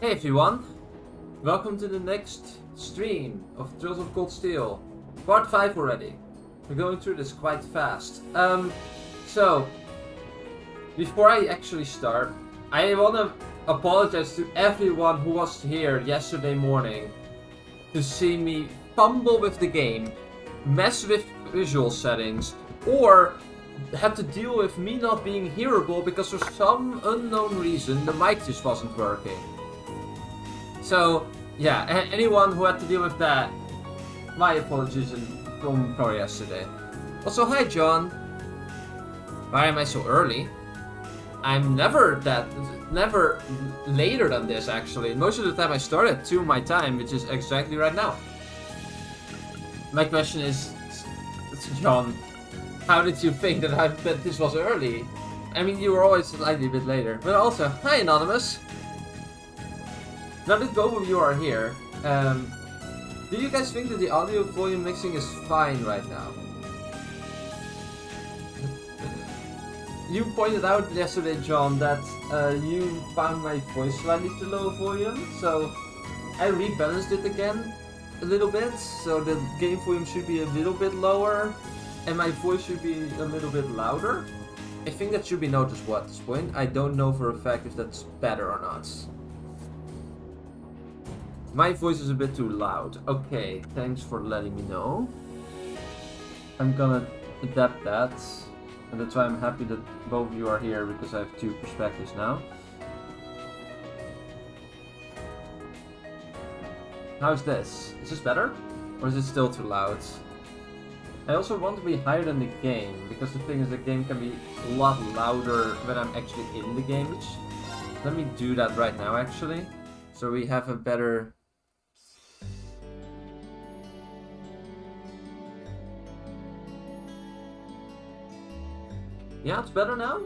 Hey everyone, welcome to the next stream of Trails of Cold Steel, part 5 already. We're going through this quite fast. So, before I actually start, I want to apologize to everyone who was here yesterday morning to see me fumble with the game, mess with visual settings, or had to deal with me not being hearable because for some unknown reason the mic just wasn't working. So, yeah, anyone who had to deal with that, my apologies from yesterday. Also, hi John. Why am I so early? I'm never later than this actually. Most of the time I start at 2 my time, which is exactly right now. My question is, John, how did you think that this was early? I mean, you were always slightly a bit later. But also, hi Anonymous. Now that both of you are here, do you guys think that the audio volume mixing is fine right now? You pointed out yesterday, John, that you found my voice slightly too low volume, so I rebalanced it again a little bit, so the game volume should be a little bit lower, and my voice should be a little bit louder. I think that should be noticeable at this point. I don't know for a fact if that's better or not. My voice is a bit too loud. Okay, thanks for letting me know. I'm gonna adapt that. And that's why I'm happy that both of you are here, because I have 2 perspectives now. How's this? Is this better? Or is it still too loud? I also want to be higher than the game, because the thing is the game can be a lot louder when I'm actually in the game. Let me do that right now actually. So we have a better... Yeah, it's better now?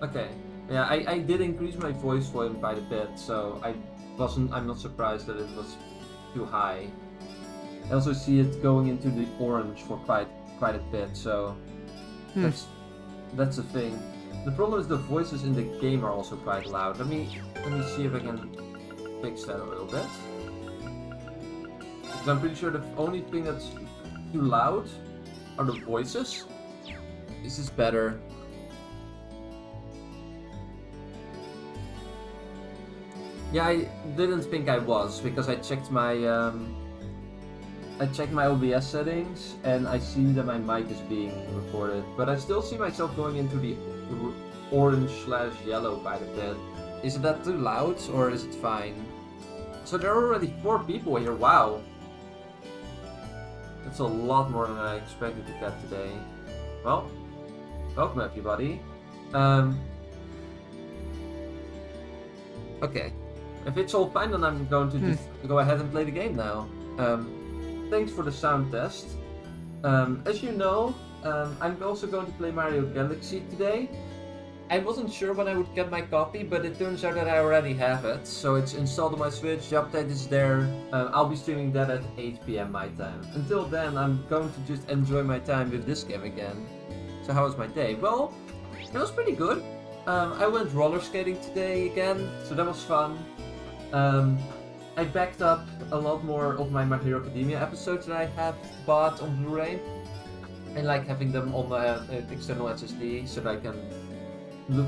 Okay. Yeah, I did increase my voice volume quite a bit, so I'm not surprised that it was too high. I also see it going into the orange for quite a bit, so that's a thing. The problem is the voices in the game are also quite loud. Let me see if I can fix that a little bit. Because I'm pretty sure the only thing that's too loud are the voices. This is better. Yeah, I didn't think I was, because I checked my OBS settings and I see that my mic is being recorded, but I still see myself going into the orange/yellow quite a bit. Is that too loud or is it fine? So there are already 4 people here. Wow, that's a lot more than I expected to get today. Well, welcome everybody. Okay. If it's all fine, then I'm going to just go ahead and play the game now. Thanks for the sound test. As you know, I'm also going to play Mario Galaxy today. I wasn't sure when I would get my copy, but it turns out that I already have it. So it's installed on my Switch, the update is there. I'll be streaming that at 8 PM my time. Until then, I'm going to just enjoy my time with this game again. So how was my day? Well, it was pretty good. I went roller skating today again, so that was fun. I backed up a lot more of my My Hero Academia episodes that I have bought on Blu-ray. I like having them on the external SSD so that I can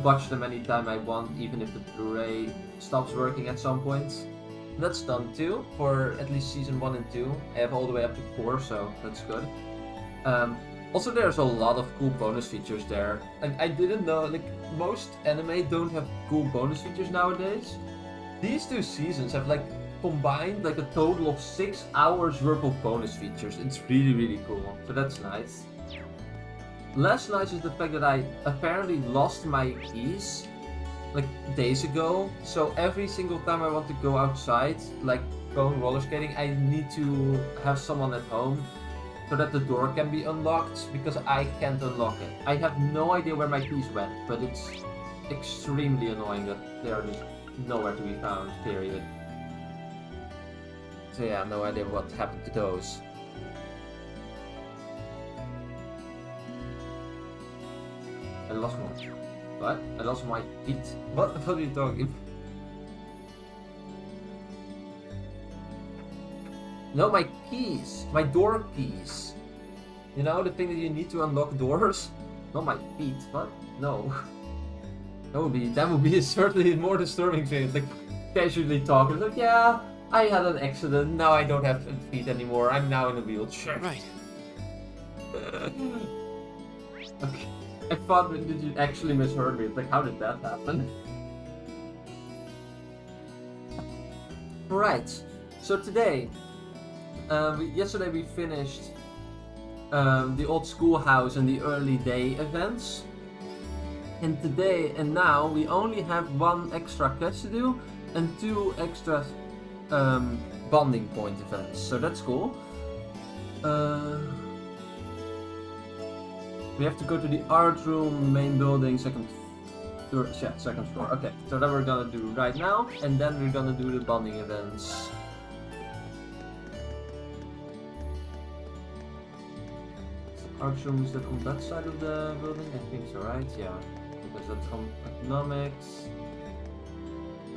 watch them anytime I want, even if the Blu-ray stops working at some point. That's done too, for at least season 1 and 2. I have all the way up to 4, so that's good. Also, there's a lot of cool bonus features there. I didn't know, like, most anime don't have cool bonus features nowadays. These 2 seasons have like combined like a total of 6 hours worth of bonus features. It's really cool, so that's nice. Less nice is the fact that I apparently lost my keys like days ago, so every single time I want to go outside, like going roller skating, I need to have someone at home so that the door can be unlocked, because I can't unlock it. I have no idea where my keys went, but it's extremely annoying that they are just nowhere to be found, period. So yeah, no idea what happened to those. I lost one. What? I lost my feet. What are you talking? No, my keys. My door keys. You know, the thing that you need to unlock doors? Not my feet, what? No. That would be a certainly more disturbing thing. Like, casually talking, like, yeah, I had an accident, now I don't have feet anymore, I'm now in a wheelchair. Right. Okay. I thought, did you actually misheard me? Like, how did that happen? Right. So today, yesterday we finished the old schoolhouse and the early day events. And today and now we only have one extra quest to do and 2 extra bonding point events. So that's cool. We have to go to the art room, main building, second floor. Okay, so that we're gonna do right now, and then we're gonna do the bonding events. Art room, is that on that side of the building? I think so, right? Yeah, because that's on economics.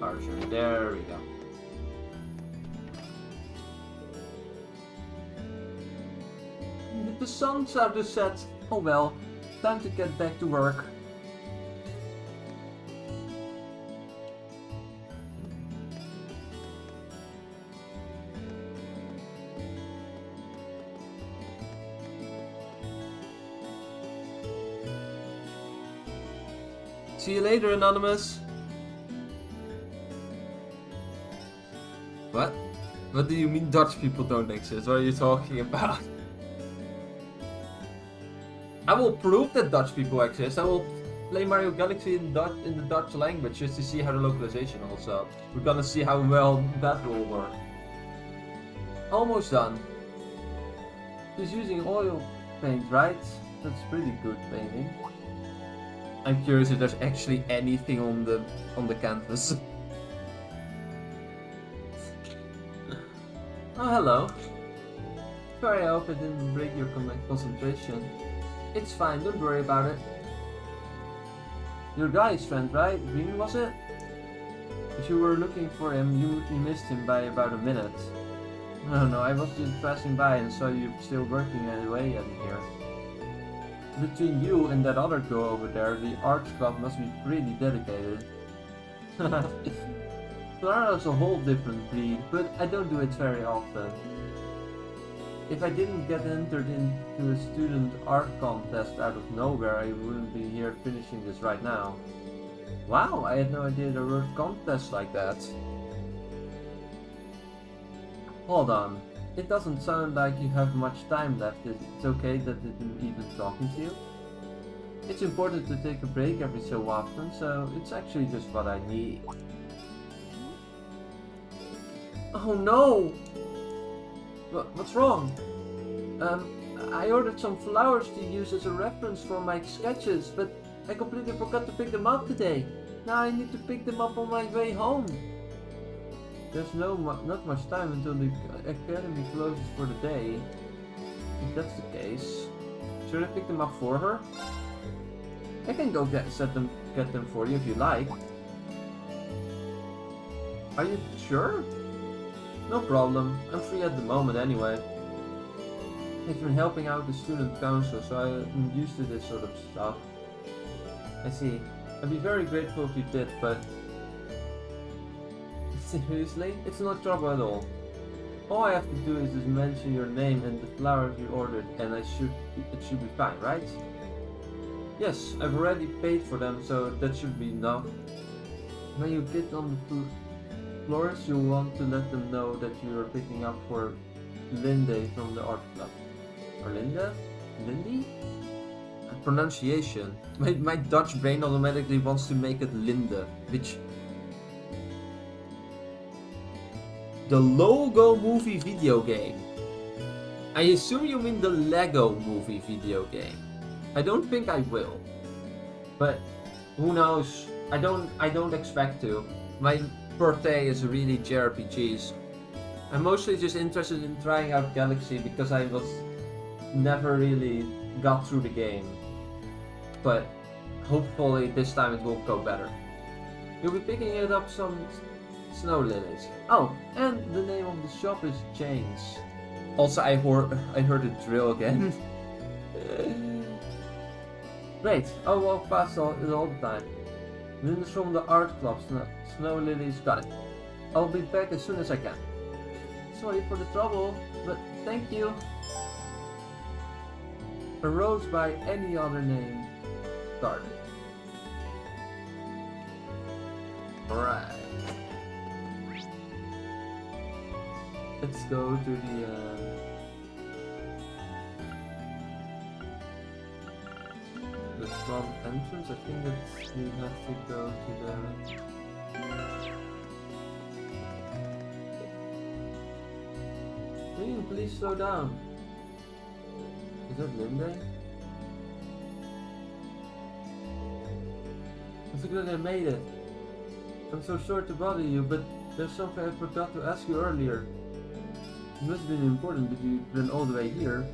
Art room, there we go. The sun's out to set. Oh well, time to get back to work. See you later, Anonymous. What? What do you mean Dutch people don't exist? What are you talking about? I will prove that Dutch people exist. I will play Mario Galaxy in the Dutch language just to see how the localization holds up. We're gonna see how well that will work. Almost done. Just using oil paint, right? That's pretty good painting. I'm curious if there's actually anything on the canvas. Oh, hello. Sorry, I hope I didn't break your concentration. It's fine, don't worry about it. Your guy's friend, right? Green, was it? If you were looking for him, you missed him by about a minute. No, I was just passing by and saw you still working away in here. Between you and that other girl over there, the art club must be pretty dedicated. Clara's a whole different breed, but I don't do it very often. If I didn't get entered into a student art contest out of nowhere, I wouldn't be here finishing this right now. Wow, I had no idea there were contests like that. Hold on, it doesn't sound like you have much time left. It's okay that it isn't even talking to you. It's important to take a break every so often, so it's actually just what I need. Oh no! What's wrong? I ordered some flowers to use as a reference for my sketches, but I completely forgot to pick them up today. Now I need to pick them up on my way home. There's not much time until the academy closes for the day. If that's the case, should I pick them up for her? I can go get them for you if you like. Are you sure? No problem, I'm free at the moment anyway. I've been helping out the student council, so I'm used to this sort of stuff. I see. I'd be very grateful if you did, but... Seriously? It's no trouble at all. All I have to do is just mention your name and the flowers you ordered, and it should be fine, right? Yes, I've already paid for them, so that should be enough. When you get on the floors, you'll want to let them know that you are picking up for Linde from the art club. Or Linda? Lindy? Pronunciation. My Dutch brain automatically wants to make it Linde, which... The Logo movie video game. I assume you mean the Lego movie video game. I don't think I will. But who knows? I don't expect to. My forte is really Jrpgs. I'm mostly just interested in trying out Galaxy because I never really got through the game. But hopefully this time it will go better. You'll be picking it up Snow lilies. Oh, and the name of the shop is Chains. Also, I heard a drill again. Great, I'll walk past it all the time. This is from the art club. Snow lilies, got it. I'll be back as soon as I can. Sorry for the trouble, but thank you. A rose by any other name. Started. Alright. Let's go to the front entrance. I think that we have to go to the... Please slow down. Is that Linde? It's good I made it. I'm so sorry to bother you, but there's something I forgot to ask you earlier. It must have been important, but you ran all the way here.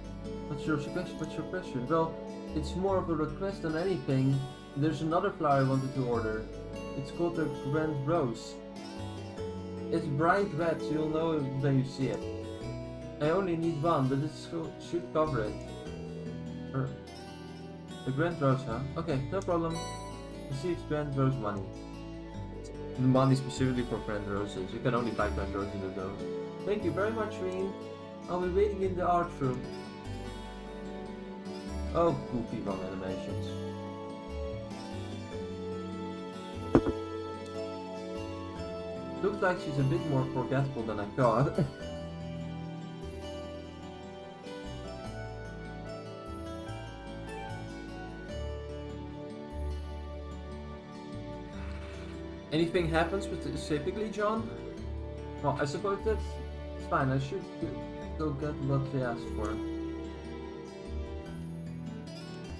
What's your question? Well, it's more of a request than anything. There's another flower I wanted to order. It's called the Grand Rose. It's bright red, so you'll know it when you see it. I only need one, but it should cover it. The Grand Rose, huh? Okay, no problem. Receives Grand Rose money. The money specifically for Grand Roses. You can only buy Grand Roses with those. Thank you very much, Reen. I'll be waiting in the art room. Oh, goofy wrong animations. Looks like she's a bit more forgetful than I thought. Anything happens specifically, John? Well, I suppose that's fine. I should go get what they asked for.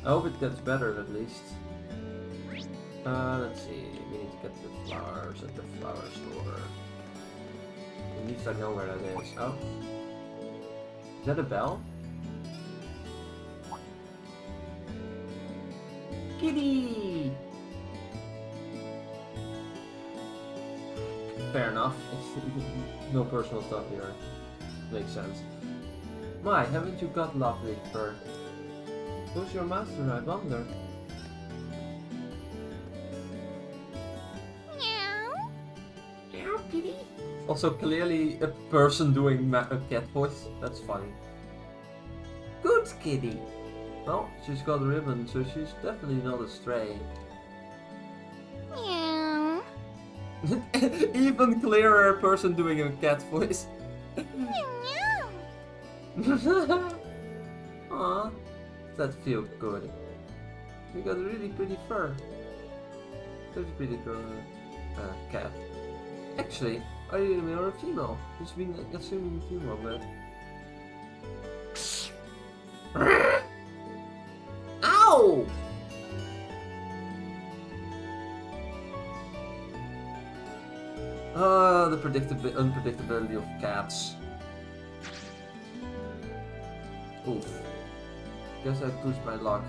I hope it gets better at least. Let's see. We need to get the flowers at the flower store. At least I know where that is. Oh. Is that a bell? Kitty! Fair enough. No personal stuff here. Makes sense. My, haven't you got lovely fur? Who's your master, I wonder? Meow. Meow, kitty. Also clearly a person doing a cat voice. That's funny. Good kitty. Well, she's got a ribbon, so she's definitely not a stray. Even clearer person doing a cat voice. Aw, that feels good. You got a really pretty fur. Such a pretty girl, cat. Actually, are you a male or a female? It's been assuming female, but... Ow! The unpredictability of cats. Oof. Guess I pushed my luck.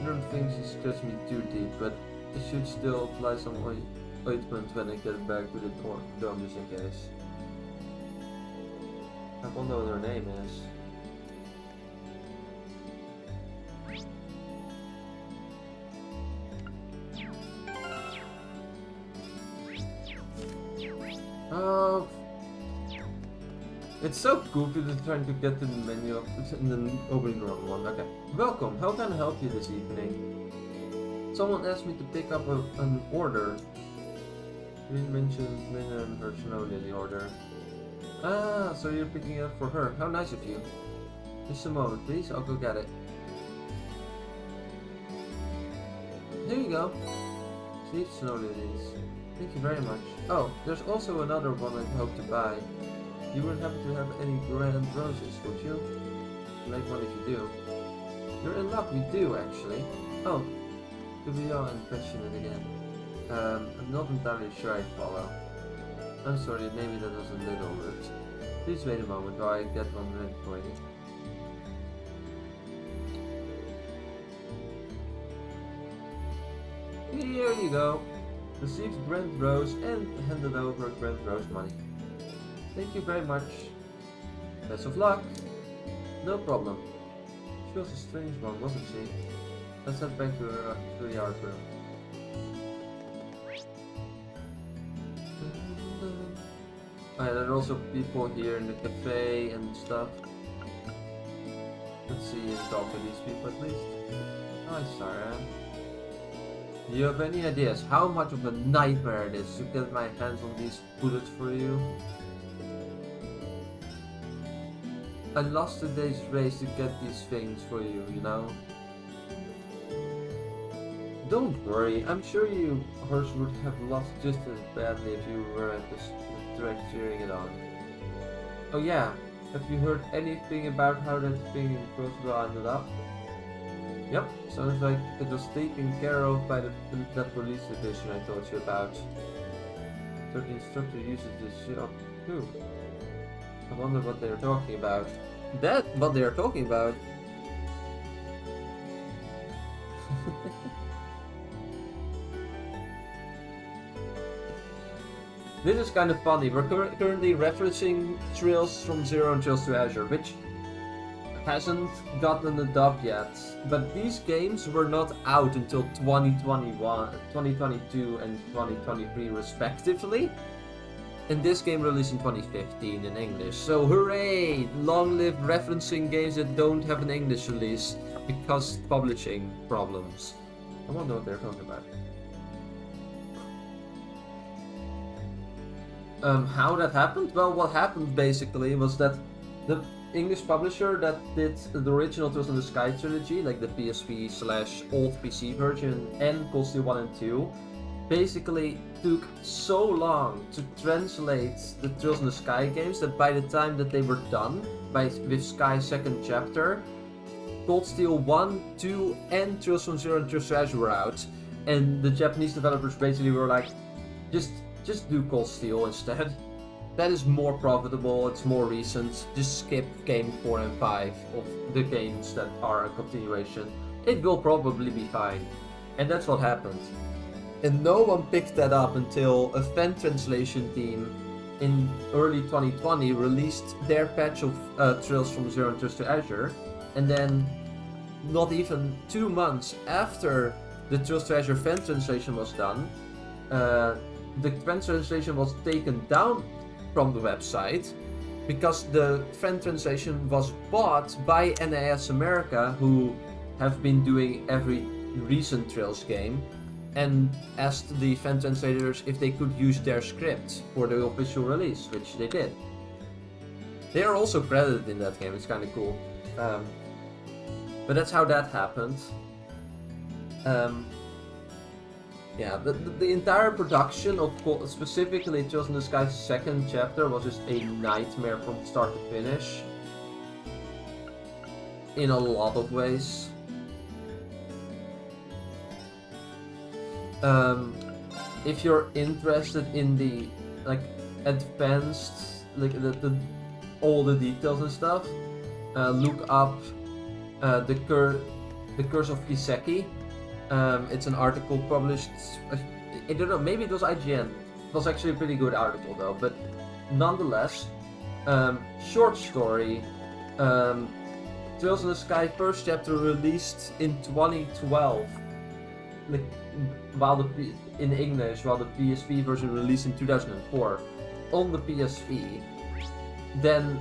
I don't think she scratched me too deep, but I should still apply some ointment when I get back to the dome just in case. I wonder what her name is. It's so goofy just trying to get to the menu and then opening the wrong one. Okay. Welcome, how can I help you this evening? Someone asked me to pick up an order. You mentioned Minna and her snow lily order. Ah, so you're picking it up for her. How nice of you. Just a moment, please. I'll go get it. Here you go. Sweet snow lilies. Thank you very much. Oh, there's also another one I hope to buy. You wouldn't happen to have any grand roses, would you? Make one if you do. You're in luck, we do actually. Oh, to be all passionate again. I'm not entirely sure I follow. I'm sorry, maybe that was a little rude. Please wait a moment while I get one ready for you. Here you go. Received Grand Rose and handed over Grand Rose money. Thank you very much. Best of luck. No problem. She was a strange one, wasn't she? Let's head back to the yard room. Oh, yeah, there are also people here in the cafe and stuff. Let's see and talk to these people at least. Hi, Sarah. Do you have any ideas how much of a nightmare it is to get my hands on these bullets for you? I lost today's race to get these things for you, you know? Don't worry, I'm sure you horse would have lost just as badly if you were at the track cheering it on. Oh yeah, have you heard anything about how that thing in Crossbow ended up? Yep, sounds like it was taken care of by that police division I told you about. So the instructor uses this shop too. I wonder what they're talking about. What they're talking about? This is kind of funny. We're currently referencing Trails from Zero and Trails to Azure, which hasn't gotten a dub yet. But these games were not out until 2021, 2022 and 2023 respectively. And this game released in 2015 in English. So hooray! Long live referencing games that don't have an English release because publishing problems. I wonder what they're talking about. How that happened? Well, what happened basically was that the English publisher that did the original Tales in the Sky trilogy, like the PSP/old PC version and coldsteel 1 and 2, basically took so long to translate the Trails in the Sky games that by the time that they were done with Sky's second chapter, coldsteel 1, 2 and Trails from Zero and Trails to Azure were out, and the Japanese developers basically were like, just do coldsteel instead. That is more profitable, it's more recent, just skip game 4 and 5 of the games that are a continuation. It will probably be fine. And that's what happened. And no one picked that up until a fan translation team in early 2020 released their patch of Trails from Zero and Trails to Azure. And then not even 2 months after the Trails to Azure fan translation was done, the fan translation was taken down from the website because the fan translation was bought by NAS America, who have been doing every recent Trails game, and asked the fan translators if they could use their script for the official release, which they did. They are also credited in that game, it's kind of cool. But that's how that happened. Yeah, the entire production of specifically Trails in the Sky's second chapter was just a nightmare from start to finish. In a lot of ways. If you're interested in the advanced, all the details and stuff, look up the Curse of Kiseki. It's an article published, I don't know, maybe it was IGN. It was actually a pretty good article though, but nonetheless, short story, Trails in the Sky first chapter released in 2012, in English, while the PSP version released in 2004 on the PSP. Then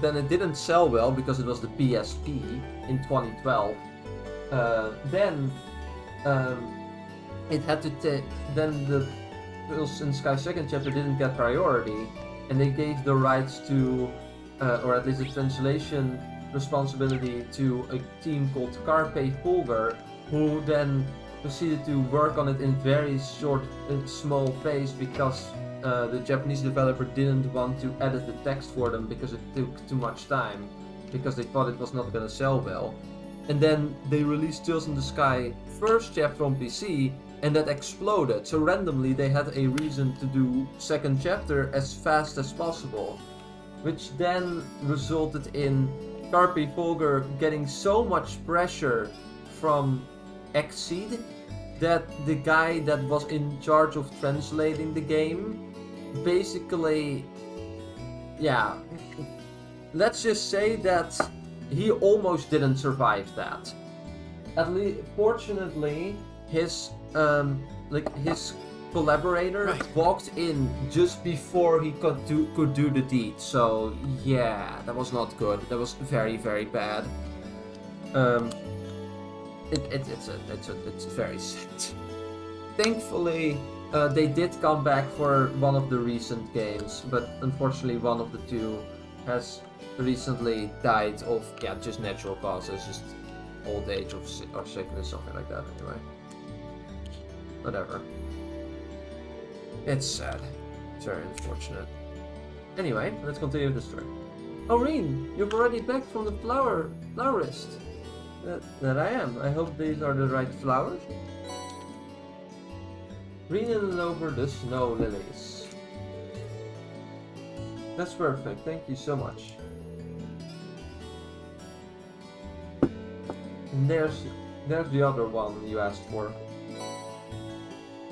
it didn't sell well because it was the PSP in 2012. Then it had to then the Trails in the Sky second chapter didn't get priority, and they gave the rights to, or at least the translation responsibility to a team called Carpe Fulgur, who then proceeded to work on it in very short, small pace because the Japanese developer didn't want to edit the text for them because it took too much time, because they thought it was not going to sell well. And then they released Trails in the Sky first chapter on PC, and that exploded. So randomly they had a reason to do second chapter as fast as possible, which then resulted in Carpe Fulgur getting so much pressure from Xseed that the guy that was in charge of translating the game basically, yeah, let's just say that he almost didn't survive that. At least, fortunately, his his collaborator walked in just before he could do the deed. So yeah, that was not good. That was very, very bad. It's very sad. Thankfully, they did come back for one of the recent games, but unfortunately, one of the two has recently died of just natural causes, just old age or sickness, something like that. Anyway, whatever. It's sad. It's very unfortunate. Anyway, let's continue the story. Oh, Reen, you're already back from the florist. That I am. I hope these are the right flowers. Reening over the snow lilies. That's perfect. Thank you so much. And there's the other one you asked for.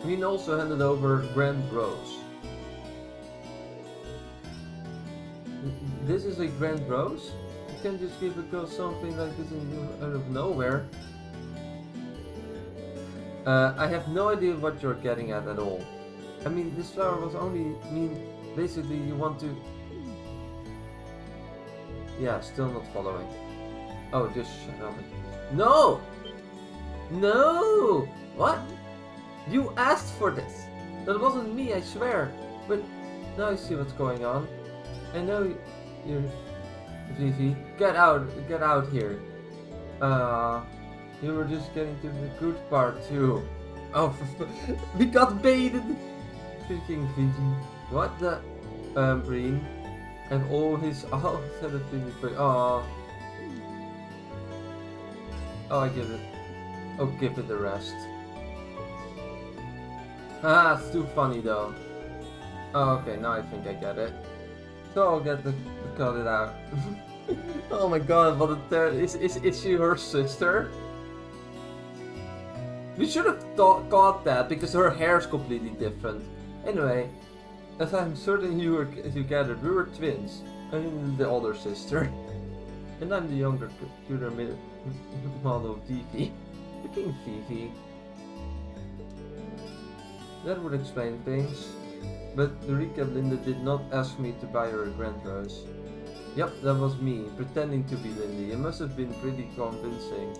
Reen also handed over Grand Rose. This is a Grand Rose? You can't just give a girl something like this out of nowhere. I have no idea what you're getting at all. I mean, this flower was only basically you want to... Yeah, still not following. Oh, just shut up. No! No! What? You asked for this! That wasn't me, I swear. But now I see what's going on. I know you're... Vivi, get out here. You were just getting to the good part too. Oh, we got baited! Freaking Vivi. What the... Breen. And all his... Oh, said it Vivi. Oh. Oh, I give it. Oh, give it the rest. Ah, it's too funny though. Oh, okay, now I think I get it. So I'll get to cut it out. Oh my god, what a third. Is she her sister? We should have caught that because her hair is completely different. Anyway, as I'm certain you gathered, we were twins. I'm the older sister. And I'm the younger computer model Vivi. Freaking Vivi. That would explain things. But Eureka Linda did not ask me to buy her a Grand Rose. Yep, that was me, pretending to be Lindy. It must have been pretty convincing.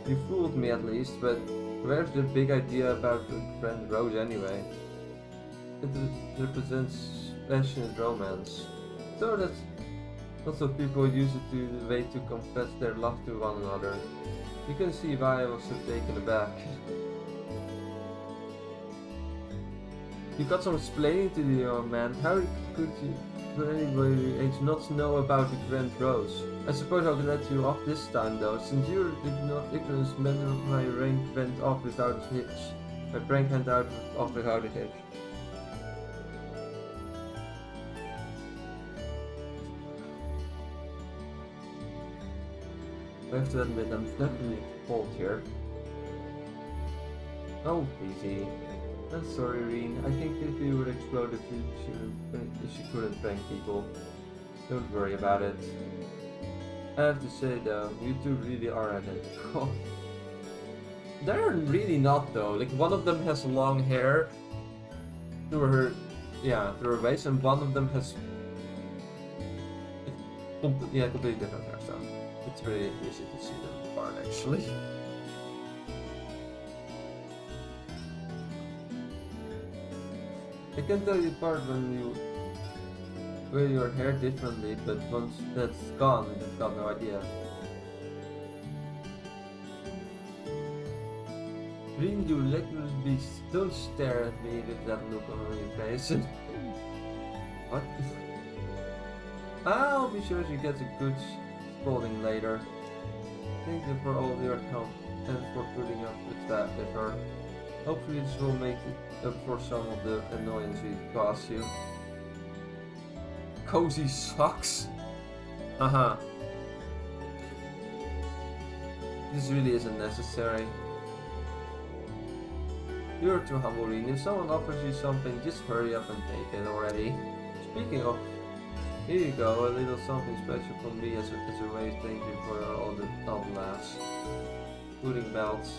You fooled me at least, but where's the big idea about the Grand Rose anyway? It represents passionate romance. So that's lots of people use it to the way to confess their love to one another. You can see why I was so taken aback. You got some explaining to do, young man. How could you, for anybody your age, not know about the Grand Rose? I suppose I'll let you off this time though, since you're not ignorant, my rank went off without a hitch. My prank went off without a hitch. I have to admit, I'm definitely cold here. Oh, easy. I'm sorry, Reen. I think if you would explode if she couldn't prank people. Don't worry about it. I have to say though, you two really are identical. They're really not though. Like one of them has long hair through her waist, and one of them has completely different hairstyle. It's really easy to see them apart actually. I can tell you apart when you wear your hair differently, but once that's gone, you've got no idea. Reen, you lecherous beast, don't stare at me with that look on your face. What? I'll be sure she gets a good scolding later. Thank you for all your help and for putting up with her. Hopefully this will make up for some of the annoyance we caused you. Cozy socks? This really isn't necessary. You're too humble, Reen. If someone offers you something, just hurry up and take it already. Speaking of, here you go, a little something special from me as a way of thank you for all the laughs. Pudding belts.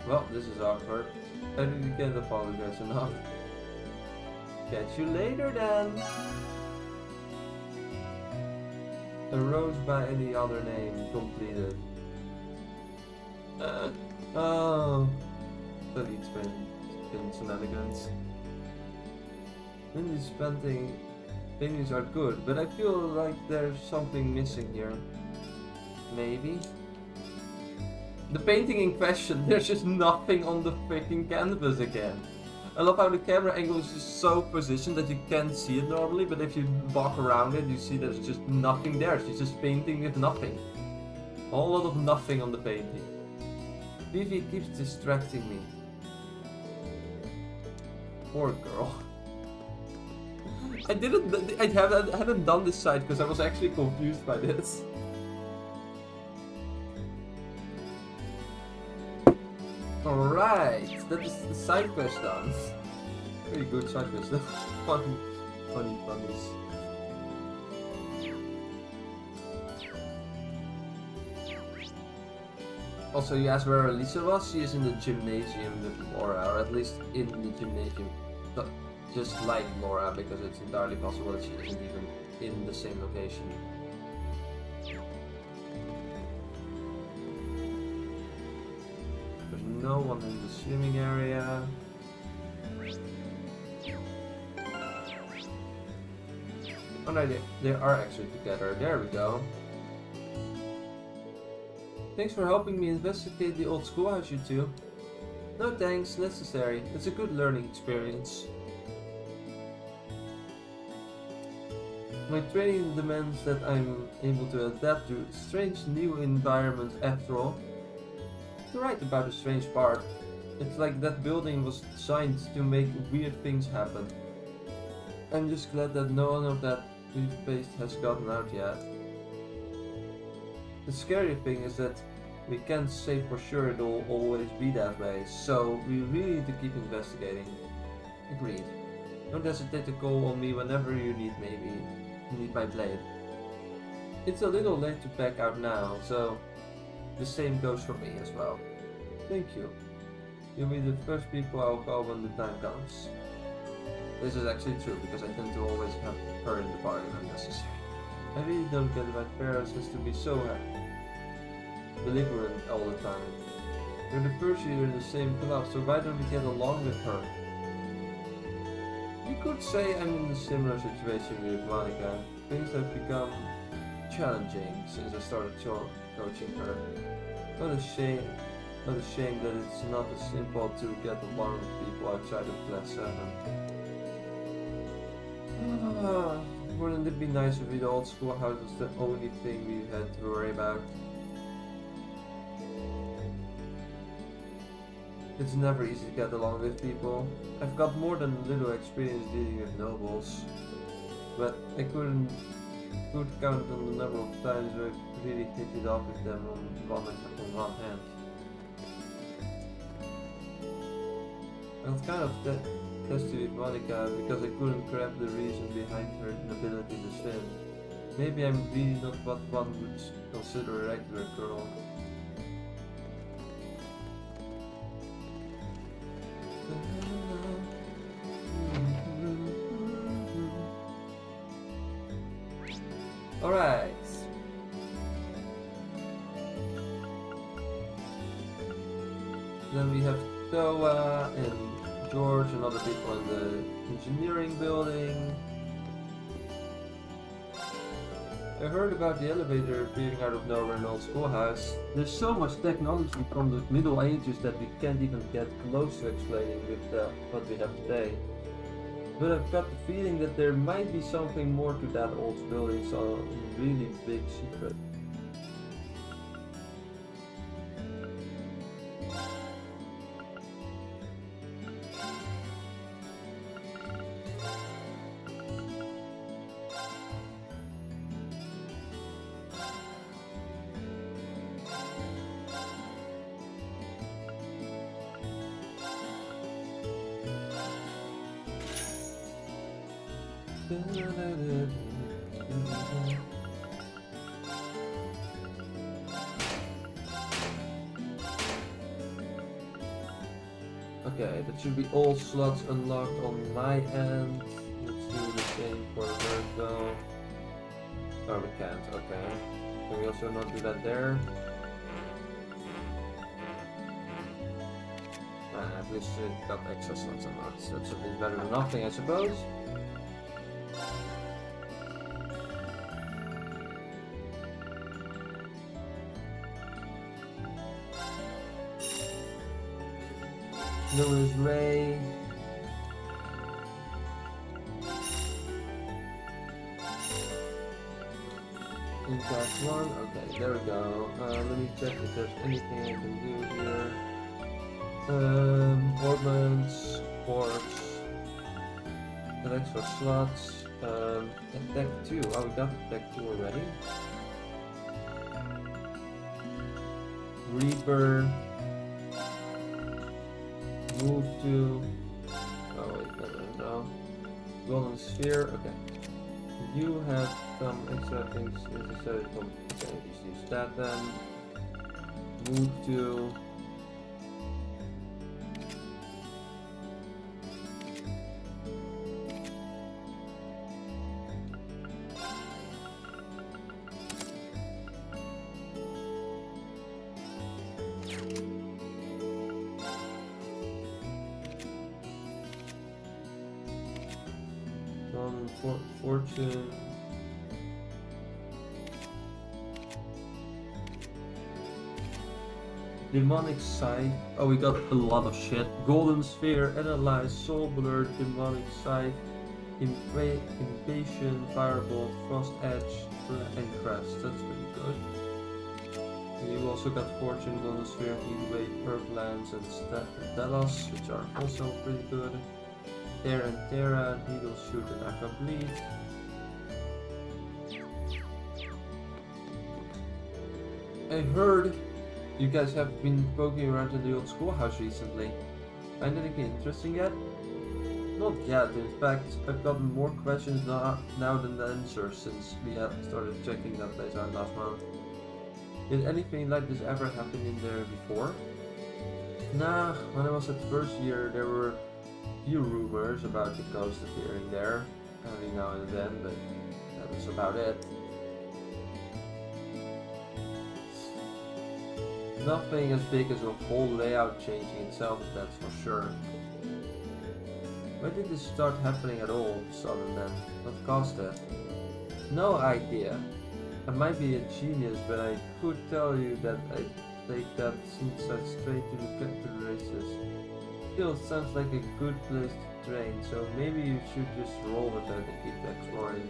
Well, this is awkward. I really can't apologize enough. Catch you later then! A rose by any other name completed. Oh, that needs been shenanigans. Mindy's paintings are good, but I feel like there's something missing here. Maybe? The painting in question, there's just nothing on the freaking canvas again. I love how the camera angle is just so positioned that you can't see it normally, but if you walk around it, you see there's just nothing there. She's just painting with nothing. A whole lot of nothing on the painting. Vivi keeps distracting me. Poor girl. I hadn't done this side because I was actually confused by this. Alright, that is the side quest done. Very good side quest though. Funny bunnies. Also, you asked where Elisa was? She is in the gymnasium with Laura, or at least in the gymnasium. But just like Laura, because it's entirely possible that she isn't even in the same location. There's no one in the swimming area. Oh no, they are actually together. There we go. Thanks for helping me investigate the old schoolhouse, you two. No thanks, necessary. It's a good learning experience. My training demands that I'm able to adapt to strange new environments after all. You're right about the strange part. It's like that building was designed to make weird things happen. I'm just glad that none of that toothpaste has gotten out yet. The scary thing is that we can't say for sure it'll always be that way, so we really need to keep investigating. Agreed. Don't hesitate to call on me whenever you need my blade. It's a little late to back out now, so the same goes for me as well. Thank you. You'll be the first people I'll call when the time comes. This is actually true, because I tend to always have her in the party when necessary. I really don't get why Paris has to be so belligerent all the time. You're the first year in the same class, so why don't we get along with her? You could say I'm in a similar situation with Monica. Things have become challenging since I started coaching her. Not a shame that it's not as simple to get along with people outside of class 7. Wouldn't it be nice if the old schoolhouse was the only thing we had to worry about? It's never easy to get along with people. I've got more than a little experience dealing with nobles, but I could count on the number of times I've really hit it off with them on one hand. I was kind of tested with Monica because I couldn't grab the reason behind her inability to swim. Maybe I'm really not what one would consider a regular girl. Alright. Then we have Toa and George and other people in the engineering building. I heard about the elevator appearing out of nowhere in an old schoolhouse. There's so much technology from the Middle Ages that we can't even get close to explaining with what we have today. But I've got the feeling that there might be something more to that old building, so a really big secret. Okay, that should be all slots unlocked on my end. Let's do the same for her though. Oh, we can't, okay. Can we also not do that there? At least it got extra slots unlocked. So that's a bit better than nothing, I suppose. Lewis Ray. In class 1, okay, there we go. Let me check if there's anything I can do here. Ornaments, ports, collect for slots, attack 2. Oh, we got attack 2 already. Reaper. Move to. Oh wait, no. Golden sphere. Okay. You have some extra things necessary. Okay, just use that then. Move to. Fortune. Demonic Sight. Oh, we got a lot of shit. Golden Sphere, Analyze, Soul Blur, Demonic Sight, Impatient, Firebolt, Frost Edge, and Crest. That's pretty good. And you also got Fortune, Golden Sphere, Heatwave, Earthlands, and Delos, which are also pretty good. Terra and Terra, Needle Shoot, and Aqua Bleed. I heard you guys have been poking around in the old schoolhouse recently. Find anything interesting yet? Not yet. In fact, I've gotten more questions now than answers since we have started checking that place out last month. Did anything like this ever happen in there before? Nah, when I was at first year there were few rumors about the ghost appearing there, every now and then, but that was about it. Nothing as big as a whole layout changing itself, that's for sure. Why did this start happening at all sudden then? What caused it? No idea. I might be a genius, but I could tell you that I take that inside straight to the races. Still sounds like a good place to train, so maybe you should just roll with that and keep exploring.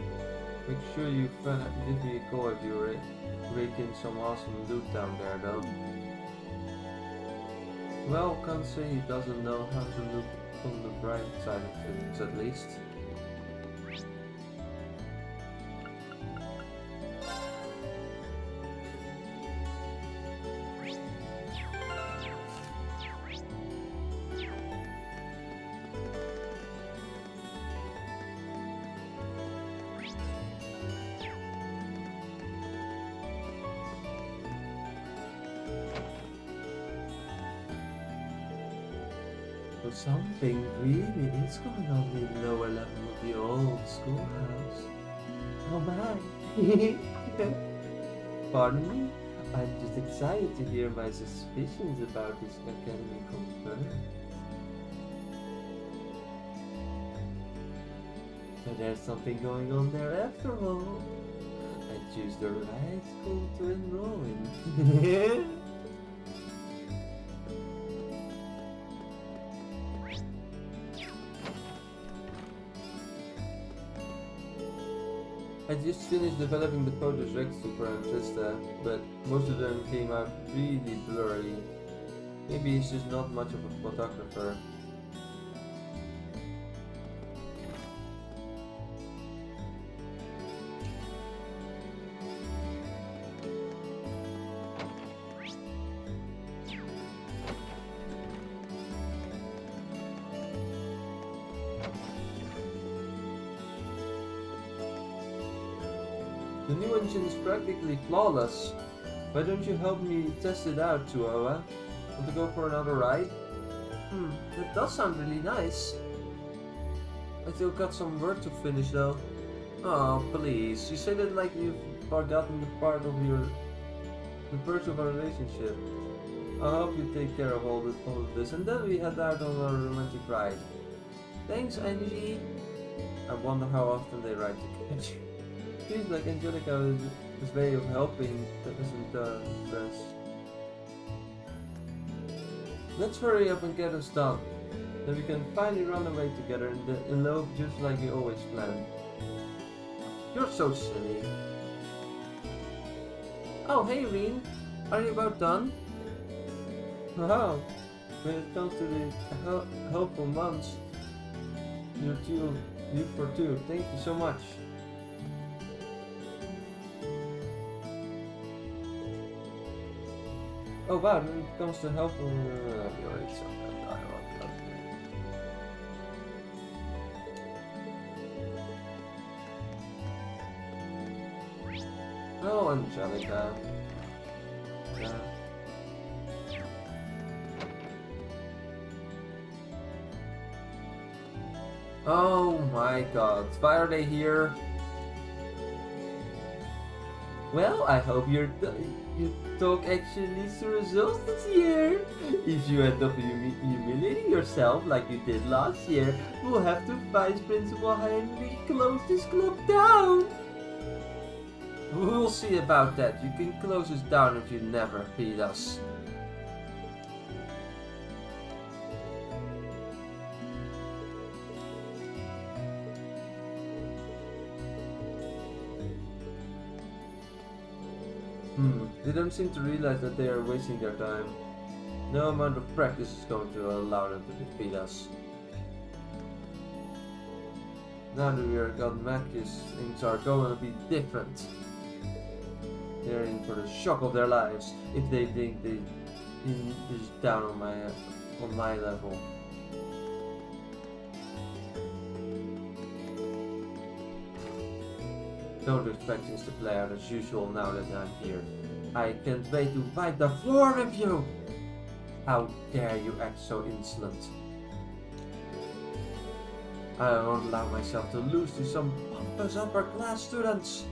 Make sure you give me a call if you rake in some awesome loot down there though. Well, can't say he doesn't know how to look on the bright side of things at least. Something really is going on in the lower level of the old schoolhouse. Oh my! Pardon me? I'm just excited to hear my suspicions about this academy confirmed. So there's something going on there after all. I choose the right school to enroll in. I just finished developing the photos Rex Super and Trista, but most of them came out really blurry. Maybe he's just not much of a photographer. The new engine is practically flawless. Why don't you help me test it out, Chihuahua? Want to go for another ride? That does sound really nice. I still got some work to finish though. Oh, please. You say that like you've forgotten the part of the first of our relationship. I hope you take care of all of this, and then we head out on our romantic ride. Thanks, Angie. I wonder how often they ride together. Seems like Angelica is his way of helping isn't stress. Let's hurry up and get us done. Then we can finally run away together and elope just like we always planned. You're so silly. Oh, hey Reen. Are you about done? Wow. When it comes to the helpful months, you for two. Thank you so much. Oh wow, when it comes to helpful... Oh, Angelica. Yeah. Oh my god, why are they here? Well, I hope your talk actually leads to results this year. If you end up humiliating yourself like you did last year, we'll have to Vice Principal Henry close this club down. We'll see about that. You can close us down if you never feed us. They don't seem to realize that they are wasting their time. No amount of practice is going to allow them to defeat us. Now that we are got Macus, things are going to be different. They're in for the shock of their lives if they think this is down on my level. Don't expect things to play out as usual now that I'm here. I can't wait to wipe the floor with you! How dare you act so insolent? I won't allow myself to lose to some pompous upper class students!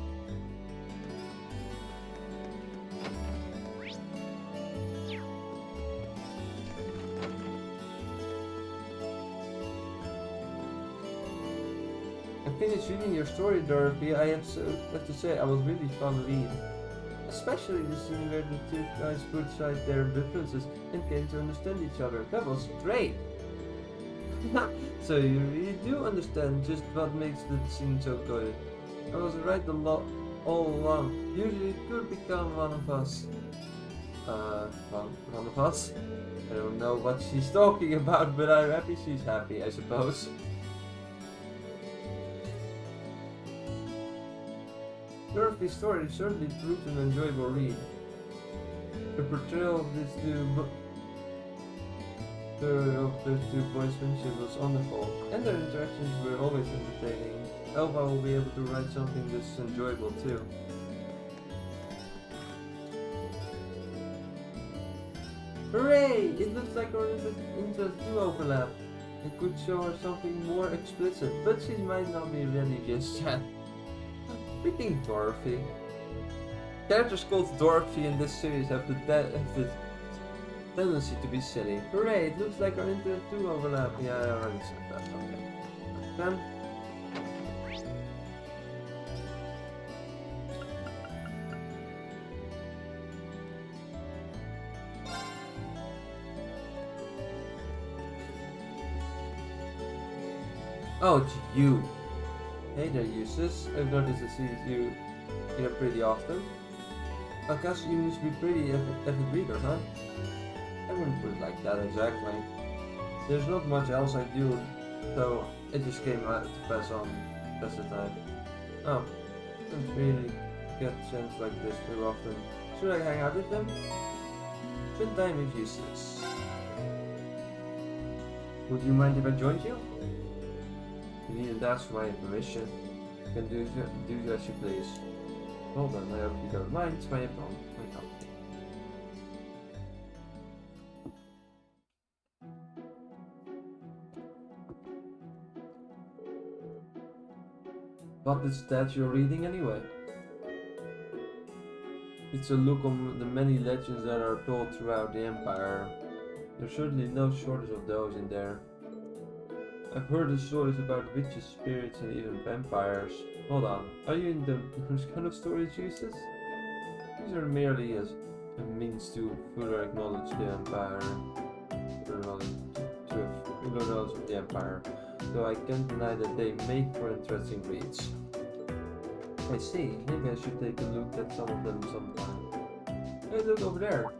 I finished reading your story, Dorothy. I have to say I was really fun to read. Especially the scene where the two guys put aside their differences and came to understand each other. That was great! So you really do understand just what makes the scene so good. I was right all along. Usually it could become one of us. One of us? I don't know what she's talking about, but I'm happy she's happy, I suppose. Dorothy's story certainly proved an enjoyable read. The portrayal of those two boys' friendship was wonderful, and their interactions were always entertaining. Elba will be able to write something this enjoyable too. Hooray! It looks like our interests do overlap. It could show her something more explicit, but she might not be ready just yet. Freaking Dorothy. Characters called Dorothy in this series have the tendency to be silly. Hooray, it looks like our interests do overlap. Yeah, I already said that. Okay. Then. Oh, it's you. Hey there, Eustace. I've noticed to see you here pretty often. I guess you must be pretty avid reader, huh? I wouldn't put it like that exactly. There's not much else I do, so it just came out to pass the time. Oh, don't really get a chance like this too often. Should I hang out with them? Spend time with Eustace. Would you mind if I joined you? You needn't ask for my permission. You can do as you please. Hold on, I hope you don't mind my company. What is that you're reading anyway? It's a look on the many legends that are told throughout the Empire. There's certainly no shortage of those in there. I've heard the stories about witches, spirits, and even vampires. Hold on, are you in those kind of stories, Jesus? These are merely a means to further acknowledge the Empire. To further knowledge of the Empire. Though I can't deny that they make for interesting reads. I see, maybe I should take a look at some of them sometime. Hey, look over there!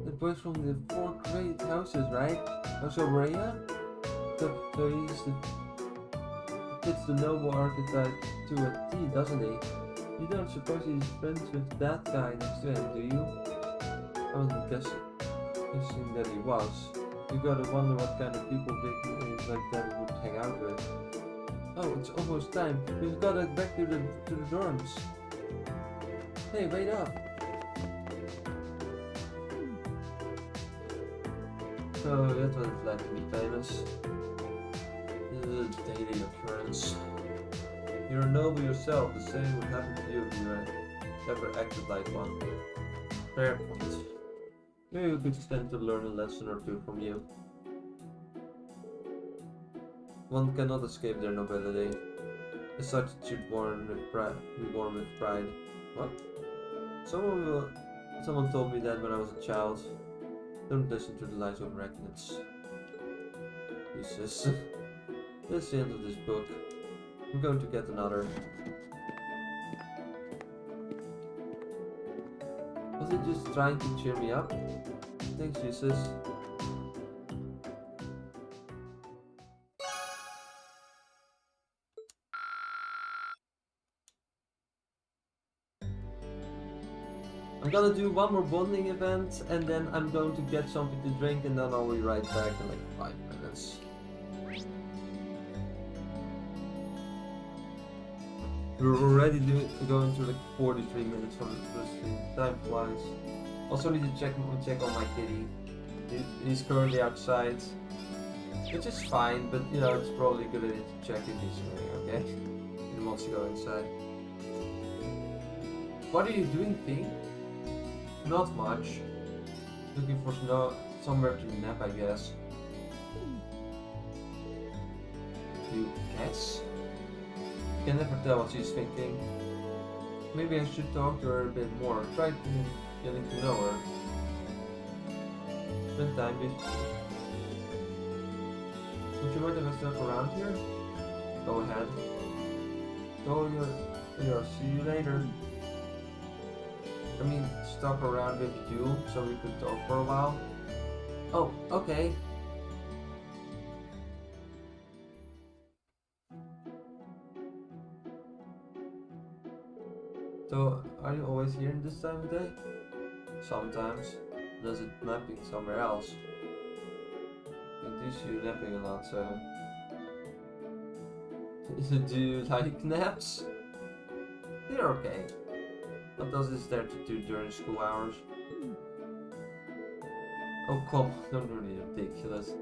The boys from the 4 great houses, right? House Erebonia? So he fits the noble archetype to a T, doesn't he? You don't suppose he's friends with that guy next to him, do you? I wasn't guessing that he was. You gotta wonder what kind of people big like that would hang out with. Oh, it's almost time. We've gotta get back to the dorms. Hey, wait up! So that's what it's like to be famous. This is a daily occurrence. You're a noble yourself, the same would happen to you if you ever acted like one. Fair point. Maybe we could stand to learn a lesson or two from you. One cannot escape their nobility. As such, it should be worn with pride. What? Someone told me that when I was a child. Don't listen to the lies of arachnids. Jesus. That's the end of this book. I'm going to get another. Was it just trying to cheer me up? Thanks, Jesus. I'm gonna do one more bonding event and then I'm going to get something to drink and then I'll be right back in like 5 minutes. We're already going through like 43 minutes from the stream. Time flies. Also need to check on my kitty. He's currently outside, which is fine, but you know it's probably a good idea to check if he's swimming, okay? He wants to go inside. What are you doing, Pete? Not much. Looking for somewhere to nap, I guess. You guess? Can never tell what she's thinking. Maybe I should talk to her a bit more. Try getting to know her. Spend time with you. Would you mind if I step around here? Go ahead. See you later. I mean, stop around with you so we could talk for a while. Oh, okay. So, are you always here in this time of day? Sometimes. Does it napping somewhere else? I do see you napping a lot, so... Do you like naps? They're okay. What else is there to do during school hours? Oh come, don't be ridiculous.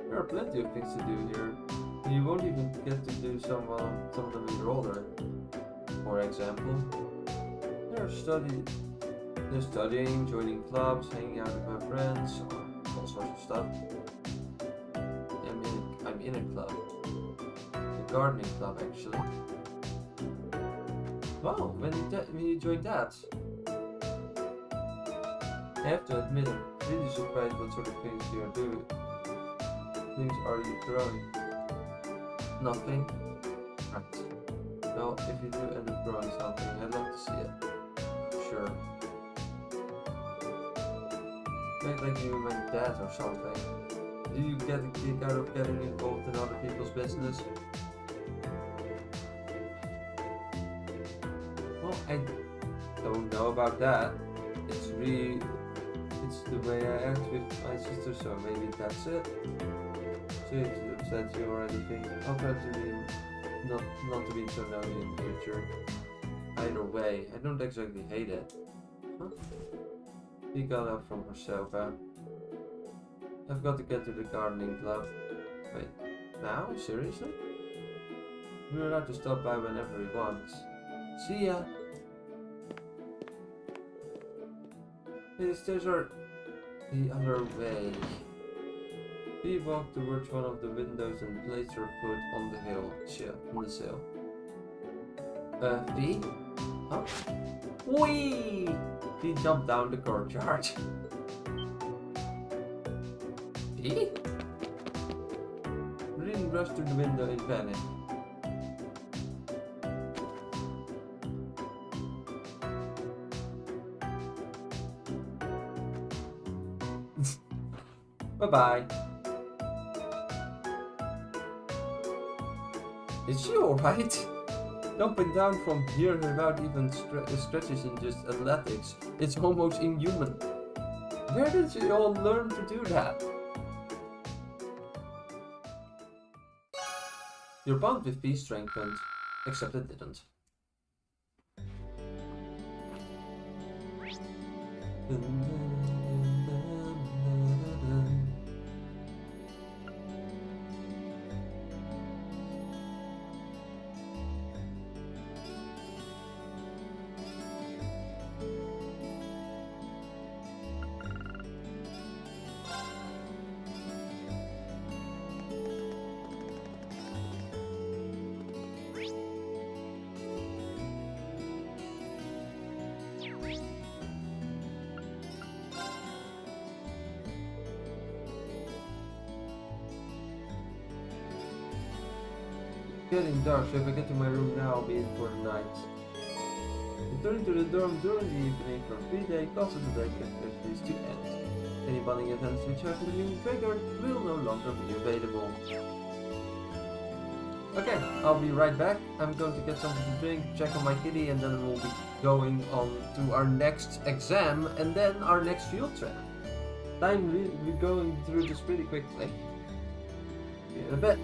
There are plenty of things to do here. You won't even get to do some of them when you're older. For example, they're studying, joining clubs, hanging out with my friends, all sorts of stuff. I'm in a club. A gardening club, actually. Wow, when you joined that? I have to admit, I'm really surprised what sort of things you are doing. Things are you growing? Nothing? Right. Well, if you do end up growing something, I'd love to see it. Sure. Make like you went dead or something. Do you get a kick out of getting involved in other people's business? Well, I don't know about that. It's the way I act with my sister, so maybe that's it. to upset you or anything. I'll try to be not to be so nosy in the future. Either way, I don't exactly hate it. Huh? She got up from her sofa. I've got to get to the gardening club. Wait, now? Seriously? We're allowed to stop by whenever he wants. See ya! The stairs are the other way. We walked towards one of the windows and placed her foot on the sill. V? Huh? Whee! He jumped down the courtyard. V? Rin rushed to the window in panic. Bye-bye. Is she alright? Jumping down from here without even stretches in just athletics, it's almost inhuman. Where did you all learn to do that? Your bond with V strengthened, except it didn't. Getting dark, so if I get to my room now, I'll be in for the night. Returning to the dorm during the evening for 3 days causes the break activities to end. Any bonding events which have been triggered will no longer be available. Okay, I'll be right back. I'm going to get something to drink, check on my kitty, and then we'll be going on to our next exam and then our next field trip. We're going through this pretty quickly. See you in a bit.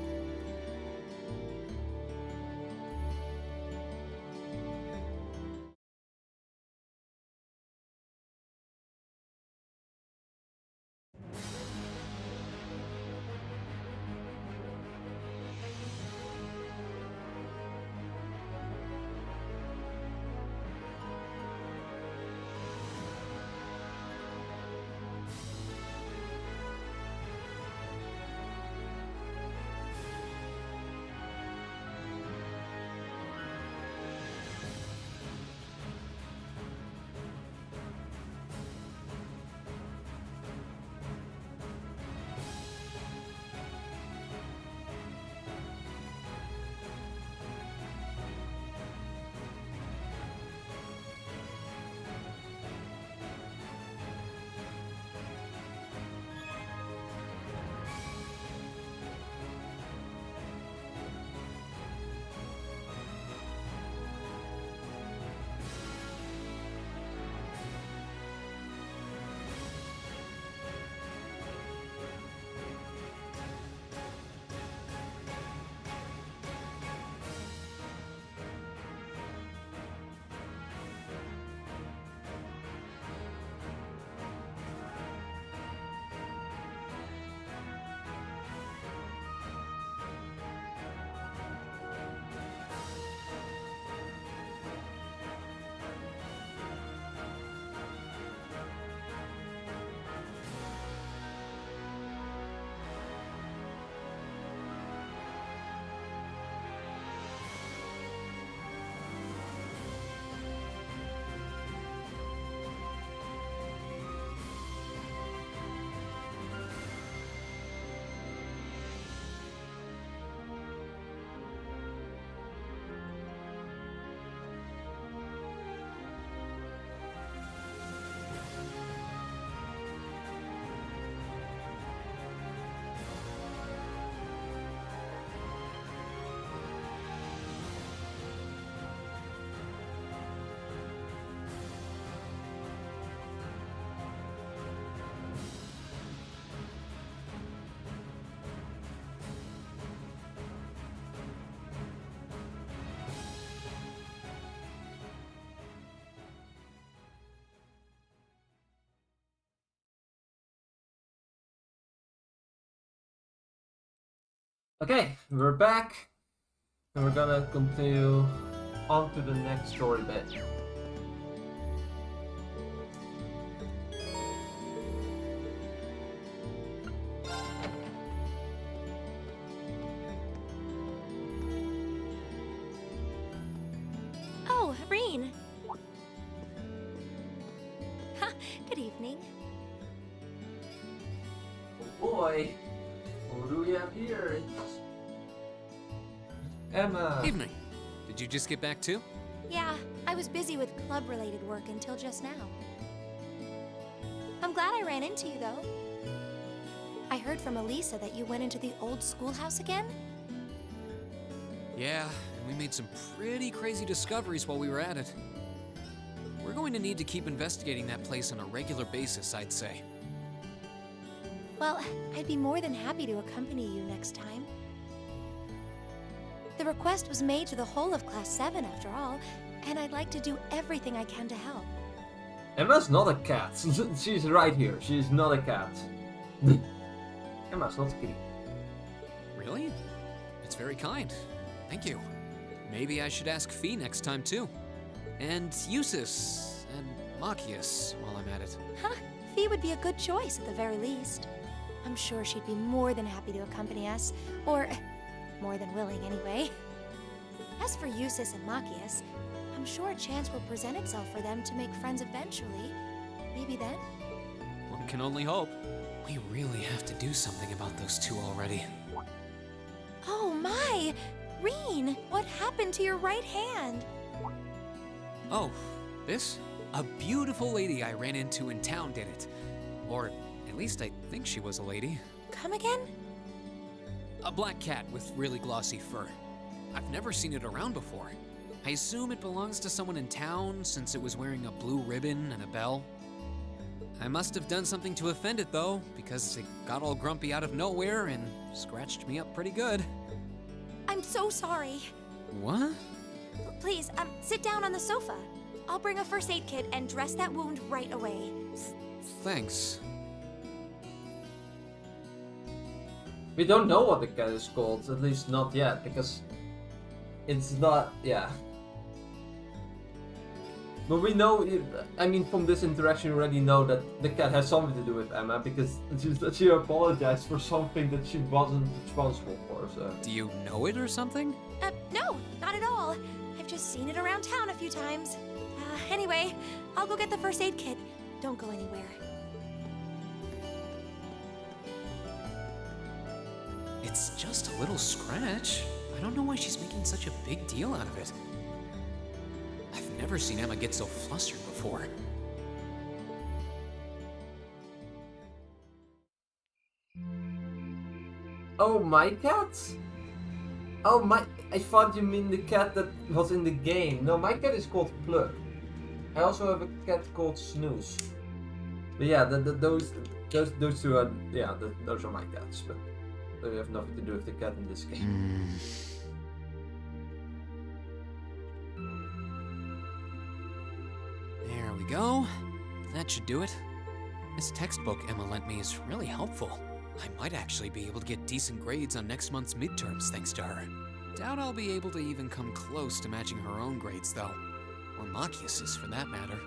Okay, we're back, and we're gonna continue on to the next story bit. Oh, Reen. Good evening. Oh boy, what do we have here? It's Emma. Evening. Did you just get back too? Yeah, I was busy with club-related work until just now. I'm glad I ran into you, though. I heard from Elisa that you went into the old schoolhouse again? Yeah, and we made some pretty crazy discoveries while we were at it. We're going to need to keep investigating that place on a regular basis, I'd say. Well, I'd be more than happy to accompany you next time. The request was made to the whole of Class 7 after all, and I'd like to do everything I can to help. Emma's not a cat. She's right here. She's not a cat. Emma's not a kitty. Really? It's very kind. Thank you. Maybe I should ask Fee next time too. And Eustace and Machias while I'm at it. Huh? Fee would be a good choice at the very least. I'm sure she'd be more than happy to accompany us, or more than willing anyway. As for Eustace and Machias, I'm sure a chance will present itself for them to make friends eventually. Maybe then? One can only hope. We really have to do something about those two already. Oh my! Reen, what happened to your right hand? Oh, this? A beautiful lady I ran into in town did it. Or at least I think she was a lady. Come again? A black cat with really glossy fur. I've never seen it around before. I assume it belongs to someone in town since it was wearing a blue ribbon and a bell. I must have done something to offend it though, because it got all grumpy out of nowhere and scratched me up pretty good. I'm so sorry. What? Please, sit down on the sofa. I'll bring a first aid kit and dress that wound right away. Thanks. We don't know what the cat is called, at least not yet, because it's not, yeah. But we know, I mean, from this interaction, we already know that the cat has something to do with Emma, because she apologized for something that she wasn't responsible for, so. Do you know it or something? No, not at all. I've just seen it around town a few times. Anyway, I'll go get the first aid kit. Don't go anywhere. It's just a little scratch. I don't know why she's making such a big deal out of it. I've never seen Emma get so flustered before. Oh, my cat? Oh, my... I thought you mean the cat that was in the game. No, my cat is called Plug. I also have a cat called Snooze. But yeah, those two are... Yeah, those are my cats, but they have nothing to do with the cat in this game. There we go. That should do it. This textbook Emma lent me is really helpful. I might actually be able to get decent grades on next month's midterms thanks to her. Doubt I'll be able to even come close to matching her own grades though. Or Machias's for that matter.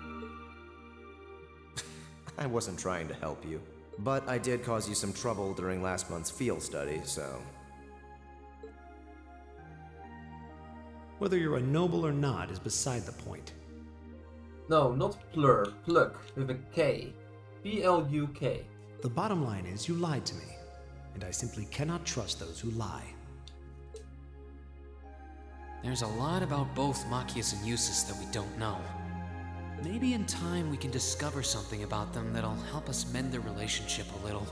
I wasn't trying to help you, but I did cause you some trouble during last month's field study, so... Whether you're a noble or not is beside the point. No, not Plur. Pluk, with a K. P-L-U-K. The bottom line is you lied to me, and I simply cannot trust those who lie. There's a lot about both Machias and Eustace that we don't know. Maybe in time we can discover something about them that'll help us mend their relationship a little.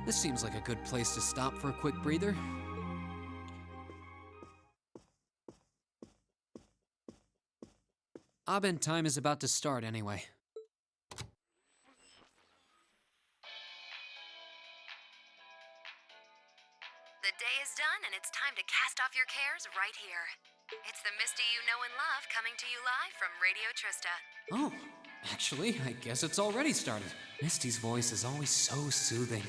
This seems like a good place to stop for a quick breather. Abend time is about to start anyway. The day is done and it's time to cast off your cares right here. It's the Misty you know and love coming to you live from Radio Trista. Oh, actually, I guess it's already started. Misty's voice is always so soothing.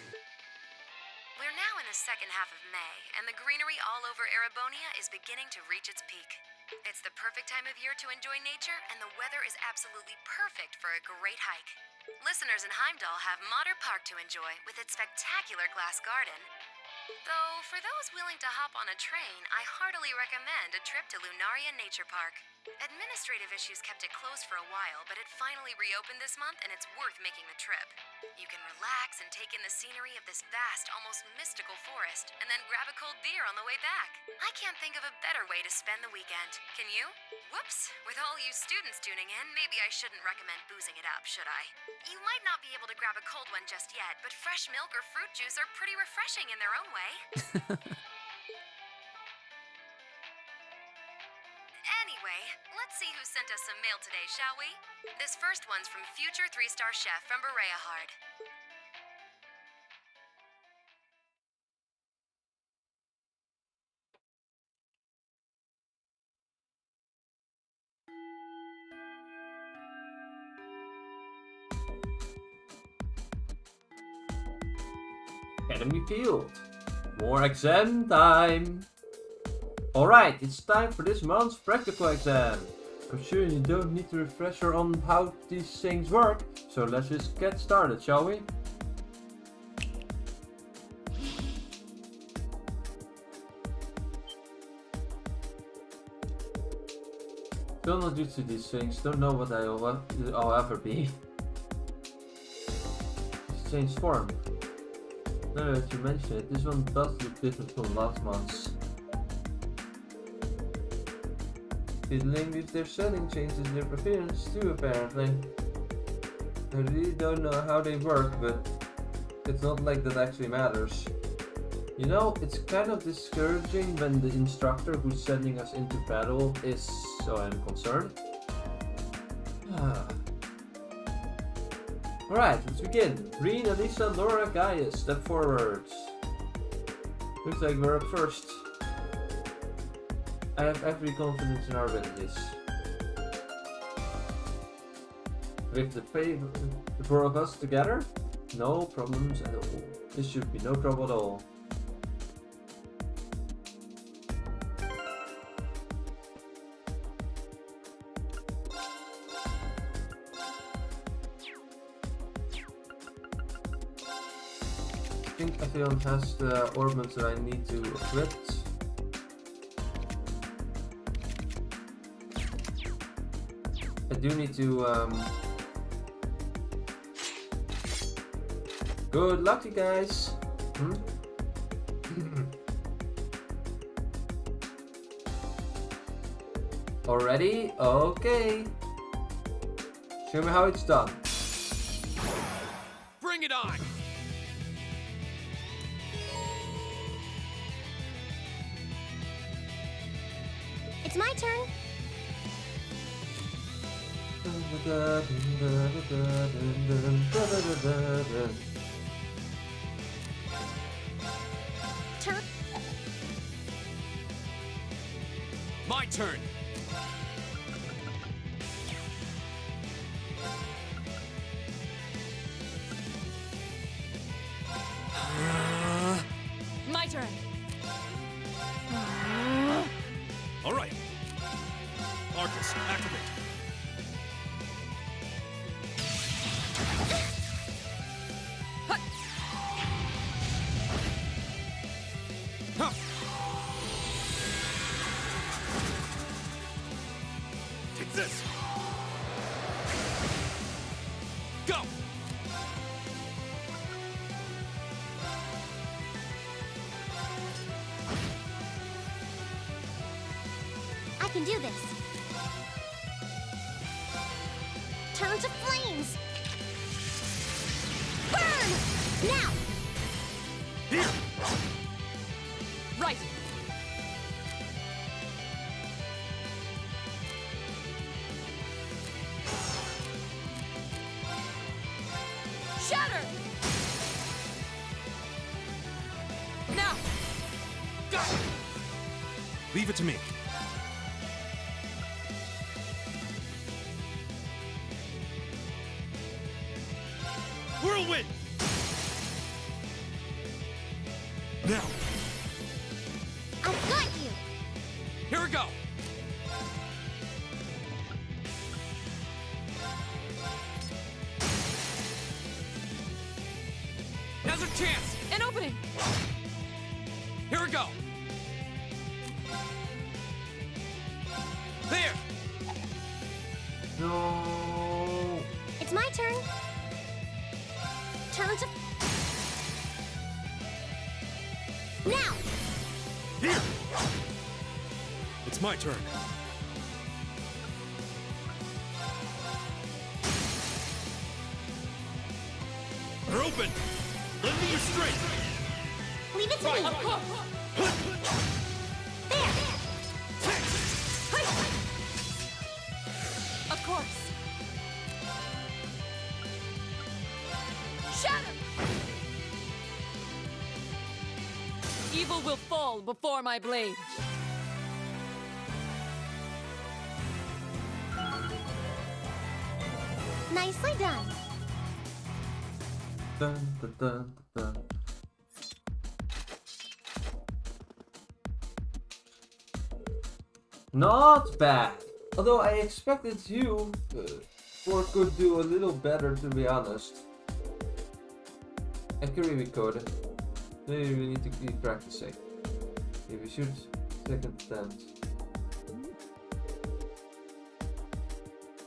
second half of May, and the greenery all over Erebonia is beginning to reach its peak. It's the perfect time of year to enjoy nature, and the weather is absolutely perfect for a great hike. Listeners in Heimdall have Modder Park to enjoy with its spectacular glass garden. Though, for those willing to hop on a train, I heartily recommend a trip to Lunaria Nature Park. Administrative issues kept it closed for a while, but it finally reopened this month, and it's worth making the trip. You can relax and take in the scenery of this vast, almost mystical forest, and then grab a cold beer on the way back. I can't think of a better way to spend the weekend. Can you? Whoops! With all you students tuning in, maybe I shouldn't recommend boozing it up, should I? You might not be able to grab a cold one just yet, but fresh milk or fruit juice are pretty refreshing in their own way. Anyway, let's see who sent us some mail today, shall we? This first one's from future 3-star chef from Berea Hard. Academy Field. More exam time! Alright, it's time for this month's practical exam. I'm sure you don't need a refresher on how these things work, so let's just get started, shall we? Still not used to these things, don't know what I'll ever be. Just change form. Now that you mention it, this one does look different from last month's. Fiddling with their setting changes their appearance too, apparently. I really don't know how they work, but it's not like that actually matters. You know, it's kind of discouraging when the instructor who's sending us into battle is so unconcerned. Alright, let's begin. Green, Elisa, Laura, Gaius, step forward. Looks like we're up first. I have every confidence in our abilities. With the four of us together, no problems at all. This should be no trouble at all. I think Atheon has the ornaments that I need to equip. I do need to good luck, you guys. Already? Okay. Show me how it's done. Bring it on! It's my turn. Turn. My turn! My turn. All right. Arcus, activate. Huh. Take this. Go. I can do this. Turn to flames. Burn! Now! Here. Right. Shatter! Now! Go. Leave it to me. Whirlwind! Now! I've got you! Here we go! Now's our chance! An opening! Here we go! There! No. It's my turn. Turn to... Now! Here! It's my turn. They're open! Lend me your strength! Leave it to me! There! Of course. Shatter! Evil will fall before my blade. Nicely done. Dun, dun, dun, dun. Not bad. Although I expected you could do a little better, to be honest. I can really code it. Maybe we need to keep practicing. Maybe we should second attempt.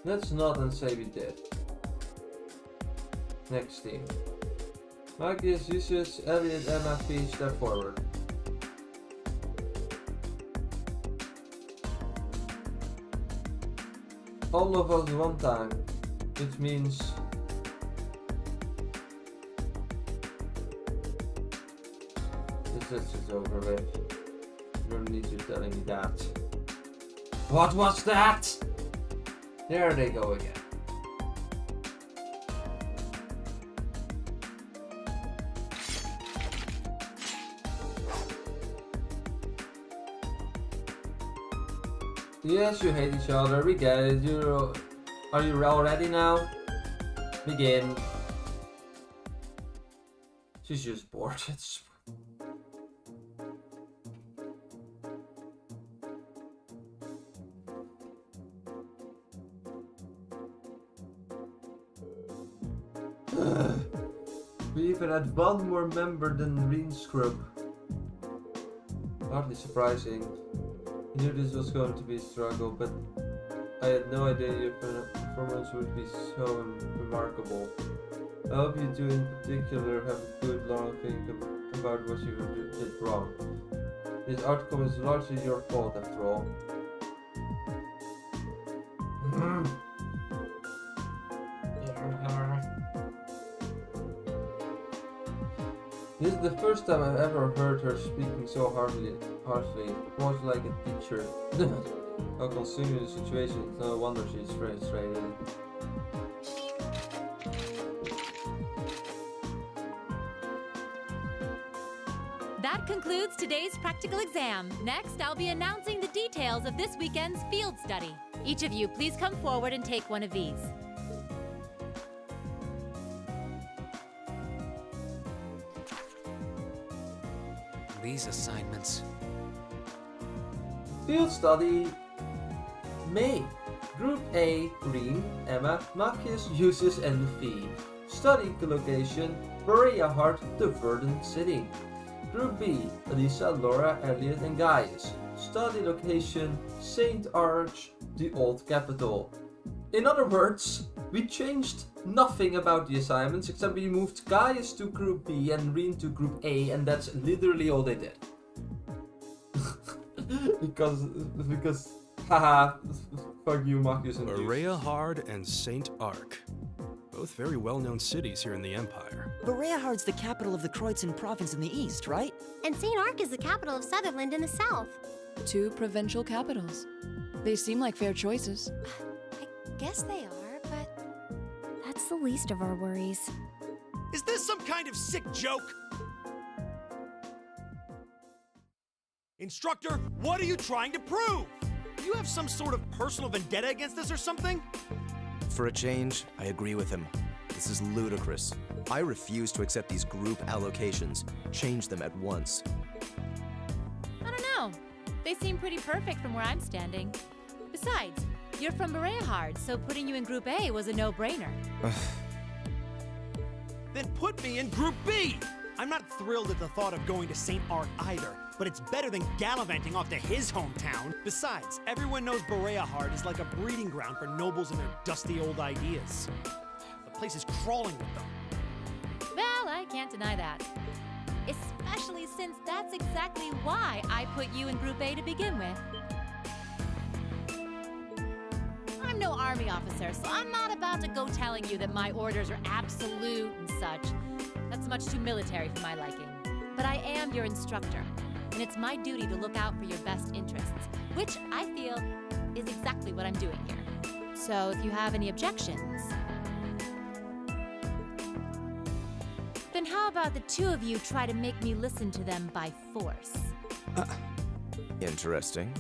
Let's not and say we did. Next team. Marcus, Usus, Elliot, Emma, P, step forward. All of us one time, which means this is over with. You don't need to telling me that. What was that? There they go again. Yes, you hate each other, we get it. Are you all ready now? Begin. She's just bored. It's... We even had one more member than Green Scrub. Hardly surprising. I knew this was going to be a struggle, but I had no idea your performance would be so remarkable. I hope you two in particular have a good long think about what you did wrong. This outcome is largely your fault after all. This is the first time I've ever heard her speaking so harshly, almost like a teacher. How consuming the situation, it's no wonder she's frustrated. That concludes today's practical exam. Next, I'll be announcing the details of this weekend's field study. Each of you, please come forward and take one of these. These assignments. Field study. May. Group A, Green, Emma, Marcus, Usus, and Fee. Study location, Berea Heart, the Verdant City. Group B, Elisa, Laura, Elliot, and Gaius. Study location, St. Arch, the Old Capital. In other words, we changed nothing about the assignments except we moved Gaius to Group B and Reen to Group A, and that's literally all they did. because, haha, fuck you, Marcus and Berea Hard and St. Arc. Both very well-known cities here in the Empire. Berea Hard's the capital of the Kreutzen province in the east, right? And St. Arc is the capital of Sutherland in the south. 2 provincial capitals. They seem like fair choices. I guess they are, but that's the least of our worries. Is this some kind of sick joke? Instructor, what are you trying to prove? Do you have some sort of personal vendetta against us or something? For a change, I agree with him. This is ludicrous. I refuse to accept these group allocations. Change them at once. I don't know. They seem pretty perfect from where I'm standing. Besides, you're from Berea, so putting you in Group A was a no-brainer. Then put me in Group B! I'm not thrilled at the thought of going to St. Ark either, but it's better than gallivanting off to his hometown. Besides, everyone knows Berea is like a breeding ground for nobles and their dusty old ideas. The place is crawling with them. Well, I can't deny that. Especially since that's exactly why I put you in Group A to begin with. I'm no army officer, so I'm not about to go telling you that my orders are absolute and such. That's much too military for my liking. But I am your instructor, and it's my duty to look out for your best interests, which I feel is exactly what I'm doing here. So if you have any objections, then how about the two of you try to make me listen to them by force? Interesting.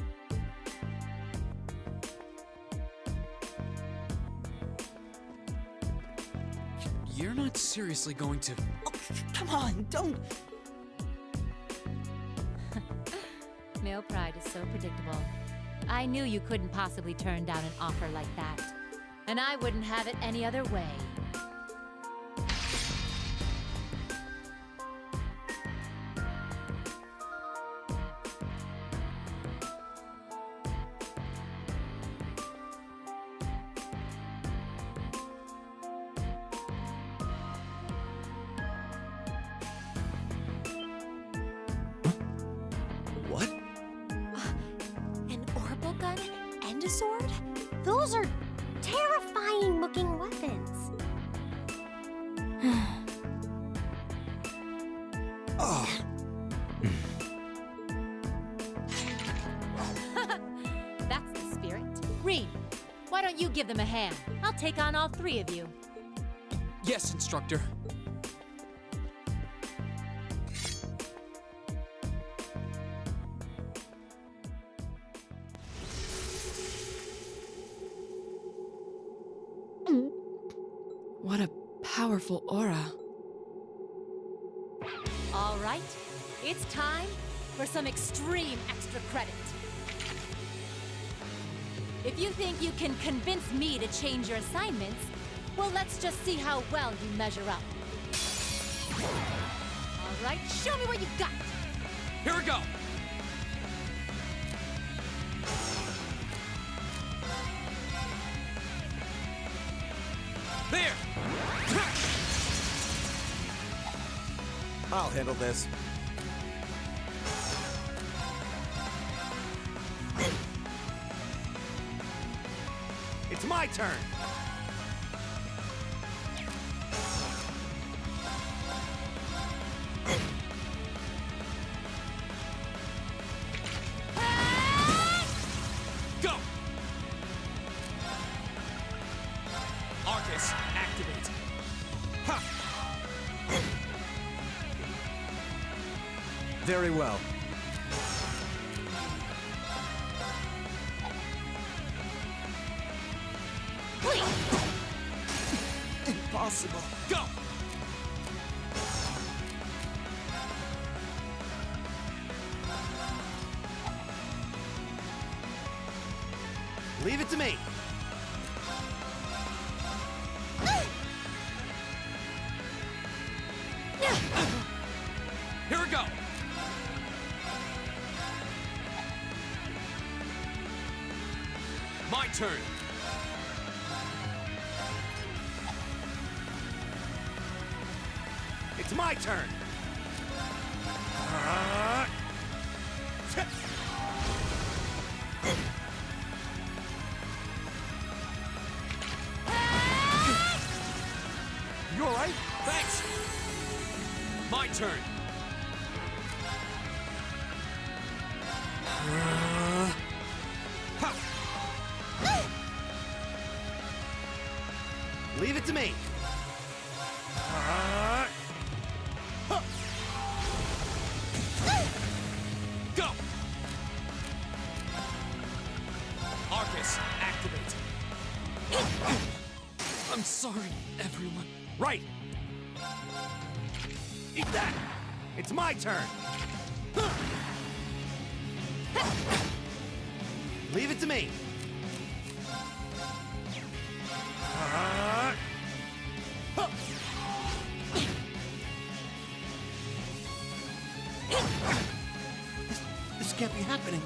You're not seriously going to... Oh, come on, don't... Male pride is so predictable. I knew you couldn't possibly turn down an offer like that. And I wouldn't have it any other way. Sword? Those are terrifying looking weapons. That's the spirit. Reed, why don't you give them a hand? I'll take on all three of you. Yes, instructor. What a powerful aura. All right, it's time for some extreme extra credit. If you think you can convince me to change your assignments, well, let's just see how well you measure up. All right, show me what you got. Here we go. There! I'll handle this. It's my turn! Go! Arcus, activate. Ha! Very well. Impossible. Go! Leave it to me. Here we go! My turn! It's my turn. You all right? Thanks! My turn! Leave it to me. Go! Arcus, activate. I'm sorry, everyone. Right. Eat that! It's my turn! Leave it to me! This can't be happening.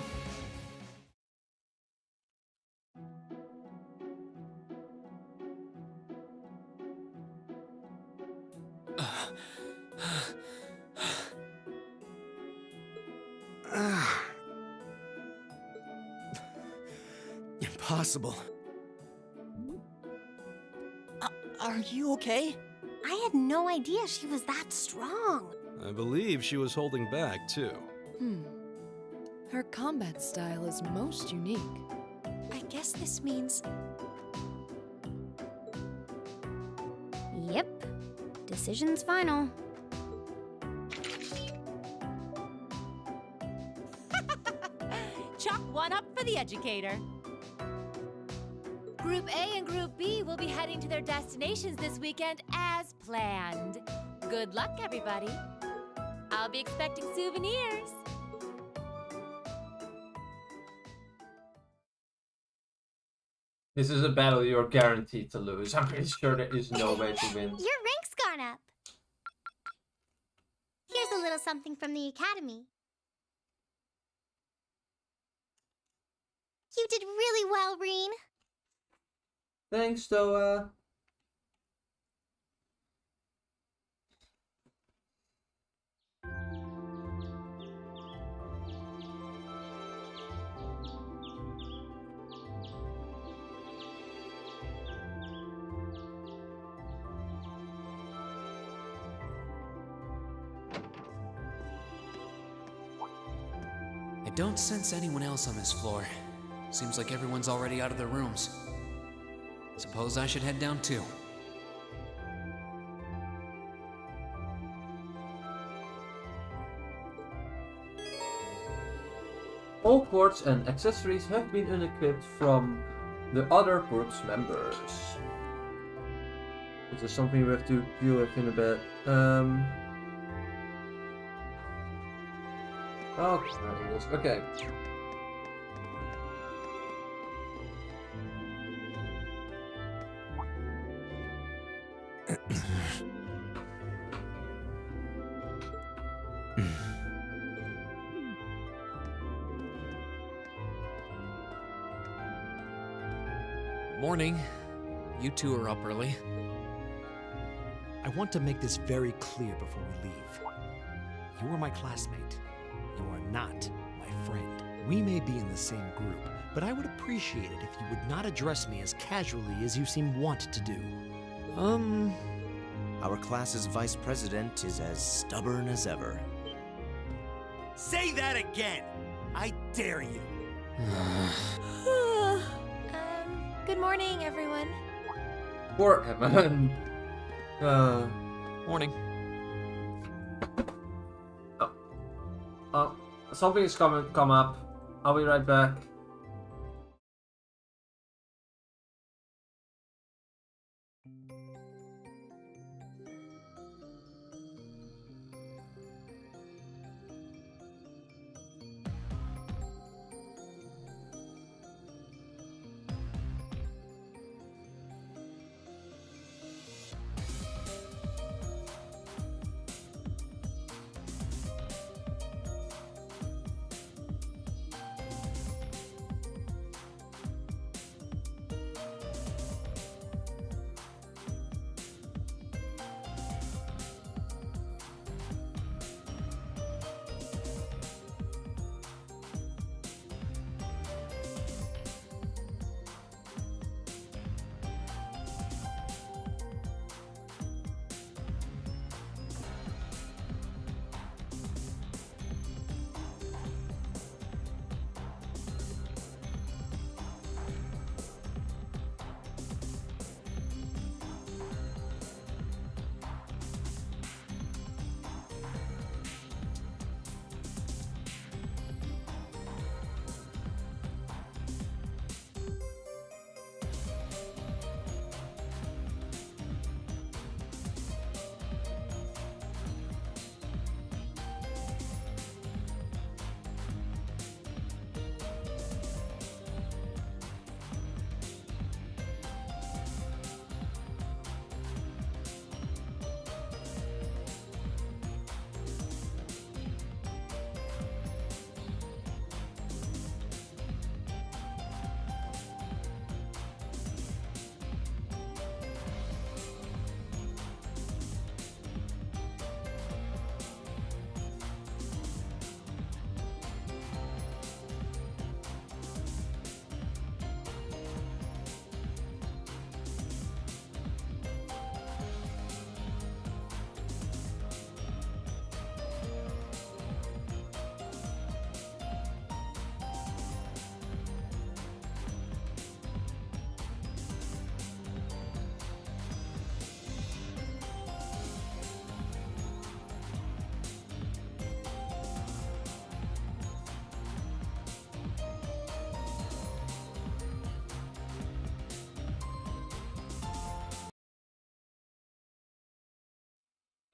Impossible. Are you okay? I had no idea she was that strong. I believe she was holding back, too. Her combat style is most unique. I guess this means Yep. Decision's final. Chalk one up for the educator. Group A and Group B will be heading to their destinations this weekend as planned. Good luck, everybody. I'll be expecting souvenirs. This is a battle you're guaranteed to lose. I'm pretty sure there is no way to win. Your rank's gone up. Here's a little something from the Academy. You did really well, Reen. Thanks, Toa. I don't sense anyone else on this floor. Seems like everyone's already out of their rooms. Suppose I should head down too. All quartz and accessories have been unequipped from the other group's members. This is something we have to deal with in a bit. Oh, okay. Morning. You two are up early. I want to make this very clear before we leave. You are my classmate. You are not my friend. We may be in the same group, but I would appreciate it if you would not address me as casually as you seem wont to do. Our class's vice president is as stubborn as ever. Say that again! I dare you! Good morning, everyone. Poor Emma. Morning. Something is come up. I'll be right back.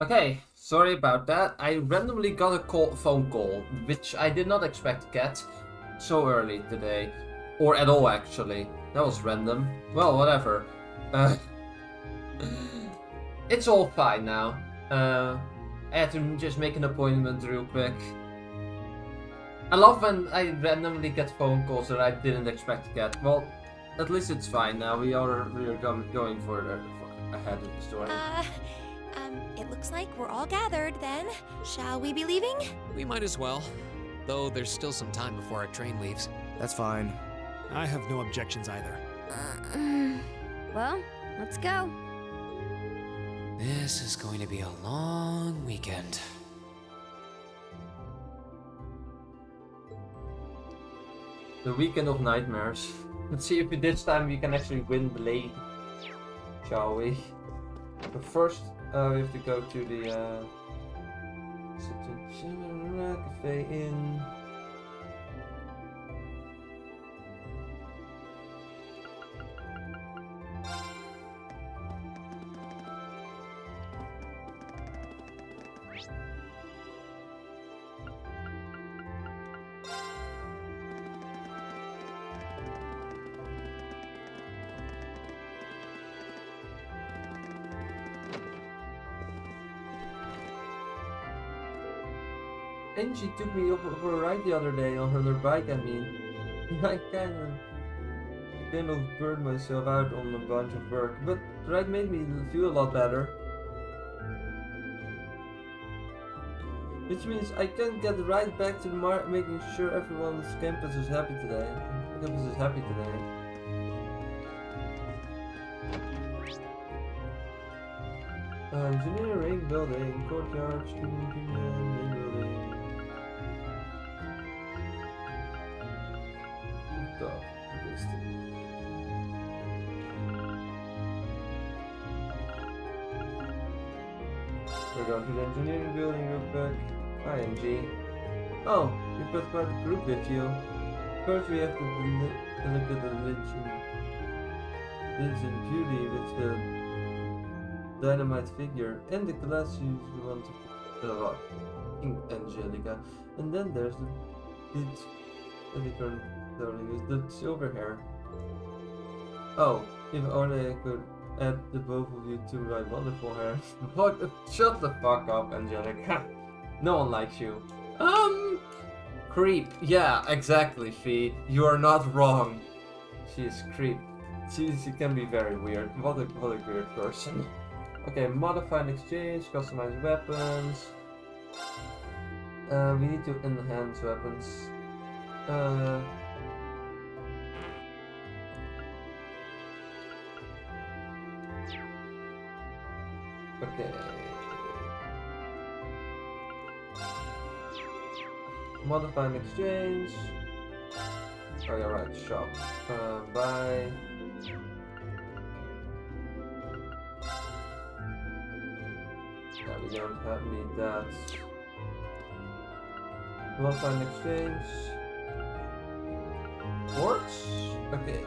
Okay, sorry about that. I randomly got a phone call, which I did not expect to get so early today. Or at all, actually. That was random. Well, whatever. It's all fine now. I had to just make an appointment real quick. I love when I randomly get phone calls that I didn't expect to get. Well, at least it's fine now. We are going further ahead of the story. It looks like we're all gathered then. Shall we be leaving? We might as well. Though there's still some time before our train leaves. That's fine. I have no objections either. Well, let's go. This is going to be a long weekend. The weekend of nightmares. Let's see if this time we can actually win the lead. Shall we? But first, we have to go to the Cafe Inn. Angie took me for a ride the other day on her bike, I mean. I kind of burned myself out on a bunch of work, but the ride made me feel a lot better. Which means I can get right back to the making sure everyone's campus is happy today. Engineering, building, courtyard, student union, main building. We're going to the engineering building real quick. ING. Oh, you got quite a group with you. First we have to look at the Legend Beauty with the dynamite figure and the glass you want to Angelica. And then there's the unicorn with the silver hair. Oh, if only I could add the both of you to my wonderful hair. What? Shut the fuck up, Angelica. No one likes you. Creep. Yeah, exactly, Fee. You are not wrong. She is creep. She can be very weird. What a weird person. Okay, modify and exchange, customize weapons. We need to enhance weapons. Okay. Modify and exchange. Oh yeah, right, shop. Buy. Yeah, we don't need that. Modify and exchange. Quartz? Okay.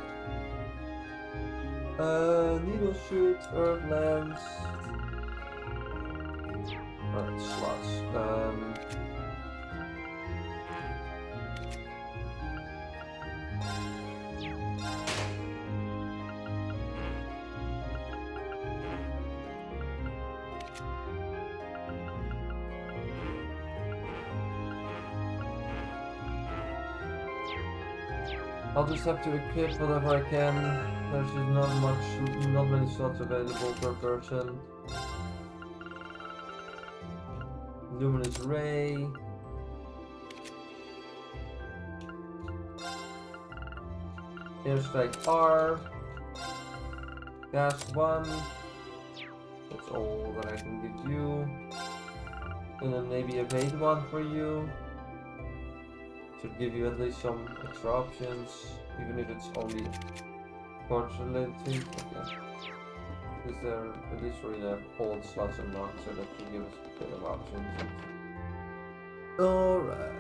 Needle shoot, earth lens. Alright, slots. I'll just have to equip whatever I can. There's just not many slots available per person. Luminous Ray. Airstrike R. Gas 1. That's all that I can give you. And then maybe evade 1 for you. Should give you at least some extra options, even if it's only quartz related. Okay. Is there at least we have all the slots unlocked, so that should give us a bit of options. Alright.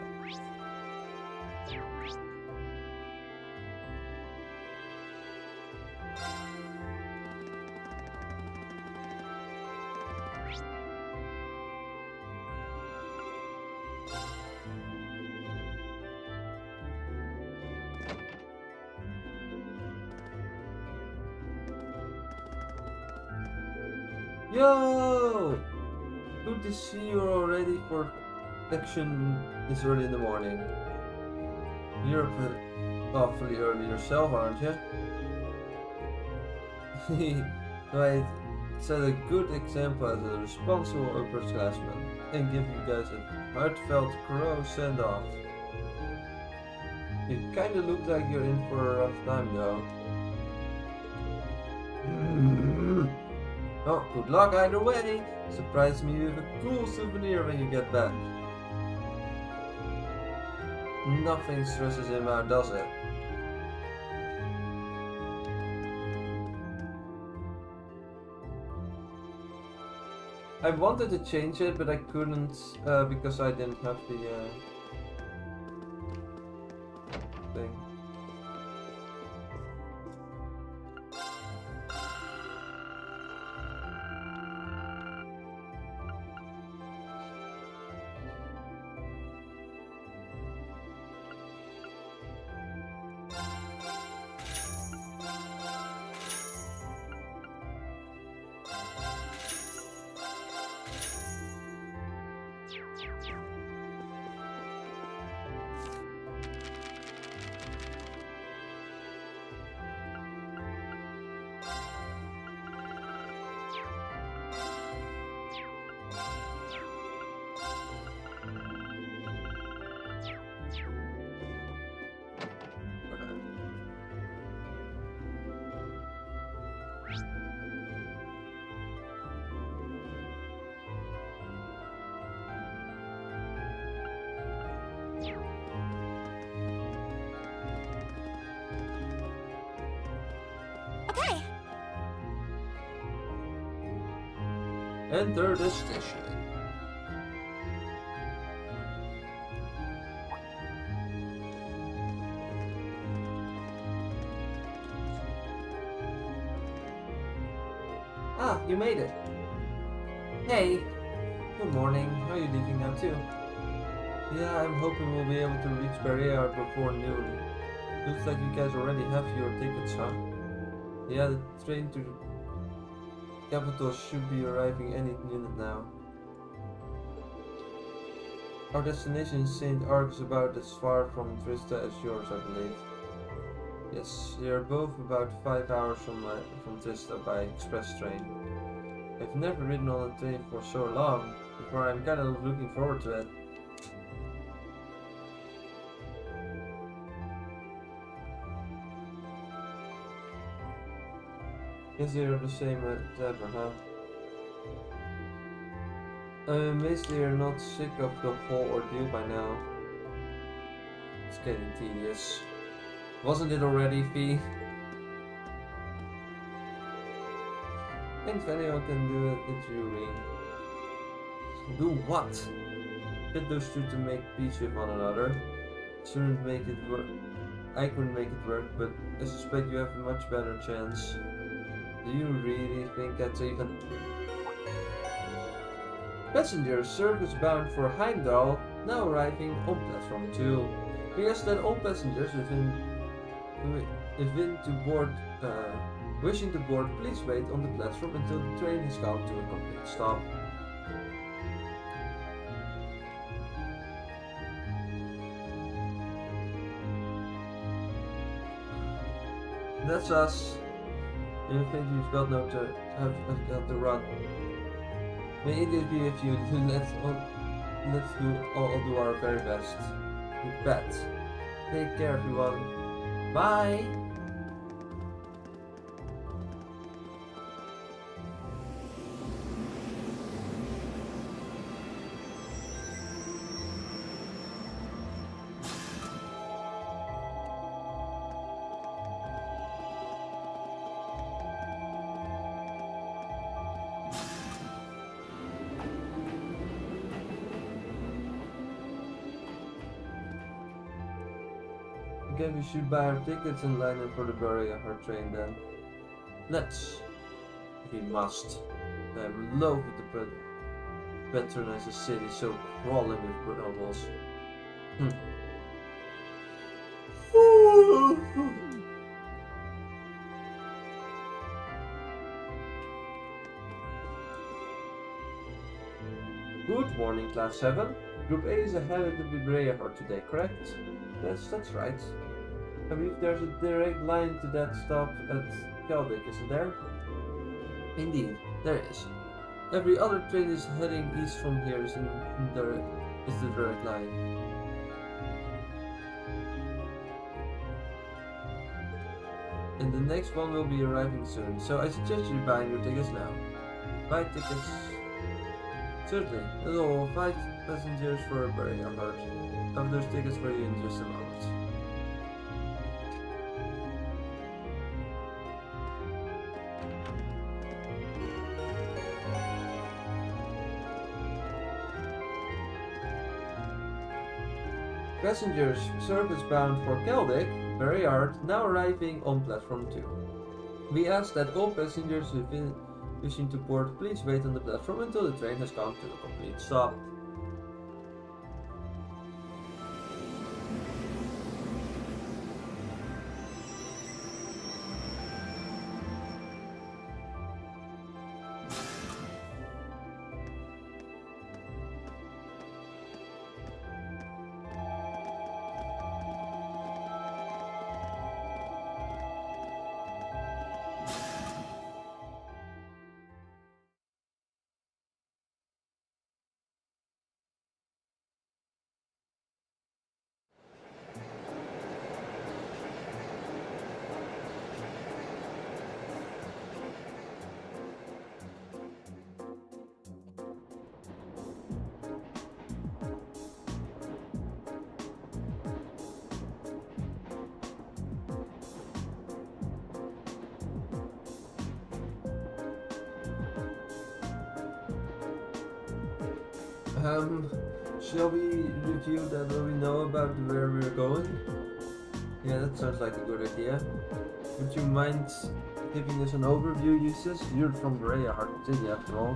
Yo! Good to see you're all ready for action this early in the morning. You're up awfully early yourself, aren't you? Right, set a good example as a responsible upperclassman and give you guys a heartfelt crow send-off. You kinda look like you're in for a rough time though. Oh, good luck either way. Surprise me with a cool souvenir when you get back. Nothing stresses him out, does it? I wanted to change it, but I couldn't because I didn't have the thing. Okay. Enter the station. Ah, you made it. Hey. Good morning. How are you leaving now too? Yeah, I'm hoping we'll be able to reach Berea before noon. Looks like you guys already have your tickets, huh? Yeah, the train to the capital should be arriving any minute now. Our destination, St. Ark, is about as far from Trista as yours, I believe. Yes, they are both about 5 hours from Trista by express train. I've never ridden on a train for so long, before I'm kind of looking forward to it. Guess they are the same as ever, huh? I'm amazed they are not sick of the whole ordeal by now. It's getting tedious. Wasn't it already, Fee? And if anyone can do it, it's you, Ring. Do what? Get those two to make peace with one another. Shouldn't make it work. I couldn't make it work, but I suspect you have a much better chance. Do you really think that's even... Passengers service bound for Heimdall now arriving on platform 2. Request that all passengers wishing to board, please wait on the platform until the train has come to a complete stop. That's us. You think you've got have got to run? May it be with you. Let's all do our very best. You bet. Take care, everyone. Bye. Again, we should buy our tickets and line up for the Berea train then. Let's. We must. I'm loath to patronize a city so crawling with nobles. Good morning, Class 7. Group A is ahead of the Berea Horde today, correct? Yes, that's right. I believe there's a direct line to that stop at Keldic, isn't there? Indeed, there is. Every other train is heading east from here is the direct line. And the next one will be arriving soon, so I suggest you buy your tickets now. Buy tickets. Certainly, there's all 5 passengers for a Berea Horde. Have those tickets for you in just a moment. Passengers service bound for Keldic, Berea Horde, now arriving on platform 2. We ask that all passengers wishing to board please wait on the platform until the train has come to a complete stop. Shall we review that what we know about where we're going? Yeah, that sounds like a good idea. Would you mind giving us an overview, Eustace? You're from Berea Horde City after all.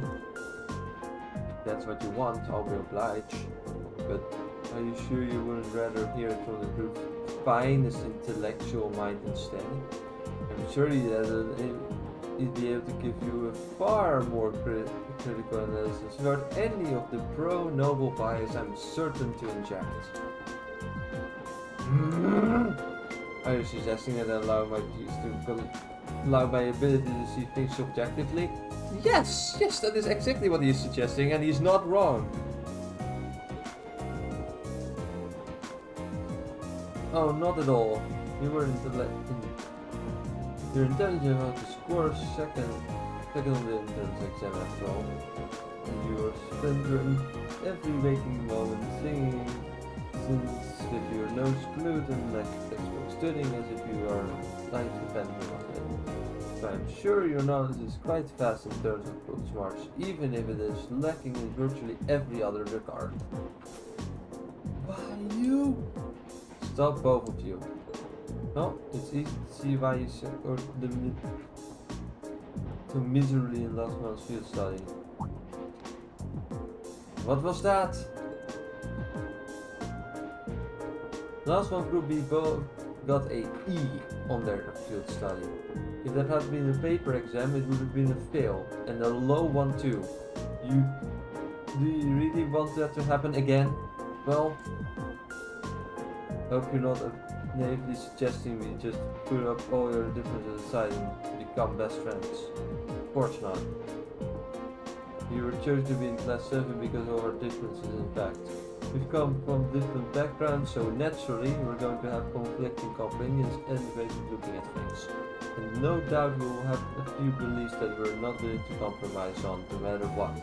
If that's what you want, I'll be obliged. But are you sure you wouldn't rather hear it from the group's finest intellectual mind instead? I'm sure he'd be able to give you a far more critical analysis without any of the pro-noble bias I'm certain to inject. Are you suggesting that I allow my ability to see things subjectively? Yes, that is exactly what he's suggesting, and he's not wrong. Oh, not at all. You're intelligent enough to score second on the entrance exam after all. And you are spending every waking moment singing with your nose glued and like textbook studying as if you are life depending on it. But I'm sure your knowledge is quite vast in terms of book smarts, even if it is lacking in virtually every other regard. Why you? Stop, both of you. No, it's easy to see why you scored so miserably in last month's field study. What was that? Last month Group B both got a E on their field study. If that had been a paper exam, it would have been a fail, and a low one too. Do you really want that to happen again? Well, hope you're not naively suggesting we just put up all your differences aside and become best friends. Of course not. We were chosen to be in class 7 because of our differences in fact. We've come from different backgrounds, so naturally we're going to have conflicting opinions and ways of looking at things. And no doubt we will have a few beliefs that we're not willing to compromise on, no matter what.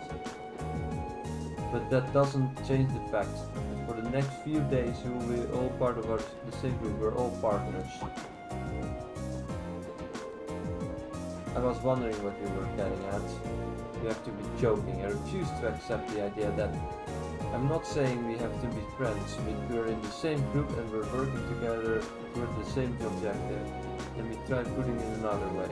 But that doesn't change the fact that for the next few days we will be all part of the same group, we're all partners. I was wondering what you were getting at. You have to be joking. I refuse to accept the idea that I'm not saying we have to be friends, but we're in the same group and we're working together toward the same objective. Let me try putting it another way.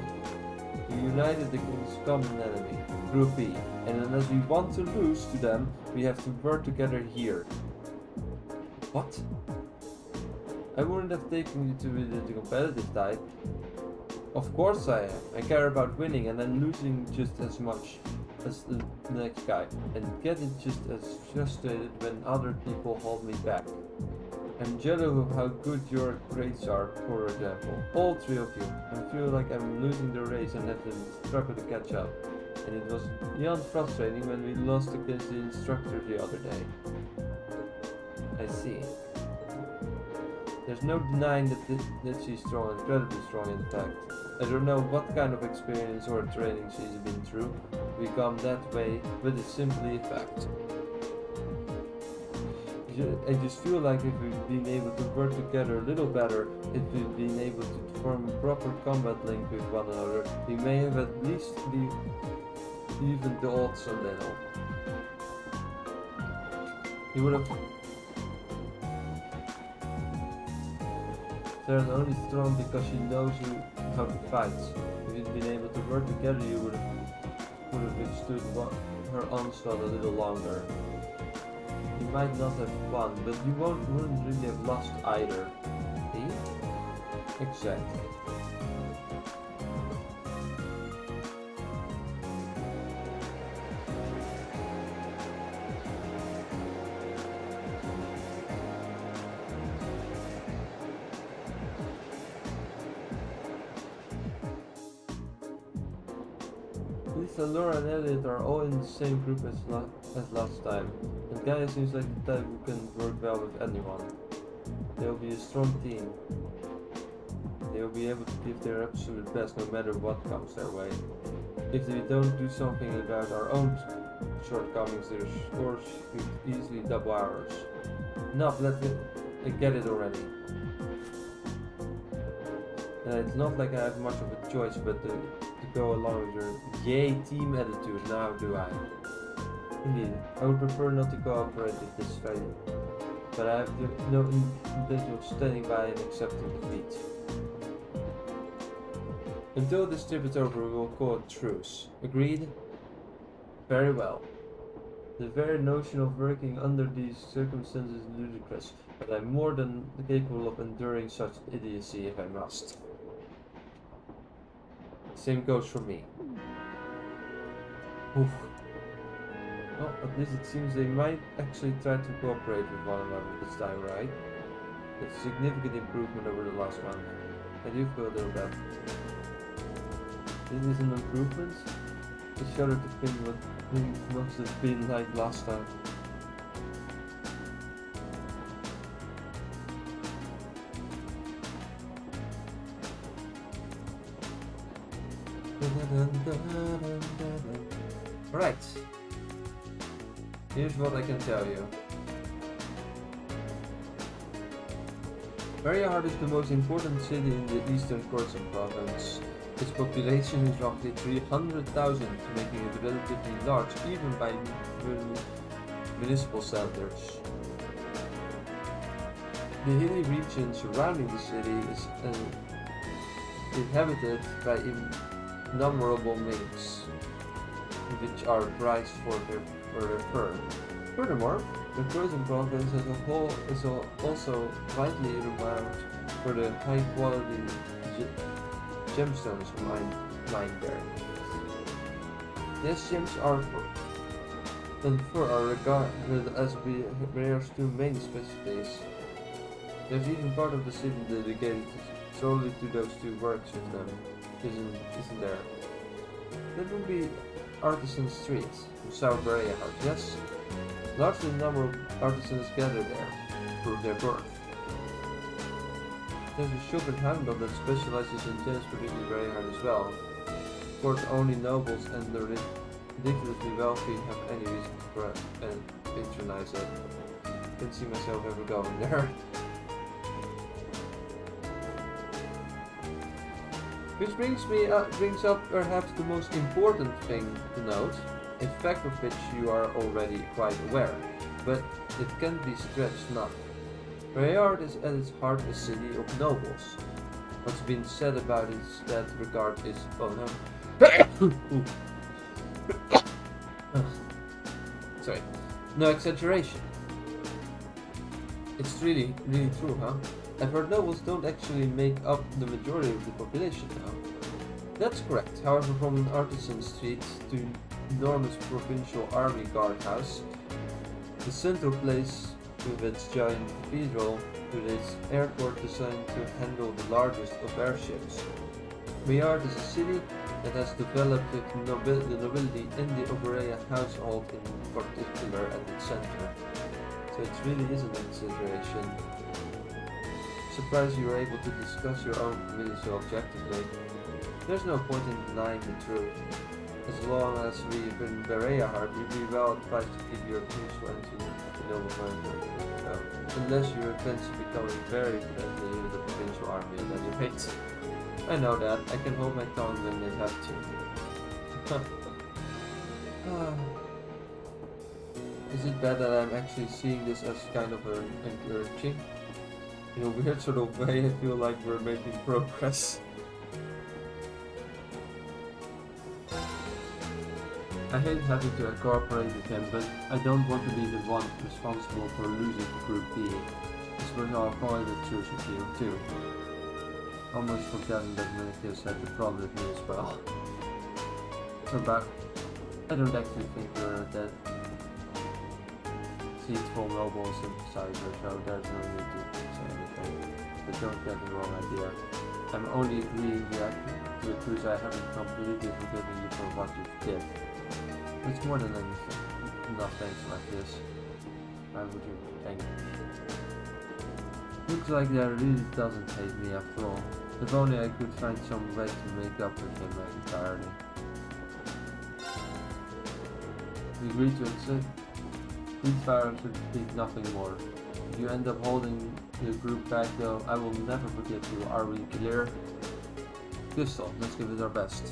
We united against common enemy, Group B, and unless we want to lose to them, we have to work together here. What? I wouldn't have taken you to be the competitive type. Of course I am. I care about winning and then losing just as much. as the next guy, and get it just as frustrated when other people hold me back. I'm jealous of how good your grades are, for example. All three of you. I feel like I'm losing the race and have to struggle to catch up. And it was beyond frustrating when we lost against the instructor the other day. I see. There's no denying that she's strong, incredibly strong in fact. I don't know what kind of experience or training she's been through to become that way, but it's simply a fact. I just feel like if we'd been able to work together a little better, if we'd been able to form a proper combat link with one another, we may have at least evened the odds a little. You would have... Sarah's only strong because she knows how to fight. If you'd been able to work together, you would have withstood her onslaught a little longer. You might not have won, but you wouldn't really have lost either. See? Exactly. Lisa, Laura and Elliot are all in the same group as last time, and Gaia seems like the type who can work well with anyone. They'll be a strong team. They'll be able to give their absolute best no matter what comes their way. If we don't do something about our own shortcomings, their scores could easily double ours. Enough, get it already. It's not like I have much of a choice but to go along with your yay team attitude, now do I. Indeed, I would prefer not to cooperate with this fight, but I have no intention of standing by and accepting defeat. Until this trip is over, we will call it truce. Agreed? Very well. The very notion of working under these circumstances is ludicrous, but I'm more than capable of enduring such idiocy if I must. Same goes for me. Oof. Well, at least it seems they might actually try to cooperate with one another this time, right? It's a significant improvement over the last one. I do feel a little bad. This is an improvement? I shudder to think what things must have been like last time. Right. Here's what I can tell you. Veryard is the most important city in the eastern Korsan province. Its population is roughly 300,000, making it relatively large even by municipal standards. The hilly region surrounding the city is inhabited by innumerable minks, which are prized for their fur. Furthermore, the Korsan province as a whole is also widely renowned for the high-quality gemstones mined there. These gems and fur are regarded as Bear's two main specialties. There's even part of the city dedicated solely to those two works of them, isn't there? That would be Artisan Street, from South Berea, yes? Largely the number of artisans gather there, to prove their worth. There's a shop in Heimdall that specializes in gems produced in Berea as well. Of course, only nobles and the ridiculously wealthy have any reason to patronize it. I can't see myself ever going there. Which brings up perhaps the most important thing to note, a fact of which you are already quite aware, but it can't be stretched enough. Berea is at its heart a city of nobles. What's been said about it in that regard is, sorry, no exaggeration. It's really true, huh? I've heard nobles don't actually make up the majority of the population now. That's correct. However, from an artisan street to enormous provincial army guardhouse, the central place with its giant cathedral, with its airport designed to handle the largest of airships. Bayard is a city that has developed the nobility in the Oberea household in particular at its center. So it really is an consideration. Surprised you were able to discuss your own really so objectively. There's no point in denying the truth. As long as we've been Berea Heart, you'd be well advised to keep your news to the noble mind. Unless you intend to becoming very friendly with the provincial army and then you hate. I know that. I can hold my tongue when they have to. Is it bad that I'm actually seeing this as kind of an encouraging? In a weird sort of way, I feel like we're making progress. I hate having to incorporate with him, but I don't want to be the one responsible for losing Group B. This was all quite the truth with you, too. Almost forgotten that Manikius had the problem with me as well. But I don't actually think we're that deceitful noble sympathizer, so there's no need to say anything. But don't get the wrong idea. I'm only agreeing to the truth. I haven't completely forgiven you for what you did. It's more than anything. Not things like this. Why would you think? Looks like that really doesn't hate me after all. If only I could find some way to make up with him entirely. We agreed to accept. Please fire should speak nothing more. If you end up holding the group back though, I will never forget you. Are we clear? Crystal, let's give it our best.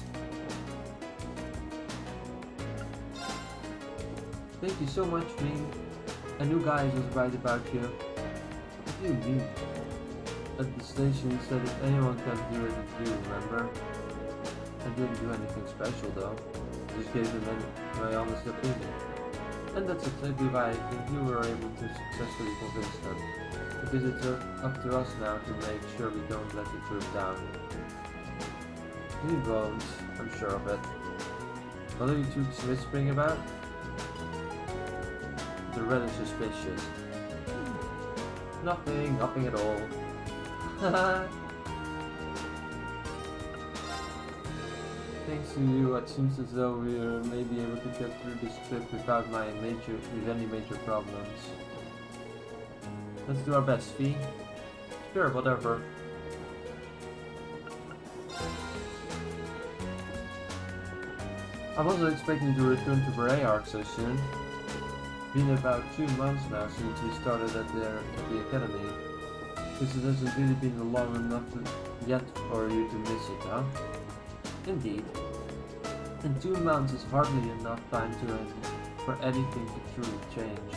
Thank you so much, Reem. I knew guys was right about you. What do you mean? At the station you said if anyone can do it, it's you, remember? I didn't do anything special though. I just gave them my honest opinion. And that's exactly why I think you were able to successfully convince them. Because it's up to us now to make sure we don't let the group down. We won't, I'm sure of it. What are you two whispering about? They're rather suspicious. Nothing at all. Thanks to you, it seems as though we may be able to get through this trip without any major problems. Let's do our best, Fee. Sure, whatever. I wasn't expecting to return to Berea so soon. Been about 2 months now since we started at the academy. Because it hasn't really been long enough yet for you to miss it, huh? Indeed. And 2 months is hardly enough time for anything to truly change.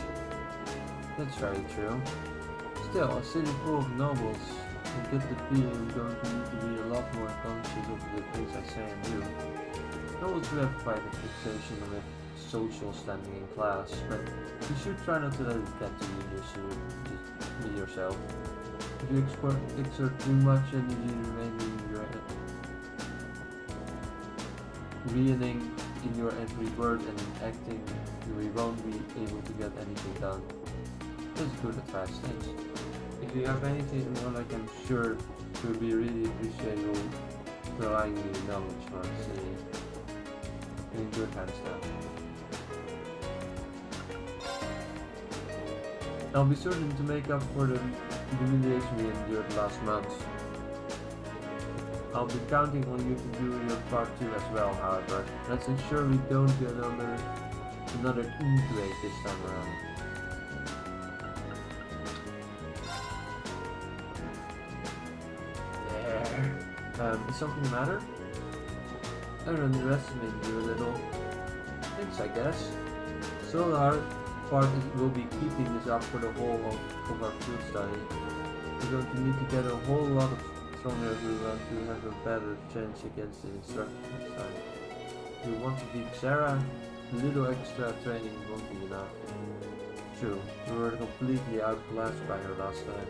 That's very true. Still, a city full of nobles, I get the feeling I'm going to need to be a lot more conscious of the things I say and do. Nobles do have quite a fixation with social standing in class, but you should try not to let it get to you yourself. If you exert too much energy reasoning in your every word and acting, we won't be able to get anything done. That's good advice, thanks. If you have anything more, like I'm sure it would be really appreciable providing me the knowledge for seeing. In good hands now. I'll be certain to make up for the humiliation we endured last month. I'll be counting on you to do your part too as well, however. Let's ensure we don't get another grade this time around. There. Is something the matter? I underestimated you a little. Thanks, I guess. So the hard part will be keeping this up for the whole of our field study. We're going to need to get a whole lot of stronger everyone to have a better chance against the instructor next time. If you want to beat Sarah, a little extra training won't be enough. True, we were completely outclassed by her last time.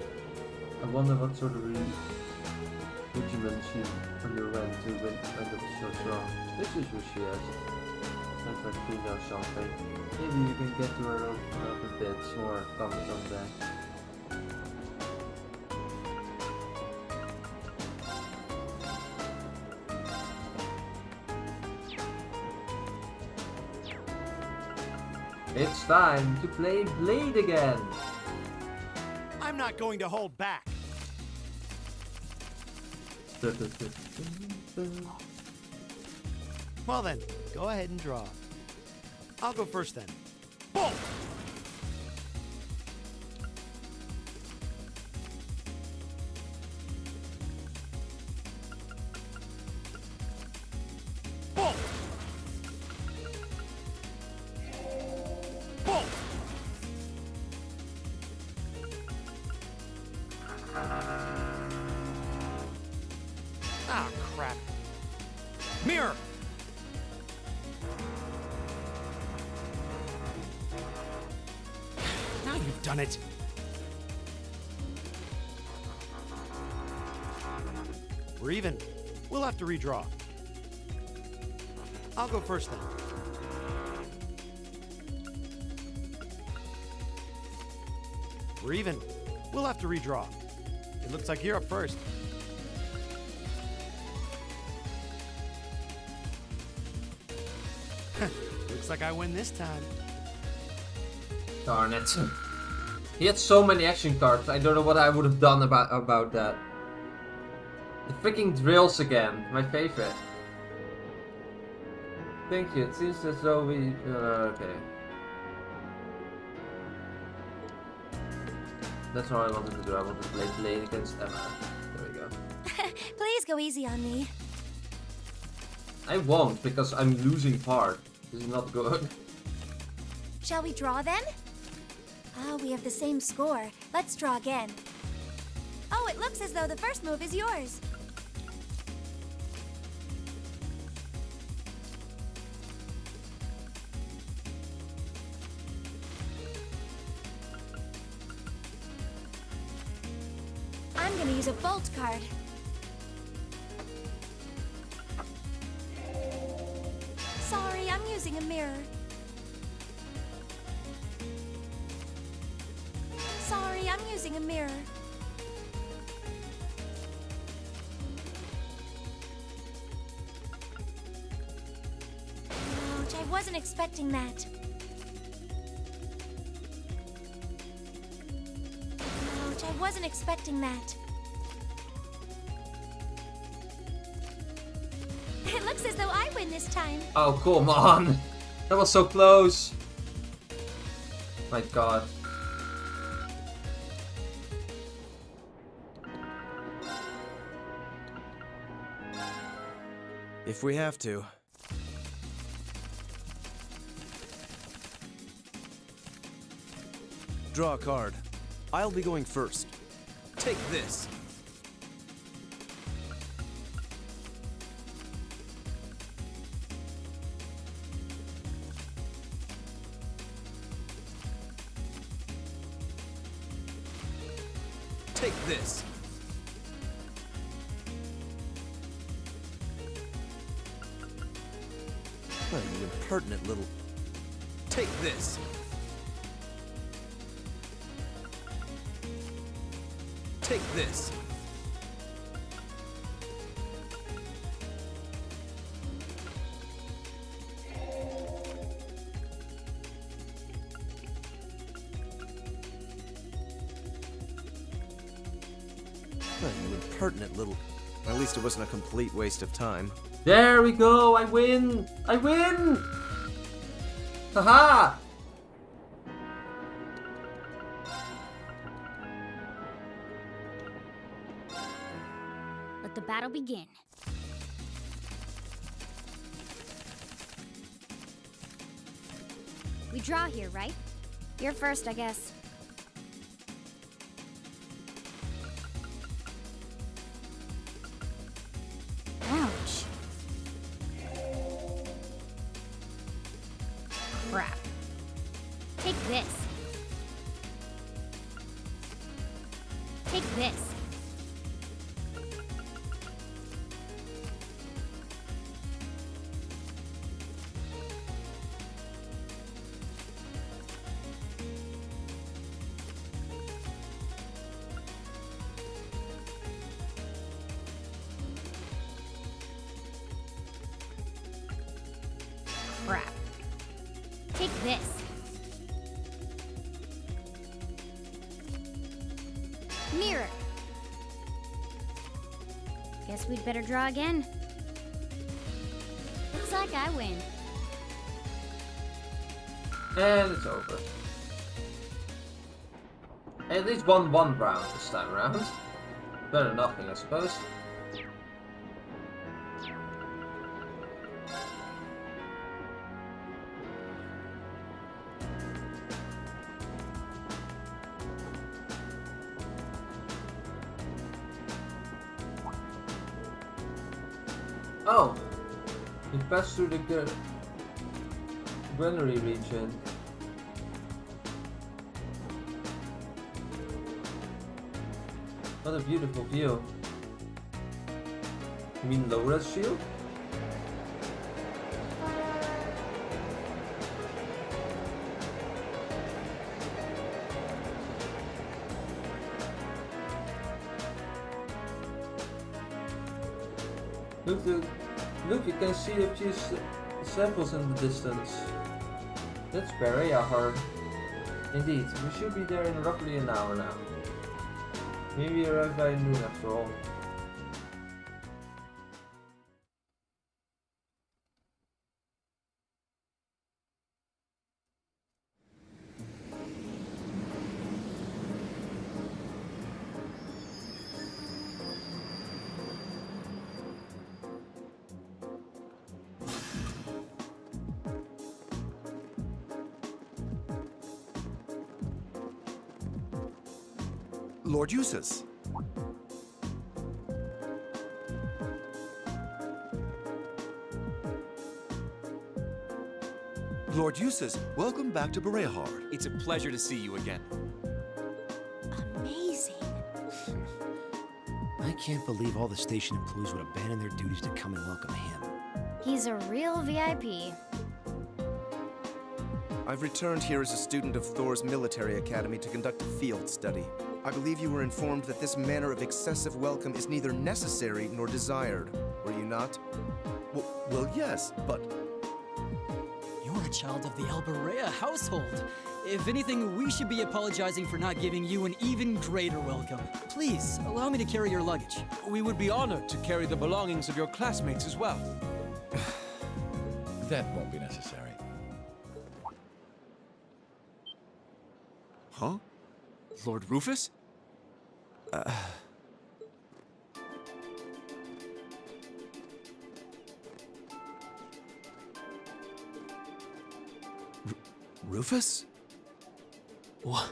I wonder what sort of regimen she underwent to end up so strong. This is what she has. Let's actually know something. Maybe you can get to her a bit more come someday. It's time to play Blade again! I'm not going to hold back. Well then, go ahead and draw. I'll go first then. Bolt! Bolt! Bolt! Ah, crap. Mirror! Now you've done it. We're even. We'll have to redraw. I'll go first then. We're even. We'll have to redraw. It looks like you're up first. Looks like I win this time. Darn it. He had so many action cards, I don't know what I would have done about that. The freaking drills again, my favorite. Thank you, it seems as though we... okay. That's all I wanted to do, I wanted to play Blade against Emma. There we go. Please go easy on me. I won't, because I'm losing hard. This is not good. Shall we draw then? Ah, we have the same score. Let's draw again. Oh, it looks as though the first move is yours. I'm gonna use a bolt card. Sorry, I'm using a mirror. Sorry, I'm using a mirror. Ouch, I wasn't expecting that. Ouch, I wasn't expecting that. It looks as though I win this time. Oh, come on! That was so close! My god. If we have to. Draw a card. I'll be going first. Take this. Take this. Oh, you impertinent little... Take this! Take this! Oh, you impertinent little... At least it wasn't a complete waste of time. There we go! I win! I win! Haha! Let the battle begin. We draw here, right? You're first, I guess. Ouch. Crap. Take this. Take this. this. Mirror. Guess we'd better draw again. Looks like I win. And it's over. I at least won one round this time around. Better than nothing, I suppose. Oh! We passed through the Reverie region. What a beautiful view. You mean low-res shield? Look, you can see a few samples in the distance. That's Berea hard. Indeed, we should be there in roughly an hour now. Maybe we arrive by noon after all. Lord Eustace. Lord Eustace, welcome back to Berehard. It's a pleasure to see you again. Amazing. I can't believe all the station employees would abandon their duties to come and welcome him. He's a real VIP. I've returned here as a student of Thor's military academy to conduct a field study. I believe you were informed that this manner of excessive welcome is neither necessary nor desired. Were you not? Well, yes, but... You're a child of the Alberea household. If anything, we should be apologizing for not giving you an even greater welcome. Please, allow me to carry your luggage. We would be honored to carry the belongings of your classmates as well. That won't be necessary. Huh? Lord Rufus? Rufus? What?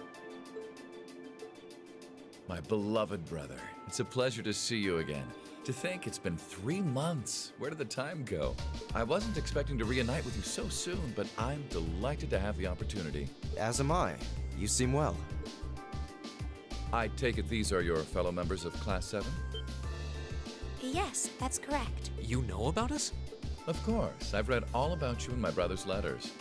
My beloved brother, it's a pleasure to see you again. To think it's been 3 months. Where did the time go? I wasn't expecting to reunite with you so soon, but I'm delighted to have the opportunity. As am I. You seem well. I take it these are your fellow members of Class 7? Yes, that's correct. You know about us? Of course. I've read all about you in my brother's letters.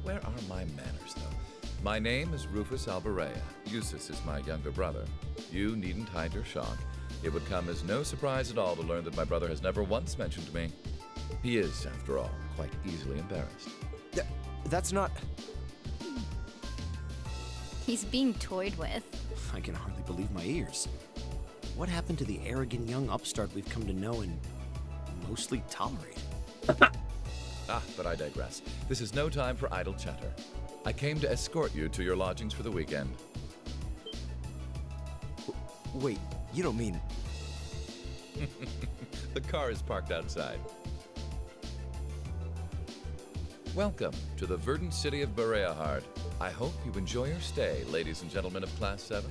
Where are my manners, though? My name is Rufus Alberea. Eustace is my younger brother. You needn't hide your shock. It would come as no surprise at all to learn that my brother has never once mentioned me. He is, after all, quite easily embarrassed. That's not... He's being toyed with. I can hardly believe my ears. What happened to the arrogant young upstart we've come to know and mostly tolerate? But I digress. This is no time for idle chatter. I came to escort you to your lodgings for the weekend. Wait, you don't mean... The car is parked outside. Welcome to the verdant city of Berehard. I hope you enjoy your stay, ladies and gentlemen of Class 7.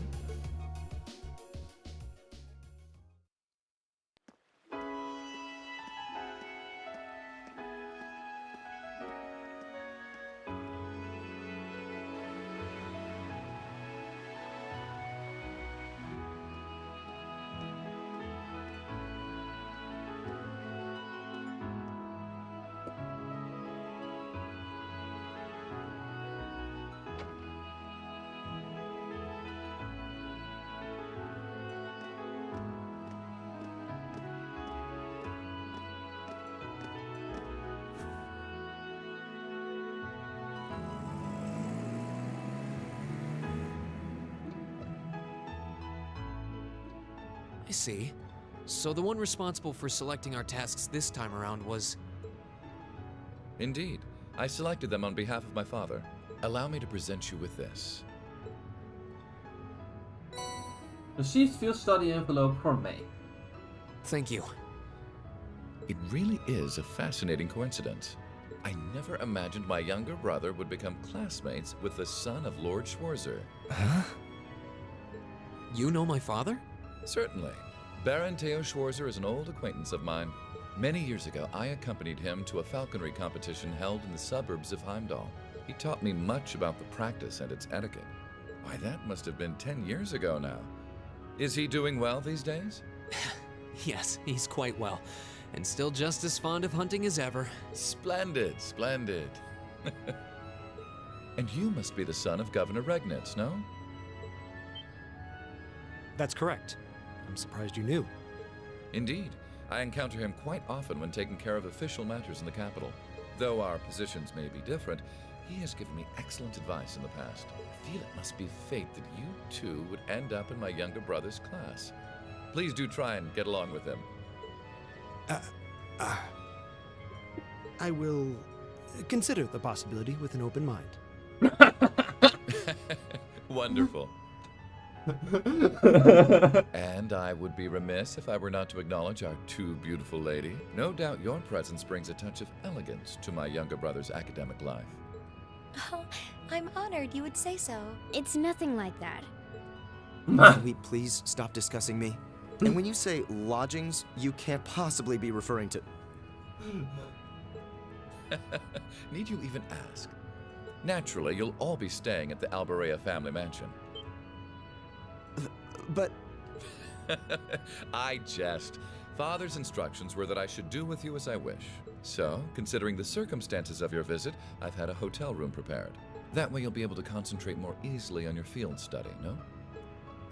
see. So the one responsible for selecting our tasks this time around was... Indeed. I selected them on behalf of my father. Allow me to present you with this. Received field study envelope for May. Thank you. It really is a fascinating coincidence. I never imagined my younger brother would become classmates with the son of Lord Schwarzer. Huh? You know my father? Certainly. Baron Theo Schwarzer is an old acquaintance of mine. Many years ago, I accompanied him to a falconry competition held in the suburbs of Heimdall. He taught me much about the practice and its etiquette. Why, that must have been 10 years ago now. Is he doing well these days? Yes, he's quite well. And still just as fond of hunting as ever. Splendid, splendid. And you must be the son of Governor Regnitz, no? That's correct. I'm surprised you knew. Indeed. I encounter him quite often when taking care of official matters in the capital. Though our positions may be different, he has given me excellent advice in the past. I feel it must be fate that you two would end up in my younger brother's class. Please do try and get along with him. I will consider the possibility with an open mind. Wonderful. And I would be remiss if I were not to acknowledge our too beautiful lady. No doubt your presence brings a touch of elegance to my younger brother's academic life. Oh, I'm honored you would say so. It's nothing like that. Can we please stop discussing me? And when you say lodgings, you can't possibly be referring to... Need you even ask? Naturally, you'll all be staying at the Alberea family mansion. But... I jest. Father's instructions were that I should do with you as I wish. So, considering the circumstances of your visit, I've had a hotel room prepared. That way you'll be able to concentrate more easily on your field study, no?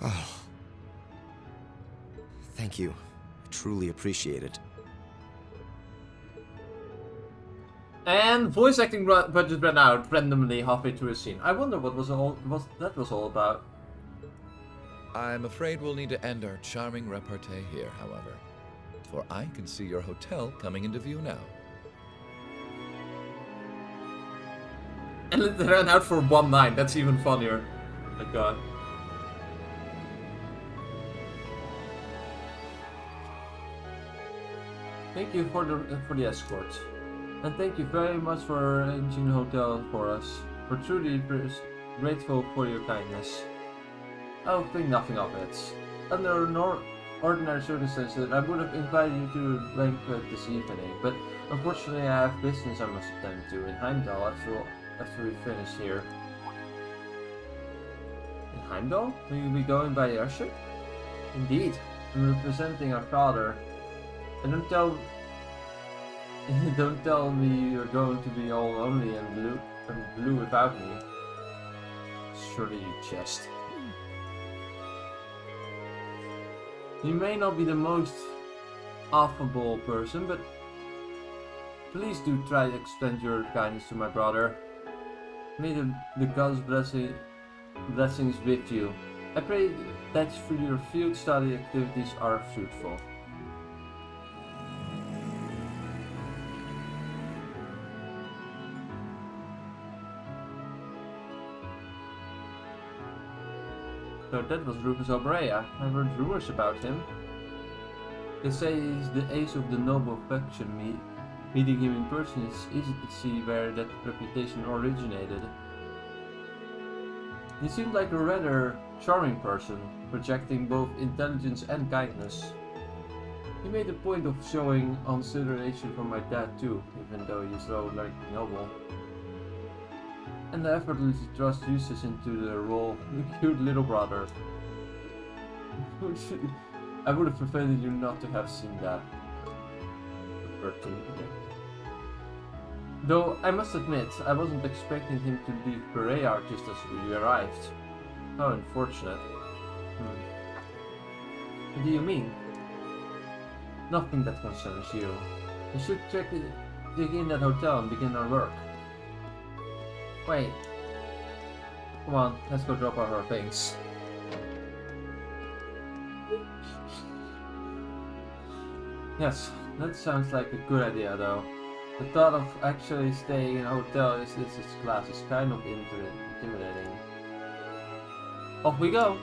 Oh. Thank you. I truly appreciate it. And voice acting budget ran out randomly halfway through a scene. I wonder what that was all about. I'm afraid we'll need to end our charming repartee here, however. For I can see your hotel coming into view now. And it ran out for 1 line. That's even funnier. Oh my god. Thank you for the escort. And thank you very much for arranging the hotel for us. We're truly grateful for your kindness. I'll think nothing of it. Under ordinary circumstances, I would have invited you to a banquet this evening, but unfortunately I have business I must attend to in Heimdall after we finish here. In Heimdall? Will you be going by airship? Indeed. I'm representing our father. And don't tell me you're going to be all lonely and blue without me. Surely you jest. You may not be the most affable person, but please do try to extend your kindness to my brother. May the gods' blessings with you. I pray that your field study activities are fruitful. So that was Rufus Alberea. I heard rumors about him. They say he's the ace of the noble faction. Meeting him in person is easy to see where that reputation originated. He seemed like a rather charming person, projecting both intelligence and kindness. He made a point of showing consideration for my dad too, even though he's so like noble. And the effortlessly thrust Eustace into the role of the cute little brother. I would have preferred you not to have seen that. Though I must admit, I wasn't expecting him to leave Berea just as we arrived. How unfortunate. What do you mean? Nothing that concerns you. We should check in that hotel and begin our work. Wait. Come on, let's go drop off our things. Yes, that sounds like a good idea though. The thought of actually staying in a hotel is this class is kind of intimidating. Off we go!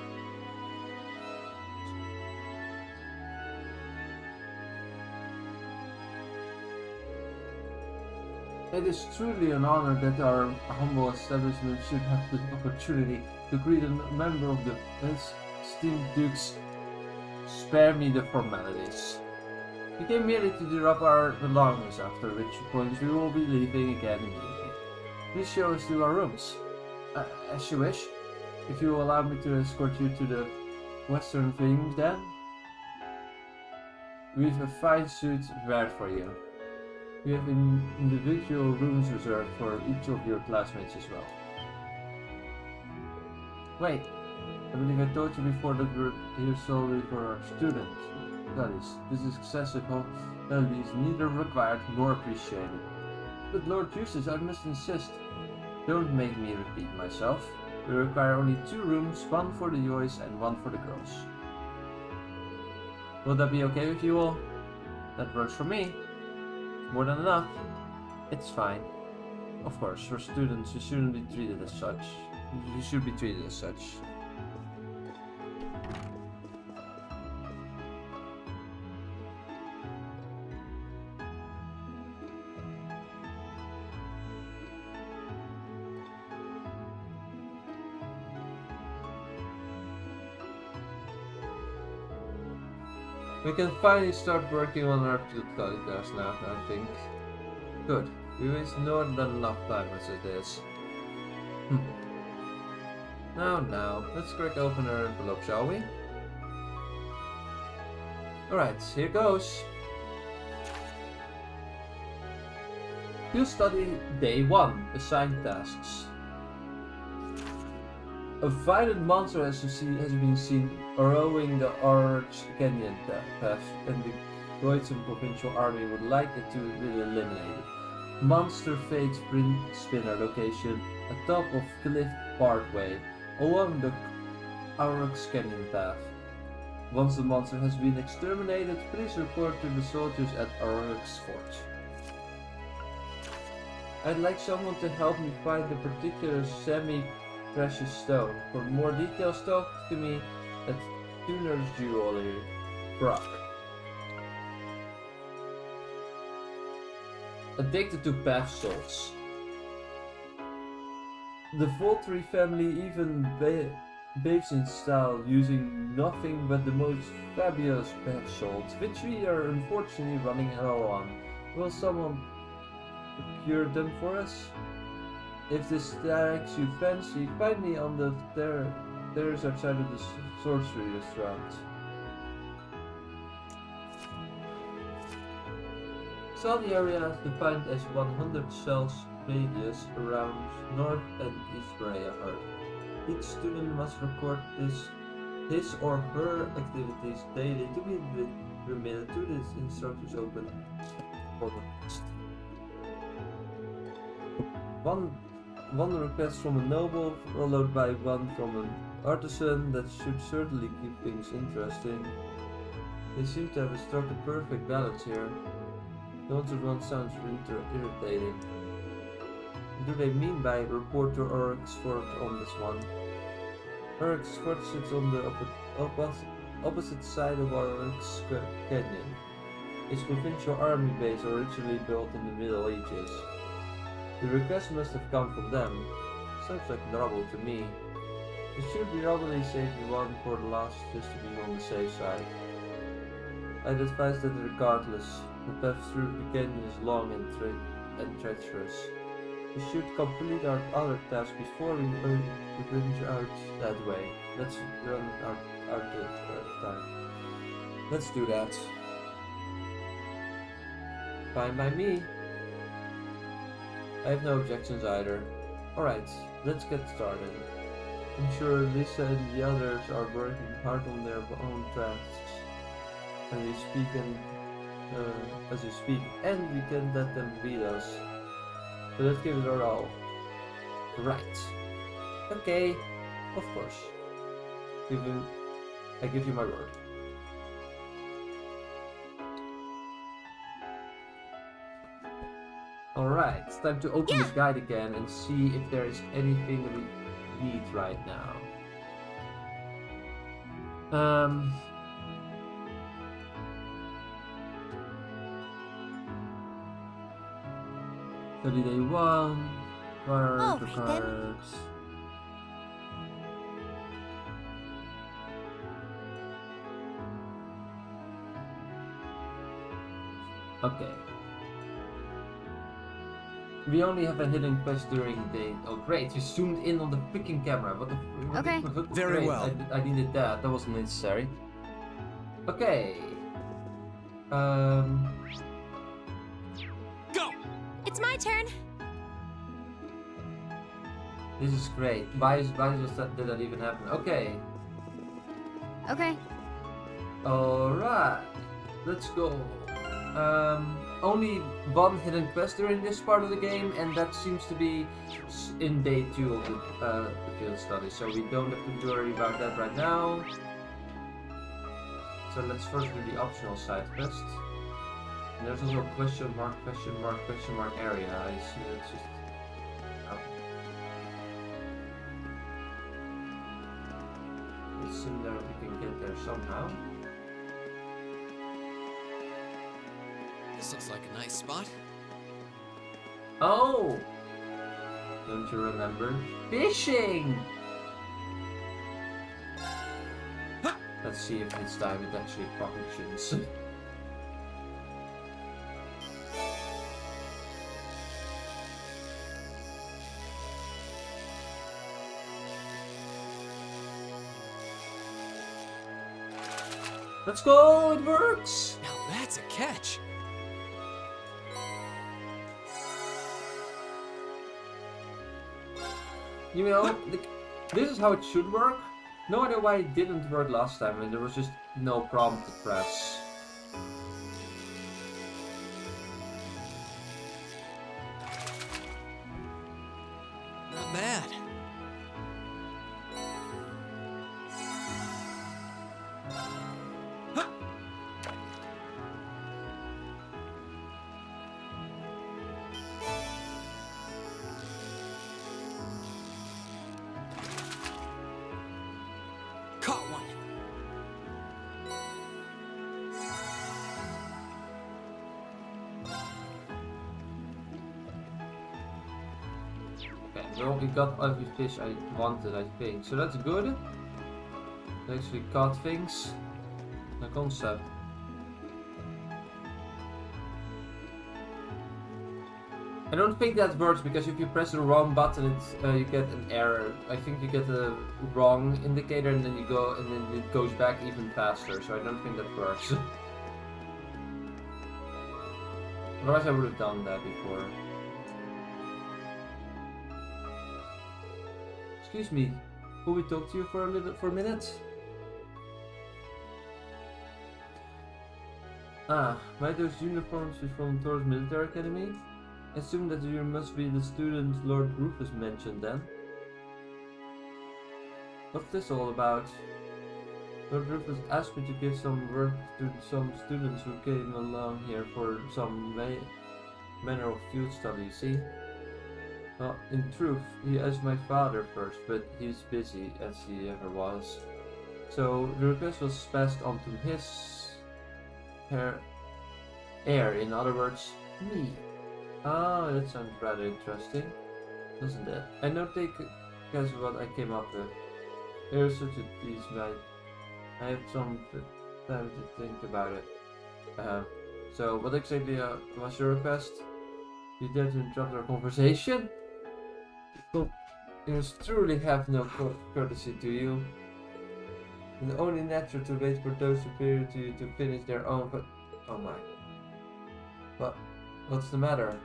It is truly an honor that our humble establishment should have the opportunity to greet a member of the esteemed Dukes. Spare me the formalities. We came merely to drop our belongings, after which point we will be leaving again immediately. Please show us to our rooms. As you wish. If you will allow me to escort you to the western wing then. We have a fine suite prepared for you. We have individual rooms reserved for each of your classmates as well. Wait, I believe I told you before that we're here solely for our student studies. This is excessive hospitality is neither required nor appreciated. But Lord Eustace, I must insist. Don't make me repeat myself. We require only 2 rooms, one for the boys and one for the girls. Will that be okay with you all? That works for me. More than enough. It's fine. Of course, for students, you shouldn't be treated as such. You should be treated as such. We can finally start working on our study class now, I think. Good. We waste more than enough time as it is. Now, let's crack open our envelope, shall we? Alright, here goes. Field study day 1, assigned tasks. A violent monster has been seen burrowing the Orange Canyon path, and the Goitzen Provincial Army would like it to be eliminated. Monster Fate Sprint Spinner location atop of Cliff Parkway along the Orange Canyon path. Once the monster has been exterminated, please report to the soldiers at Orange Fort. I'd like someone to help me find the particular semi-precious stone. For more details, talk to me at Tuner's Jewelry, Brock. Addicted to bath salts. The Voltry family even bathes in style using nothing but the most fabulous bath salts, which we are unfortunately running low on. Will someone procure them for us? If this strikes you fancy, find me on the terrace outside of the sorcery restaurant. Study area is defined as 100 cells radius around North and East Berea Heart. Each student must record his or her activities daily to be remitted to the instructor's open podcast. One request from a noble, followed by one from an artisan. That should certainly keep things interesting. They seem to have struck a perfect balance here. The other one sounds irritating. Do they mean by report to Oryxford on this one? Oryxford sits on the opposite side of Oryx Canyon. Its provincial army base originally built in the Middle Ages. The request must have come from them. Sounds like trouble to me. It should be probably saving one for the last just to be on the safe side. I'd advise that regardless, the path through the canyon is long and treacherous. We should complete our other tasks before we venture out that way. Let's run out of time. Let's do that. Fine by me. I have no objections either. Alright, let's get started. I'm sure Lisa and the others are working hard on their own tasks. As we speak, and we can let them beat us. So let's give it our all. Right. Okay, of course. I give you my word. Alright, it's time to open the guide again and see if there is anything that we need right now. 30-day 1, cards. Okay. We only have a hidden quest during day. Oh great, you zoomed in on the freaking camera. What the Okay. Very well. I needed that. That wasn't necessary. Okay. Go! It's my turn. This is great. Why did that even happen? Okay. Okay. Alright. Let's go. Only one hidden quest during this part of the game, and that seems to be in day 2 of the field study, so we don't have to worry about that right now. So let's first do the optional side quest. And there's also a question mark area. I see that's just... Oh. Assume that we can get there somehow. This looks like a nice spot. Oh! Don't you remember? Fishing! Let's see if this time it actually functions. Let's go! It works! Now that's a catch. You know, this is how it should work. No idea why it didn't work last time, and there was just no prompt to press. Not bad. Well, we got every fish I wanted, I think. So that's good. We actually caught things. The concept. I don't think that works because if you press the wrong button, you get an error. I think you get a wrong indicator and then you go and then it goes back even faster. So I don't think that works. Otherwise, I would have done that before. Excuse me, will we talk to you for a minute? Ah, by those uniforms from Thor's Military Academy? I assume that you must be the student Lord Rufus mentioned then. What's this all about? Lord Rufus asked me to give some work to some students who came along here for some manner of field study, see? Well, in truth, he asked my father first, but he's busy, as he ever was. So, the request was passed on to his heir, in other words, me. Oh, that sounds rather interesting, doesn't it? I don't think that's what I came up with. Here's such a piece, mate. I have some time to think about it. So, what exactly was your request? You dare to interrupt our conversation? Well, you truly have no courtesy to you. It's only natural to wait for those superior to you to finish their own, but... Oh my. What's the matter?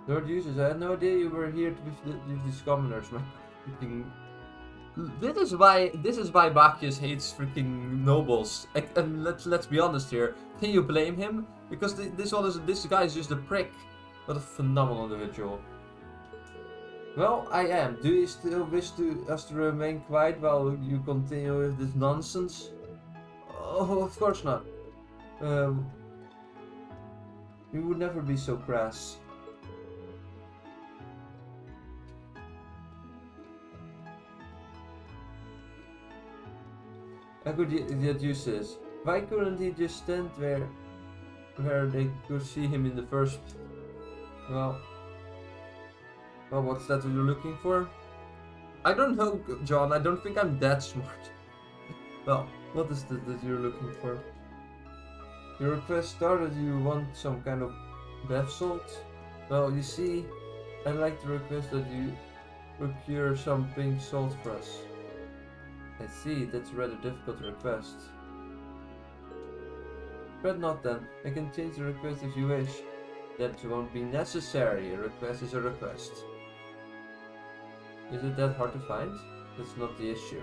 Lord Eustace, I had no idea you were here with these commoners. My freaking... This is why Bacchus hates freaking nobles. And let's be honest here. Can you blame him? Because this guy is just a prick. What a phenomenal individual. Well, I am. Do you still wish us to remain quiet while you continue with this nonsense? Oh, of course not. You would never be so crass. I could yet use this. Why couldn't he just stand where they could see him in the first... Well, what's that you're looking for? I don't know, John. I don't think I'm that smart. Well, what is that you're looking for? Your request started, you want some kind of bath salt? Well, you see, I'd like to request that you procure some pink salt for us. I see, that's a rather difficult request. Fret not then, I can change the request if you wish. That won't be necessary, a request is a request. Is it that hard to find? That's not the issue.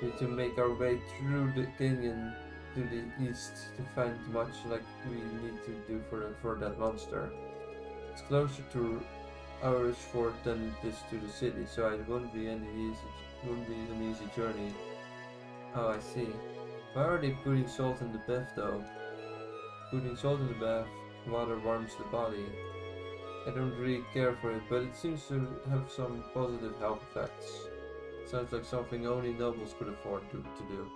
We need to make our way through the canyon to the east to find much like we need to do for that monster. It's closer to ours fort than it is to the city, so it won't be an easy journey. Oh, I see. Why are they putting salt in the bath though? Putting salt in the bath, water warms the body. I don't really care for it, but it seems to have some positive health effects. Sounds like something only nobles could afford to do.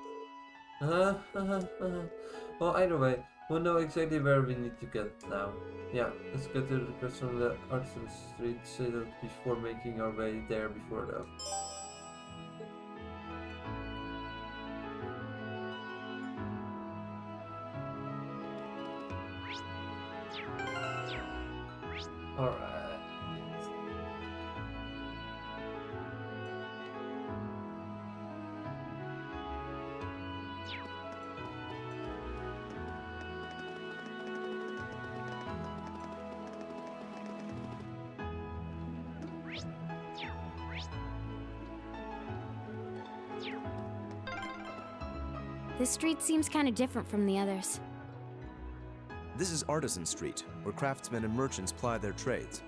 Well, either way, we'll know exactly where we need to get now. Yeah, let's get to the request from the Artisan Street Citadel before making our way there before though. Alright. This street seems kind of different from the others. This is Artisan Street, where craftsmen and merchants ply their trades.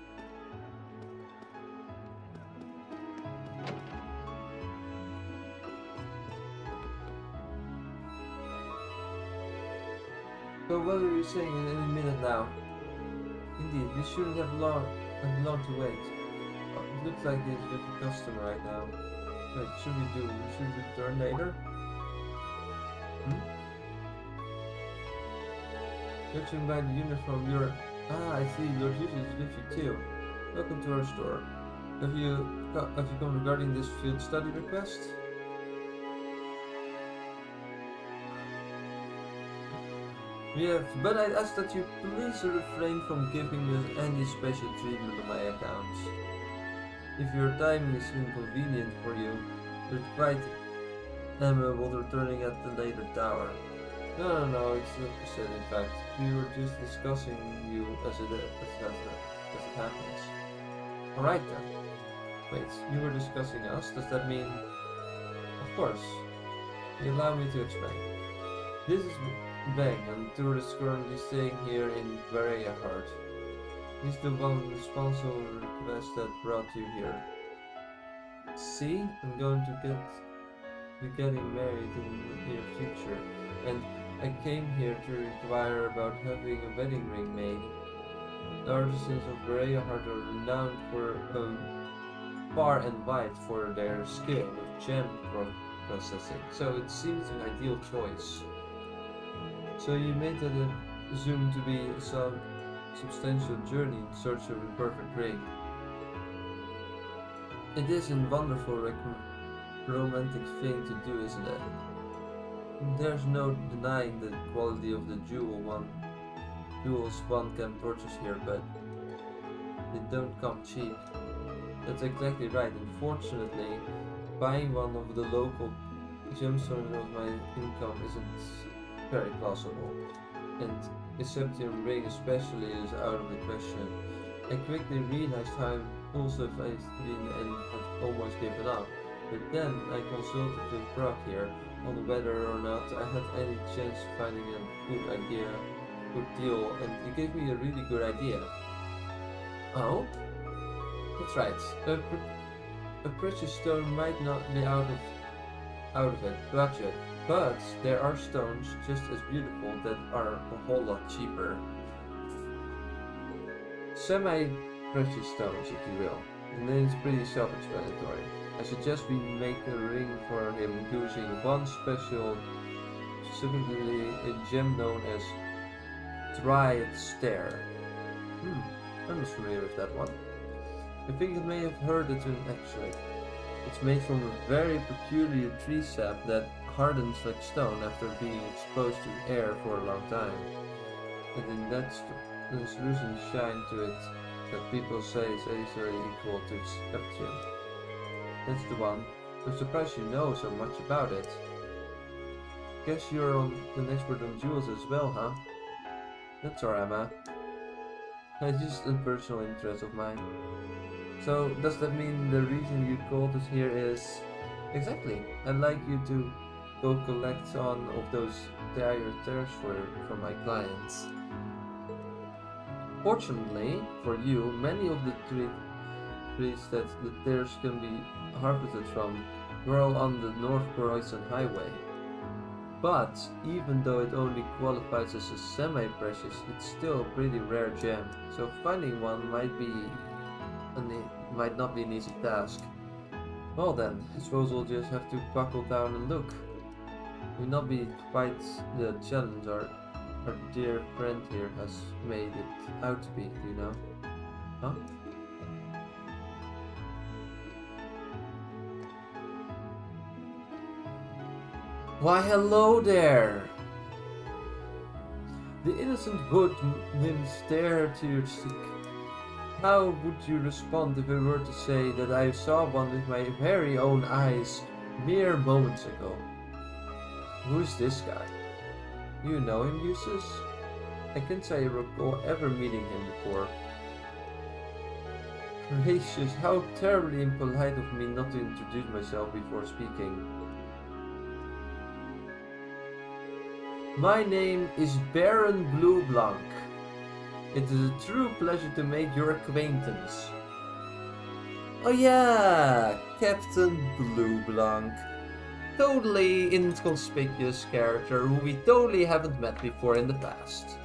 So what are you saying in a minute now? Indeed, we shouldn't have long to wait. It looks like he's with a customer right now. Wait, should we return later? Judging by the uniform, you're... Ah, I see, Lord Yuzu is with you too. Welcome to our store. Have you come regarding this field study request? We have, but I ask that you please refrain from giving us any special treatment on my account. If your timing is inconvenient for you, we're quite amenable to returning at the later tower. No, it's the opposite, in fact. We were just discussing you as it happens. Alright then. Wait, you were discussing us? Does that mean... Of course. You allow me to explain. This is Bang, and the tourist currently staying here in Bareahard. He's the one responsible for the request that brought you here. See, I'm going to be getting married in the near future, and I came here to inquire about having a wedding ring made. The artisans of Bareahard are renowned for far and wide for their skill with gem processing, so it seems an ideal choice. So you made that assumed to be some substantial journey in search of a perfect ring. It is a wonderful romantic thing to do, isn't it? There's no denying the quality of the jewels one can purchase here, but they don't come cheap. That's exactly right. Unfortunately, buying one of the local gemstones of my income isn't very plausible, and a septium ring especially is out of the question. I quickly realized how impulsive I'd been and had almost given up, but then I consulted with Brock here on whether or not I had any chance of finding a good deal, and he gave me a really good idea. Oh? That's right. A precious stone might not be out of it budget, but there are stones just as beautiful that are a whole lot cheaper. semi-precious stones, if you will. And then it's pretty self-explanatory. I suggest we make a ring for him using one special, specifically a gem known as Triad Stare. I'm not familiar with that one. I think you may have heard it in X-ray. It's made from a very peculiar tree sap that hardens like stone after being exposed to air for a long time. And in that translucent shine to it that people say is easily equal to Neptune. That's the one. I'm surprised you know so much about it. Guess you're an expert on jewels as well, huh? That's alright, Emma. It's just a personal interest of mine. So, does that mean the reason you called us here is... Exactly. I'd like you to go collect one of those dire tears for my clients. Fortunately for you, many of the trees that the tears can be harvested from grow on the North Croissant Highway. But even though it only qualifies as a semi-precious, it's still a pretty rare gem, so finding one might not be an easy task. Well then, I suppose we'll just have to buckle down and look. It will not be quite the challenge our dear friend here has made it out to be, you know? Huh? Why, hello there! The innocent hood nymph stare to your stick. How would you respond if I were to say that I saw one with my very own eyes mere moments ago? Who's this guy? You know him, Eustace? I can't say I recall ever meeting him before. Gracious, how terribly impolite of me not to introduce myself before speaking. My name is Baron Blueblanc. It is a true pleasure to make your acquaintance. Oh yeah, Captain Blueblanc. Totally inconspicuous character who we totally haven't met before in the past.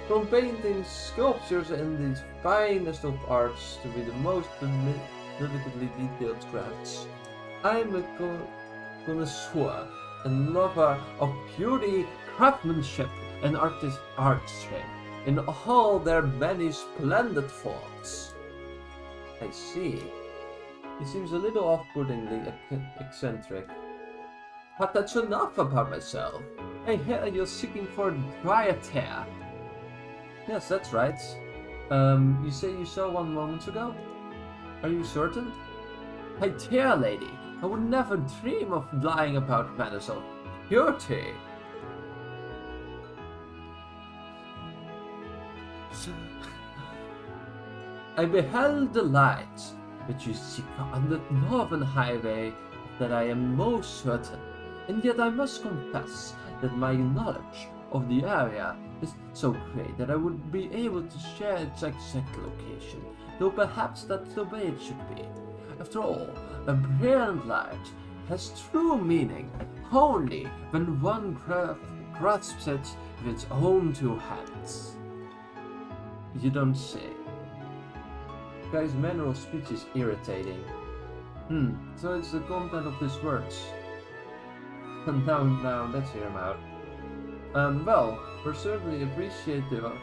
From painting sculptures and the finest of arts to be the most delicately detailed crafts, I'm a connoisseur and lover of beauty, craftsmanship, and artistry in all their many splendid forms. I see. He seems a little off-puttingly eccentric. But that's enough about myself. I hear you're seeking for Triad Tear. Yes, that's right. You say you saw one moments ago? Are you certain? My dear lady, I would never dream of lying about matters of purity. I beheld the light which you seek on the northern highway, that I am most certain, and yet I must confess that my knowledge of the area is so great that I would be able to share its exact location, though perhaps that's the way it should be. After all, a brilliant light has true meaning only when one grasps it with its own two hands. You don't say. The guy's manner of speech is irritating. So it's the content of his words. And now let's hear him out. Well, we're certainly appreciative of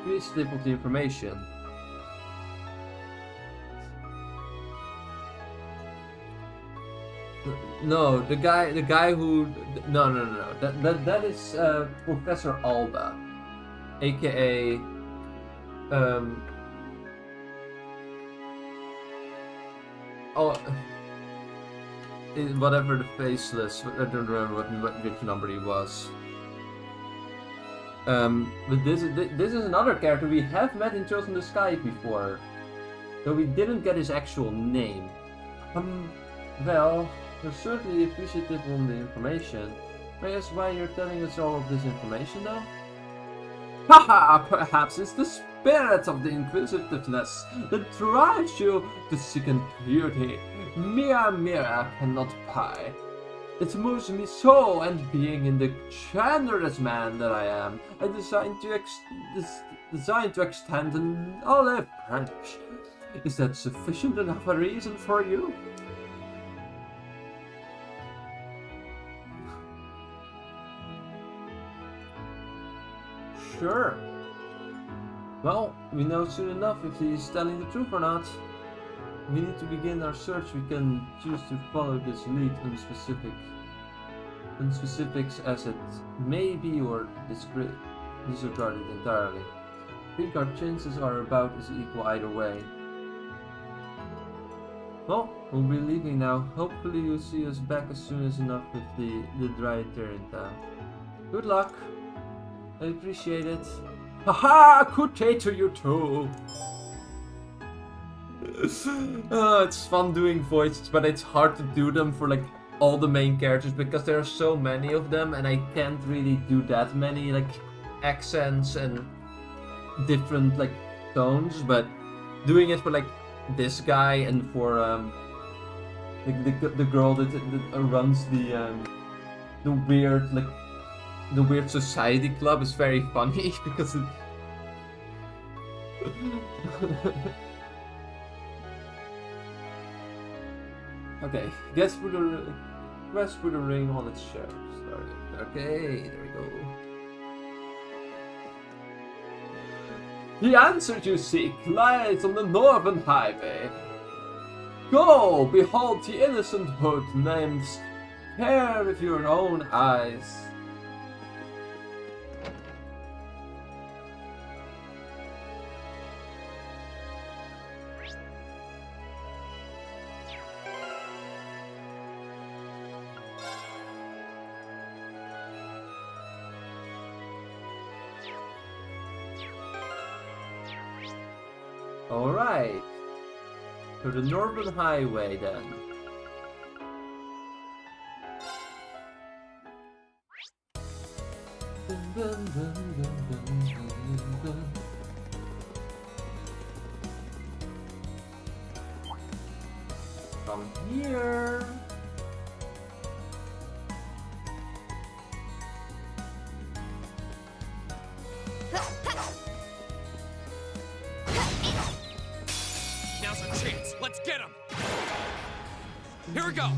the information. No, the guy who no. That is Professor Alba, aka whatever the faceless. I don't remember which number he was. But this is another character we have met in Chosen the Sky before, though we didn't get his actual name. Well, we're certainly appreciative of the information. May I ask why you're telling us all of this information, though? Haha! Perhaps it's the spirit of the inquisitiveness that drives you to seek purity. Mere cannot buy. It moves me so, and being in the generous man that I am, I designed to designed to extend an olive branch. Is that sufficient enough a reason for you? Sure. Well, we know soon enough if he is telling the truth or not. We need to begin our search. We can choose to follow this lead on specifics as it may be or disregard it entirely. I think our chances are about as equal either way. Well, we'll be leaving now. Hopefully you'll see us back as soon as enough with the Dryter in town. Good luck. I appreciate it. Haha! Good day to you too! It's fun doing voices, but it's hard to do them for like all the main characters because there are so many of them and I can't really do that many like accents and different like tones, but doing it for like this guy and for the girl that runs the weird society club is very funny because it okay, quest for the ring on its shelf started. Okay, there we go. The answer you seek lies on the northern highway. Go, behold the innocent hood named Spare with your own eyes. Alright, to the northern highway then. From here. Now's our chance. Let's get him. Here we go.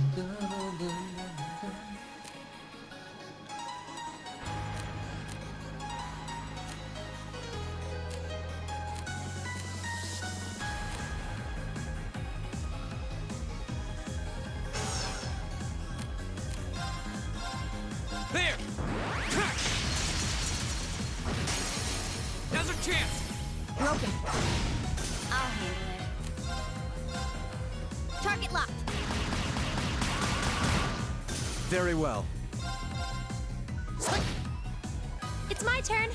There. Now's our chance. Broken. I'll handle it. Target locked. Very well. It's my turn.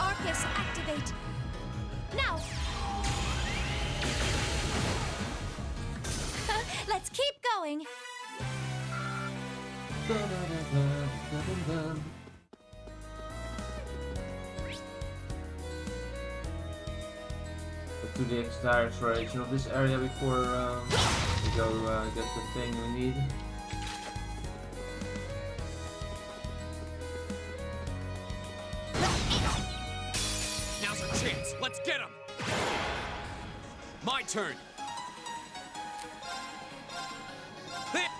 Arcus, activate. Now. Let's keep going. Let's do the entire exploration of this area before we go get the thing we need. Now's our chance. Let's get him. My turn. There.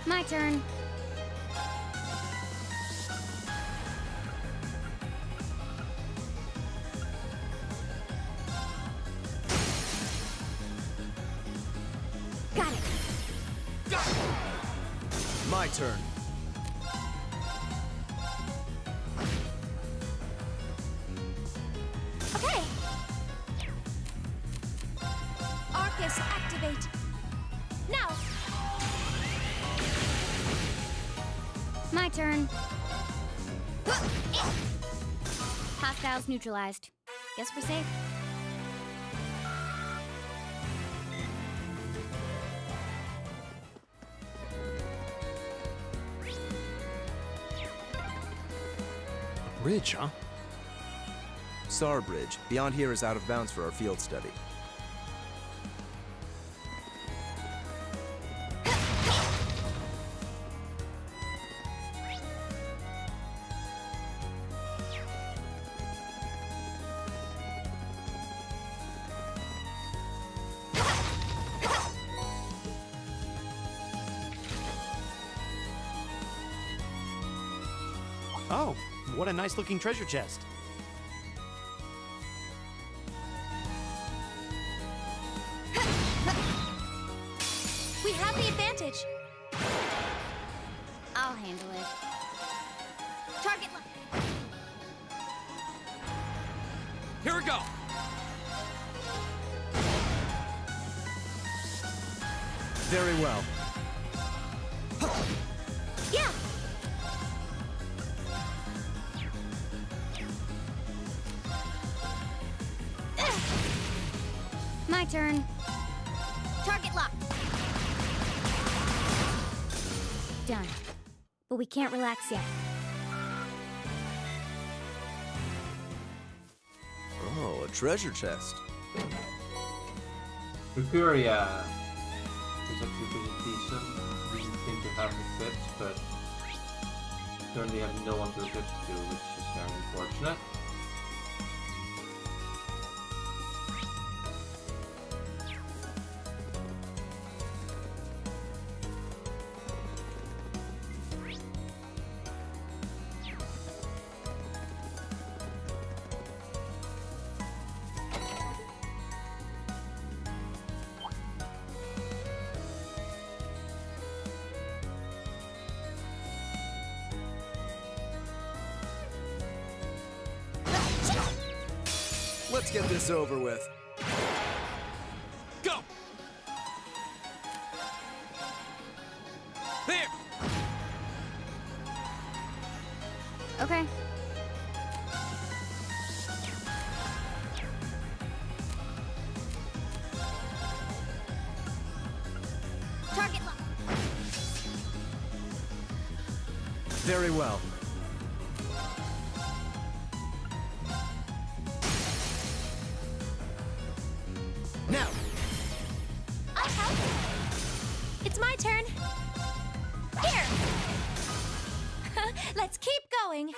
My turn. Got it. My turn. Okay. Arcus, activate. Now. My turn. Hostiles neutralized. Guess we're safe. bridge, huh? Sar Bridge. Beyond here is out of bounds for our field study. Oh, what a nice looking treasure chest. We have the advantage. I'll handle it. Target lock. Here we go! Very well. Yeah. My turn. Target lock. Done. But we can't relax yet. Oh, a treasure chest. Reverie is actually pretty decent. We seem to have equipped, but currently have no one to equip to, which is very unfortunate. Let's get this over with. Go! There! Okay. Target lock. Very well. Now! I'll help. It's my turn. Here. Let's keep going.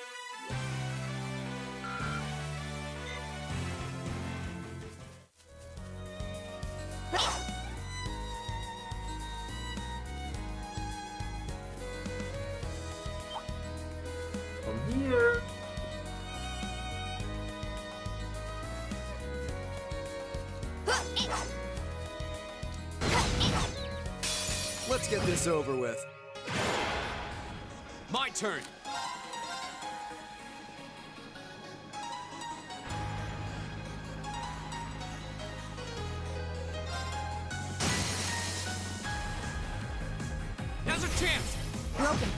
From here. Let's get this over with. My turn! Now's our chance! Broken.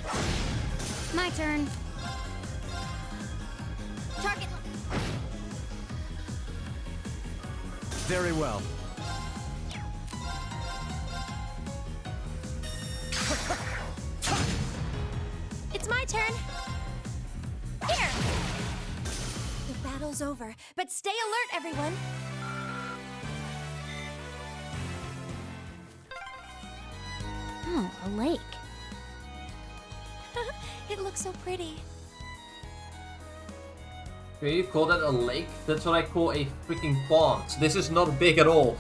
My turn. Target lock. Very well. It's my turn. Here. The battle's over, but stay alert, everyone. Oh, a lake. It looks so pretty. Okay, you call that a lake? That's what I call a freaking pond. This is not big at all.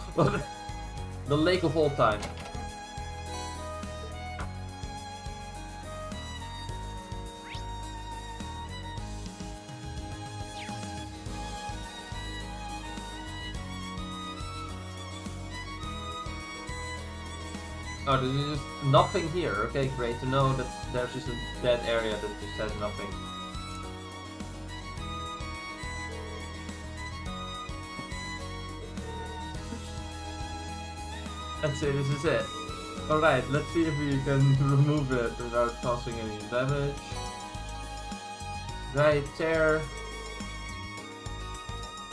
The lake of all time. Oh, there's just nothing here. Okay, great to know that there's just a dead area that just has nothing. Let's say this is it. Alright, let's see if we can remove it without causing any damage. Right there.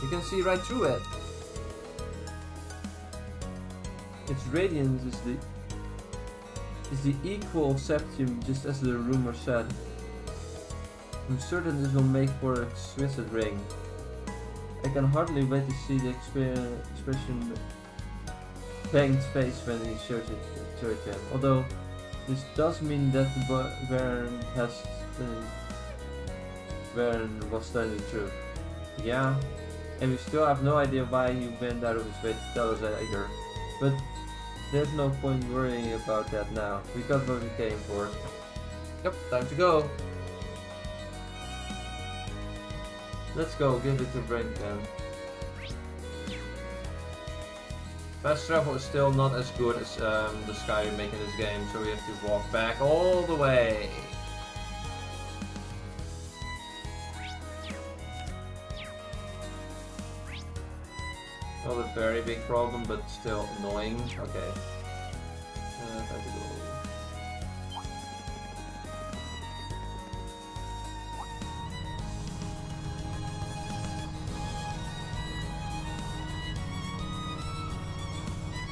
You can see right through it. Its radiance is the equal of septium, just as the rumor said. I'm certain this will make for an exquisite ring. I can hardly wait to see the expression Peng's face when he shows it to him. Although this does mean that the Baron was telling the truth. Yeah, and we still have no idea why he went out of his way to tell us that either. But there's no point worrying about that now. We got what we came for. Yep, time to go. Let's go, give it a break then. Fast travel is still not as good as the sky you make in this game, so we have to walk back all the way. Not a very big problem, but still annoying. Okay. Time to go.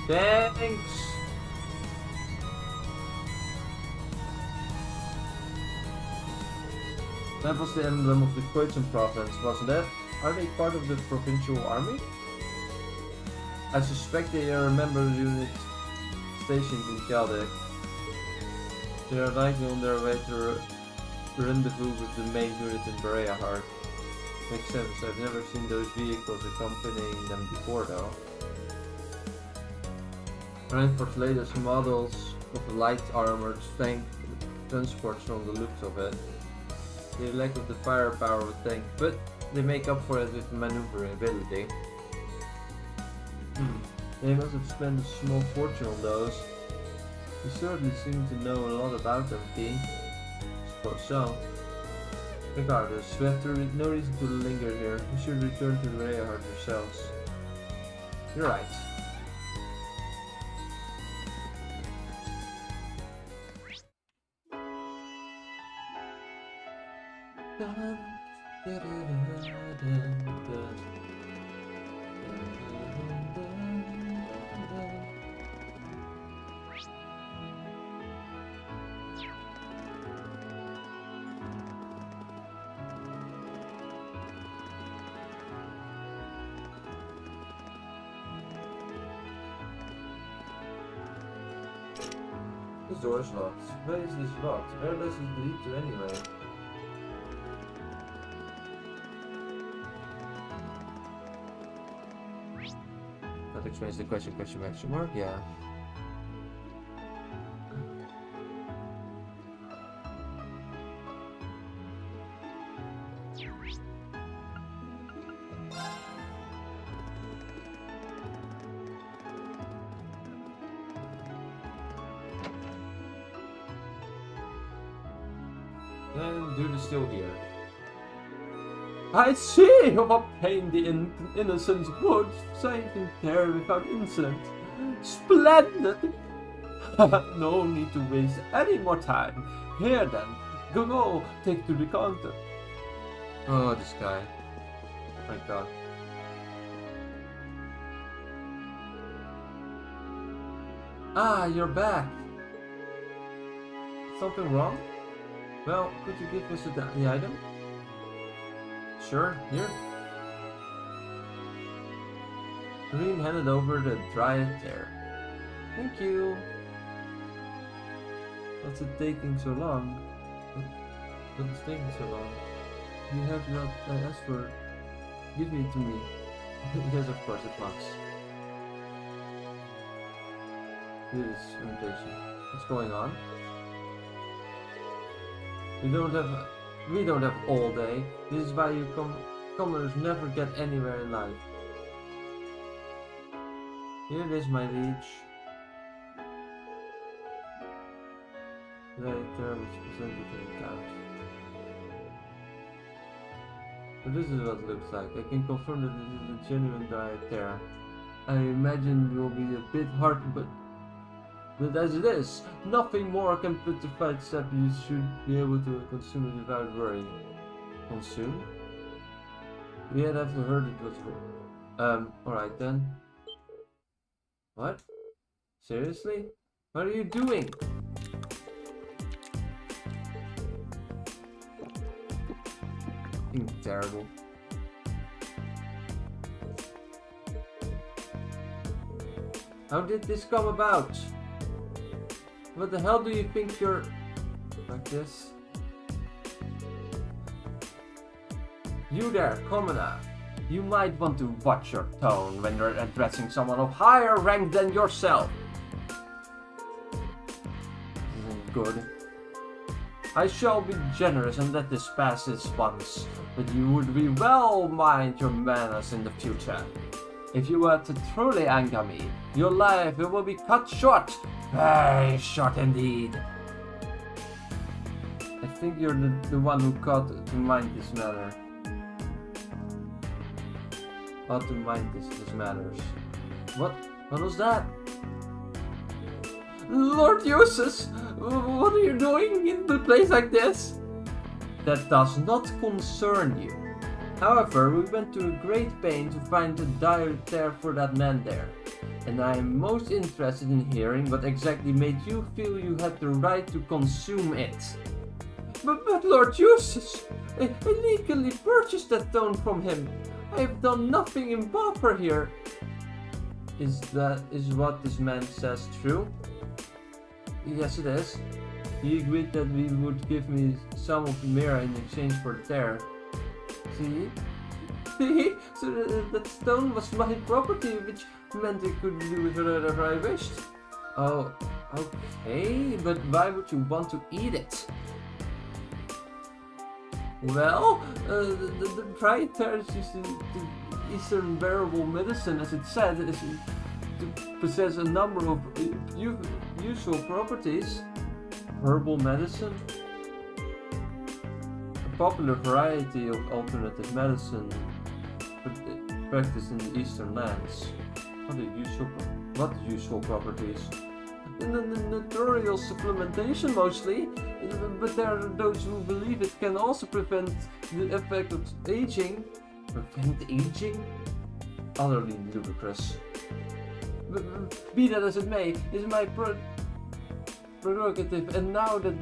Thanks! That was the emblem of the Khoisan province, wasn't it? Are they part of the provincial army? I suspect they are a member unit stationed in Kaldek. They are likely on their way to rendezvous with the main unit in Berea. Makes sense, I've never seen those vehicles accompanying them before though. Reinforced latest models of light armored tank transports from the looks of it. They lack of the firepower of a tank, but they make up for it with maneuverability. They must have spent a small fortune on those. You certainly seem to know a lot about them, P. Suppose so. Regardless, we have no reason to linger here. We should return to Rayhard yourselves. You're right. This door is locked. Where is this locked? Where does it lead to anyway? That explains the question mark? Yeah. And dude is still here. I see what pain the innocents would safe in there without incident. Splendid! No need to waste any more time. Here then, go, take to the counter. Oh, this guy. My god. Ah, you're back. Something wrong? Well, could you give us the item? Sure, here. Green handed over the dryad tear. Thank you. What's it taking so long? What's taking so long? You have not asked for. Give it to me. Yes, of course, at once. This invitation. What's going on? We don't have all day. This is why you commoners never get anywhere in life. Here it is, my liege. Right there was presented to the count. So this is what it looks like. I can confirm that this is a genuine diet there. I imagine it will be a bit hard, but as it is, nothing more can put the fight step. You should be able to consume it without worrying. Consume? We had have heard it was alright then. What? Seriously? What are you doing? fucking terrible. How did this come about? What the hell do you think you're... like this? You there, commoner. You might want to watch your tone when you're addressing someone of higher rank than yourself. Isn't good. I shall be generous and let this pass this once, but you would be well mind your manners in the future. If you were to truly anger me, your life will be cut short. Very short indeed. I think you're the one who caught to mind this matter. Ought to mind this matters. What was that? Lord Eustace, what are you doing in a place like this? That does not concern you. However, we went to a great pain to find a dire tear for that man there. And I am most interested in hearing what exactly made you feel you had the right to consume it. But Lord Eustace, I legally purchased that stone from him. I have done nothing improper here. Is what this man says true? Yes, it is. He agreed that he would give me some of the mirror in exchange for the tear. See? So that stone was my property, which meant I could do with it whatever I wished. Oh, okay, but why would you want to eat it? Well, the proprietary to Eastern wearable medicine, as it said, is to possess a number of useful properties. Herbal medicine, a popular variety of alternative medicine practiced in the Eastern lands. What useful properties? Natural supplementation mostly, but there are those who believe it can also prevent the effect of aging. Prevent aging? Utterly ludicrous. Be that as it may, is my prerogative, and now that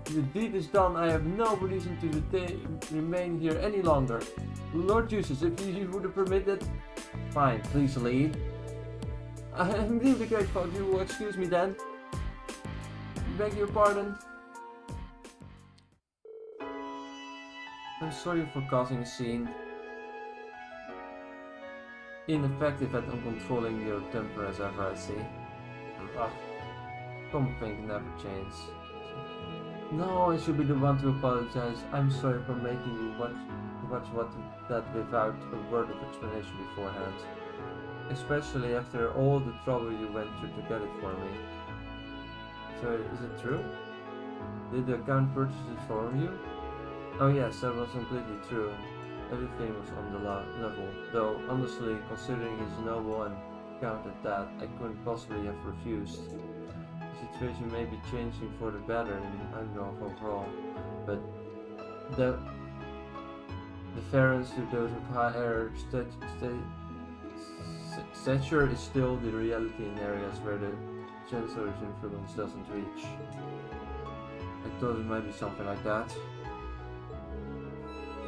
the deed is done, I have no reason to remain here any longer. Lord Eustace, if you would permit it, fine, please leave. I'm really grateful if you will excuse me then. Beg your pardon. I'm sorry for causing a scene. Ineffective at controlling your temper as ever, I see. Come think never change. No, I should be the one to apologize. I'm sorry for making you watch that without a word of explanation beforehand. Especially after all the trouble you went through to get it for me. So, is it true? Did the account purchase it for you? Oh yes, that was completely true. Everything was on the level. Though, honestly, considering his noble and count at that, I couldn't possibly have refused. The situation may be changing for the better in Angolf overall, but the deference to those of higher stature is still the reality in areas where the Chancellor's influence doesn't reach. I thought it might be something like that.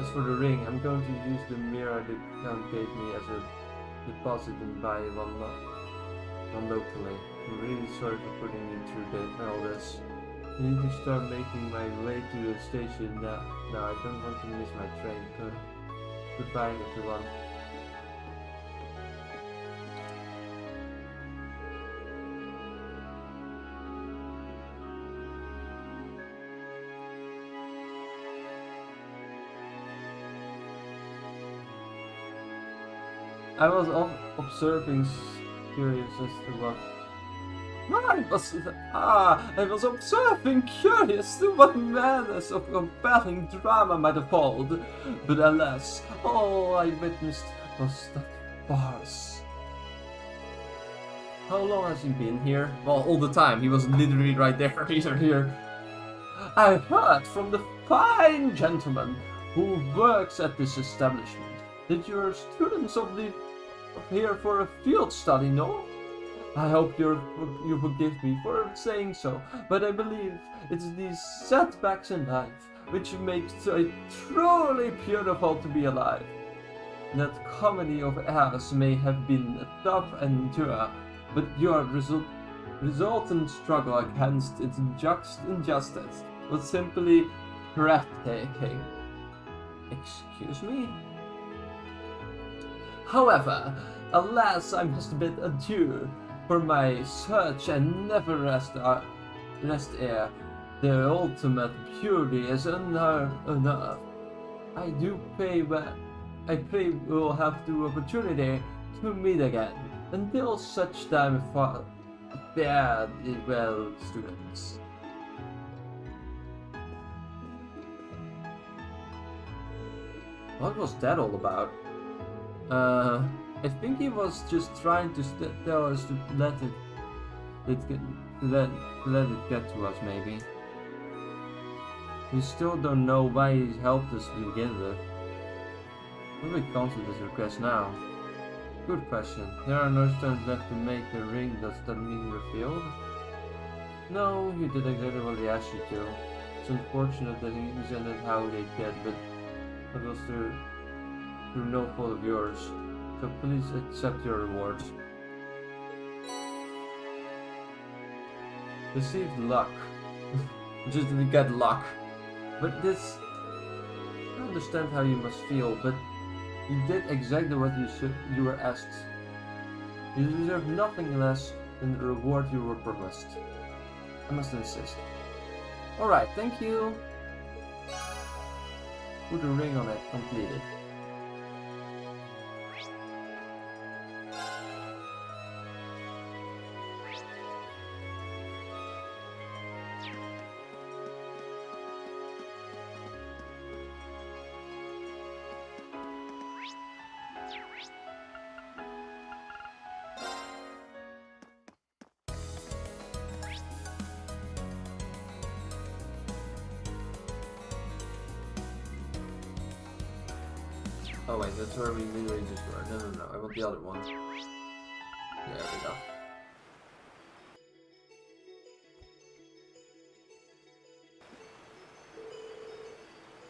As for the ring, I'm going to use the mirror the Count gave me as a deposit and buy one locally. I'm really sorry for putting you through all this. I need to start making my way to the station now. No, I don't want to miss my train. Goodbye, everyone. I was observing, curious as to what. I was observing, curious to what madness of compelling drama might have called, but alas, all I witnessed was that farce. How long has he been here? Well, all the time. He was literally right there. He's here. I heard from the fine gentleman who works at this establishment that you're students of here for a field study, no? I hope you forgive me for saying so, but I believe it's these setbacks in life which makes it truly beautiful to be alive. That comedy of errors may have been tough and endure, but your resultant struggle against its injustice was simply breathtaking. Excuse me? However, alas, I must bid adieu, for my search and never rest ere the ultimate beauty is enough. I pray we'll have the opportunity to meet again. Until such time, fare thee well, students. What was that all about? I think he was just trying to tell us to let it get to us, maybe. We still don't know why he helped us to begin with. Will we cancel this request now? Good question. There are no stones left to make the ring. Does that mean revealed? No, you did exactly what he asked you to. It's unfortunate that things ended how they did, but it was through no fault of yours. So please accept your rewards. Received luck. Just we get luck. But this... I understand how you must feel, but you did exactly what you were asked. You deserve nothing less than the reward you were promised. I must insist. Alright, thank you. Put a ring on it, completed. Oh wait, that's where we literally just were. No, I want the other one. There we go.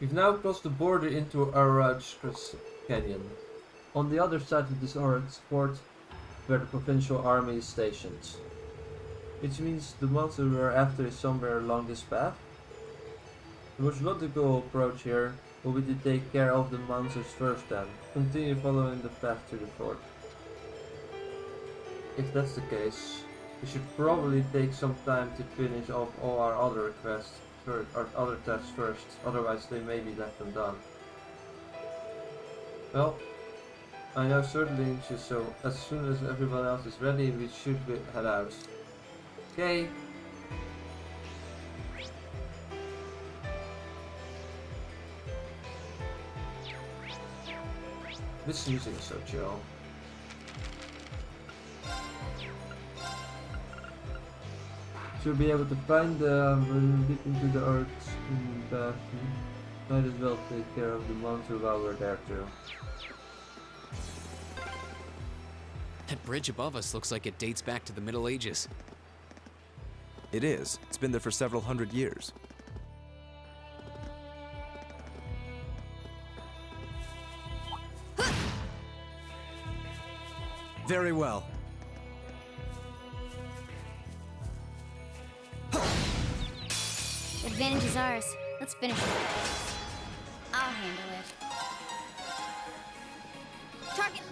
We've now crossed the border into Arach's Canyon. On the other side of this orange port, where the provincial army is stationed. Which means the monster we're after is somewhere along this path. The most logical approach here will be to take care of the monsters first then. Continue following the path to the fort. If that's the case, we should probably take some time to finish off all our other requests, or other tasks first, otherwise they may be left undone. Well, I know certainly anxious, so as soon as everyone else is ready, we should head out. Okay. This music is so chill. Should be able to find deep into the earth in the might as well take care of the monster while we're there too. That bridge above us looks like it dates back to the Middle Ages. It is. It's been there for several hundred years. Very well. The advantage is ours. Let's finish it. I'll handle it. Target!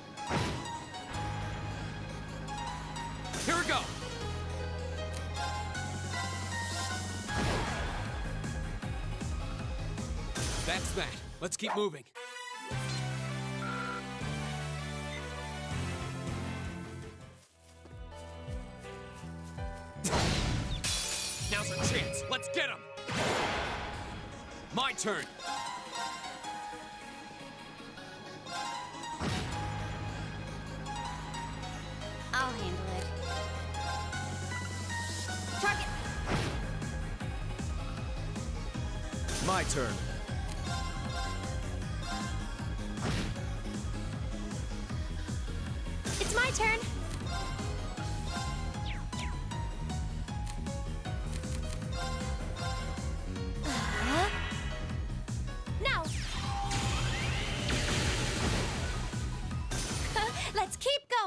Here we go! That's that. Let's keep moving. Now's our chance. Let's get him! My turn! I'll handle it. Target! My turn. It's my turn.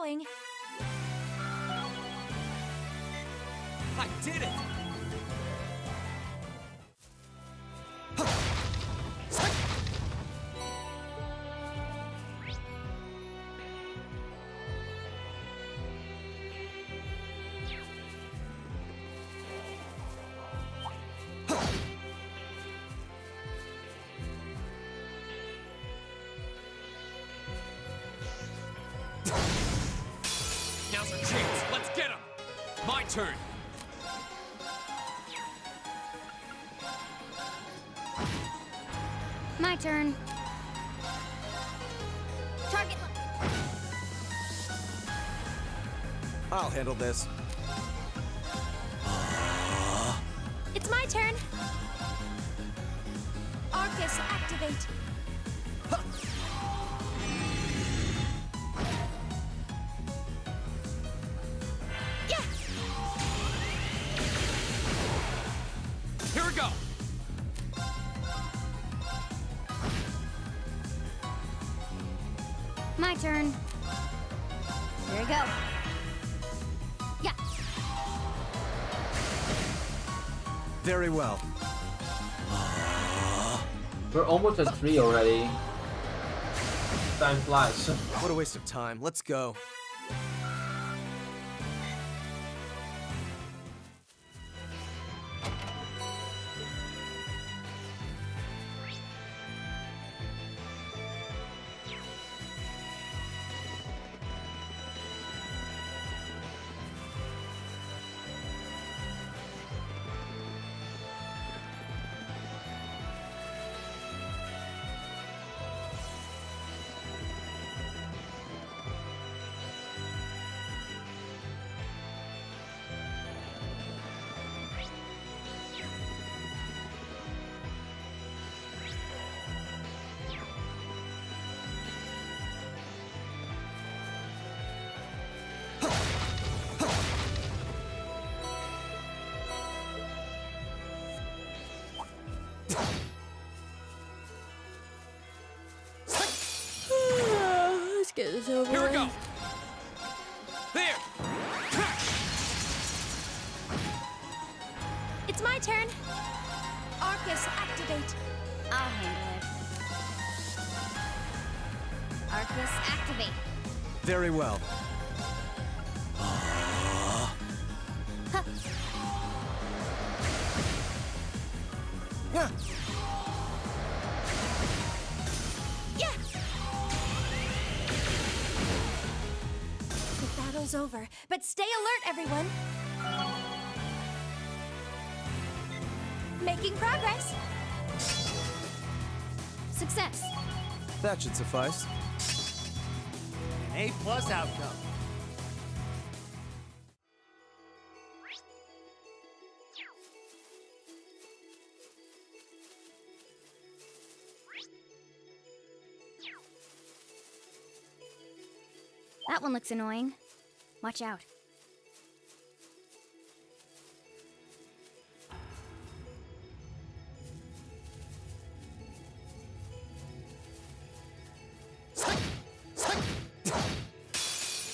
going. I did it! Now's our chance. Let's get him. My turn. My turn. Target. I'll handle this. It's my turn. Arcus, activate. Yeah. Here we go. My turn. Here we go. Yeah. Very well. We're almost at 3 already. Time flies. What a waste of time. Let's go. Let's get this over Here we with. go. There. It's my turn. Arcus, activate. I'll handle it. Arcus, activate. Very well. Huh. Yeah. Yeah. The battle's over, but stay alert, everyone. Making progress. Success. That should suffice. An A+ outcome. That one looks annoying. Watch out.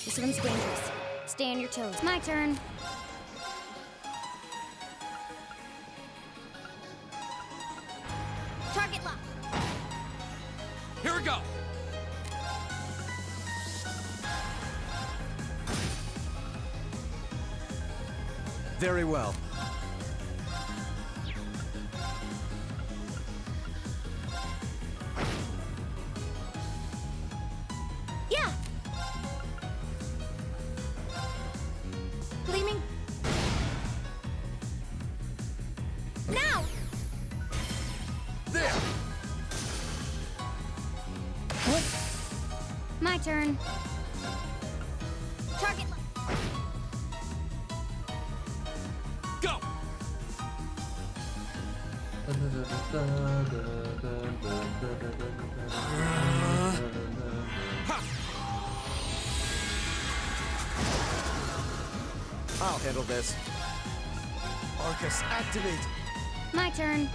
This one's dangerous. Stay on your toes. My turn. Target lock. Here we go. Very well. Yeah. Gleaming. Now. There. My turn. Target lock. Go. I'll handle this. Arcus, activate. My turn.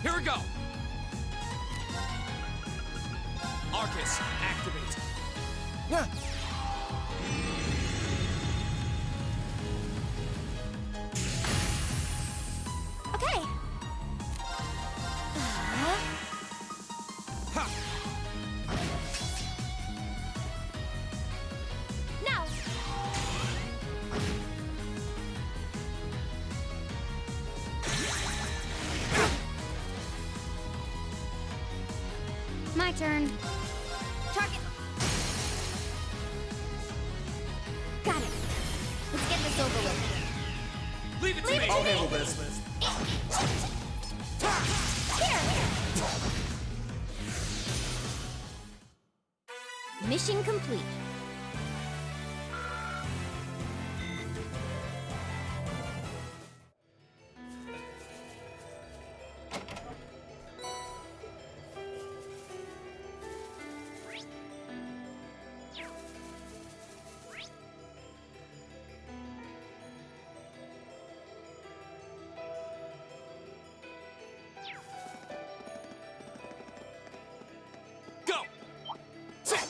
Here we go. Arcus, activate. Yeah. Okay. Now. My turn. Target. Got it. Let's get this over with. Leave it to me! I'll handle this. Mission complete. Go! Sit!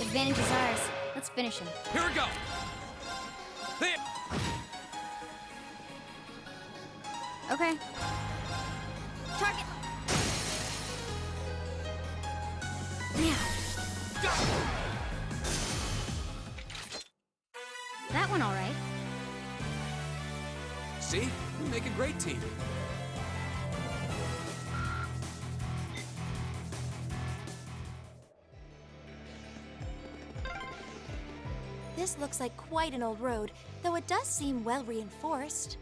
Advantage is ours. Let's finish him. Here we go! There! Okay. Target. Now. That one all right. See? We make a great team. This looks like quite an old road, though it does seem well reinforced.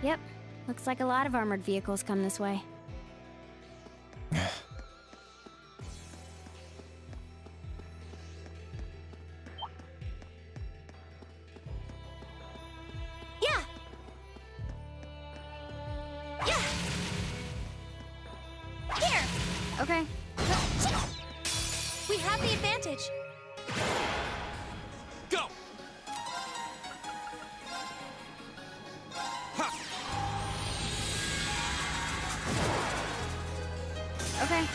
Yep. Looks like a lot of armored vehicles come this way. Yeah. Yeah. Here. Okay. We have the advantage. Go! Ha! Okay.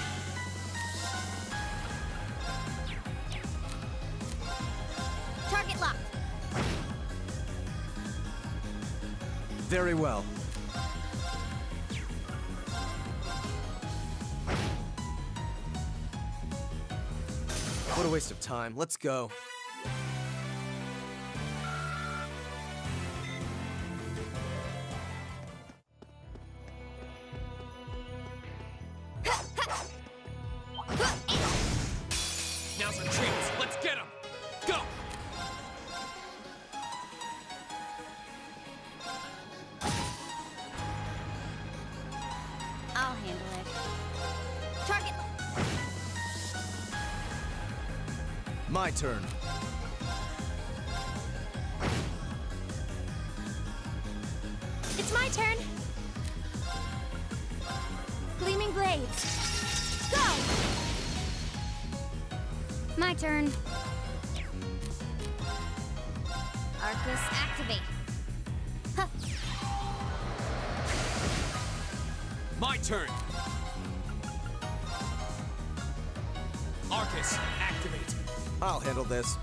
Target locked. Very well. What a waste of time. Let's go. Now's our chance. Let's get him! Go! I'll handle it. Target. My turn. It's my turn. Gleaming blades. Go! My turn. Arcus, activate. Huh. My turn! Arcus, activate. I'll handle this.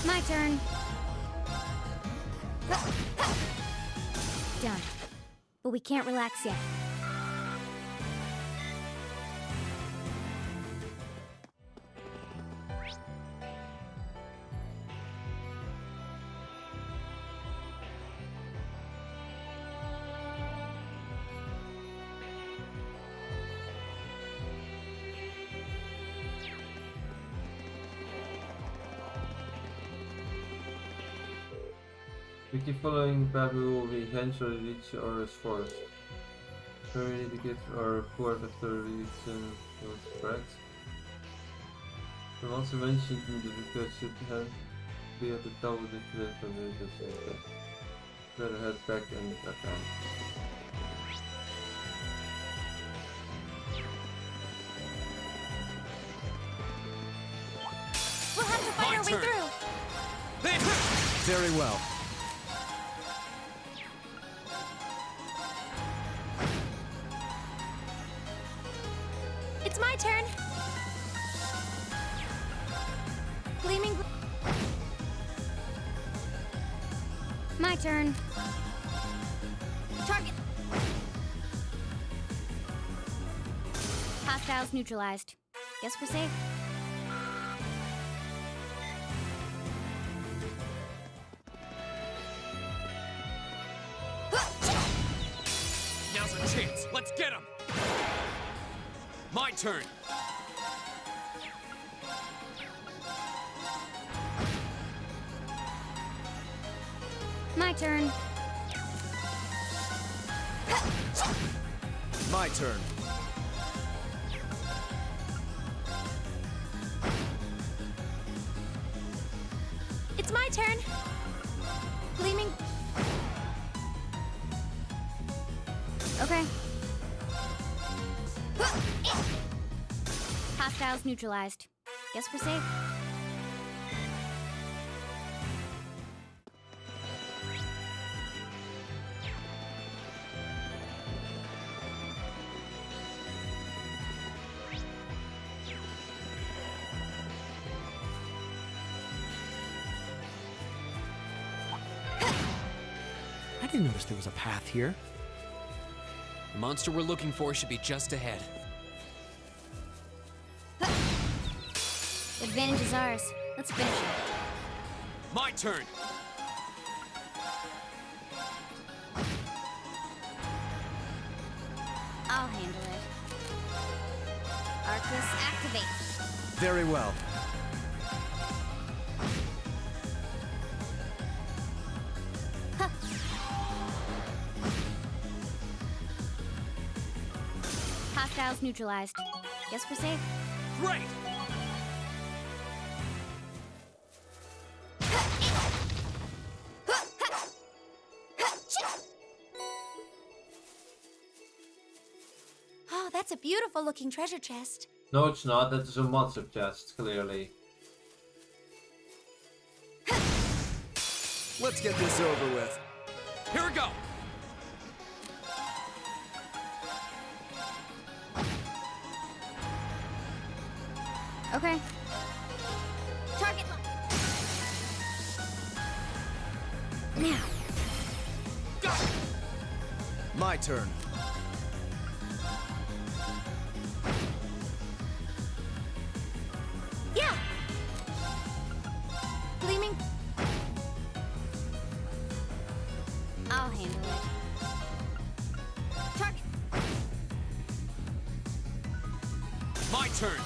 My turn. Done. But we can't relax yet. We keep following Babu, we eventually reach Aura's forest. So we need to get our report after we reach was correct. And once we mentioned the record should have be at the top of the cliff and we just better head back and attack. our way through. Very well. It's my turn. Gleaming. My turn. Target. Hostiles neutralized. Guess we're safe. Now's our chance. Let's get him. My turn. My turn. My turn. It's my turn. Gleaming. Okay. Hostiles neutralized. Guess we're safe. I didn't notice there was a path here. The monster we're looking for should be just ahead. Advantage is ours. Let's finish it. My turn. I'll handle it. Arcus, activate. Very well. Hostiles neutralized. Guess we're safe. Great! Oh, that's a beautiful looking treasure chest. No, it's not. That is a monster chest, clearly. Let's get this over with. Here we go! Okay. Target. Now. My turn. Yeah. Gleaming. I'll handle it. Target. My turn.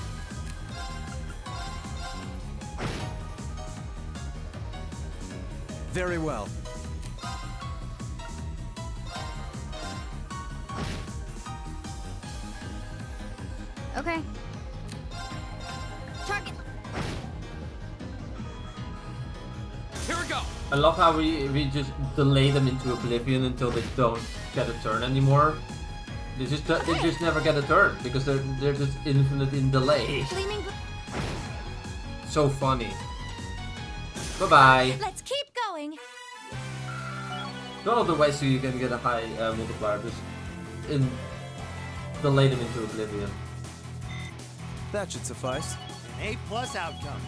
Very well. Okay. Target. Here we go. I love how we just delay them into oblivion until they don't get a turn anymore. They just never get a turn because they're just infinite in delay. Gleaming. So funny. Bye bye. Let's keep going. One of the ways so you can get a high multiplier just delay them into oblivion. That should suffice. An A+ outcome.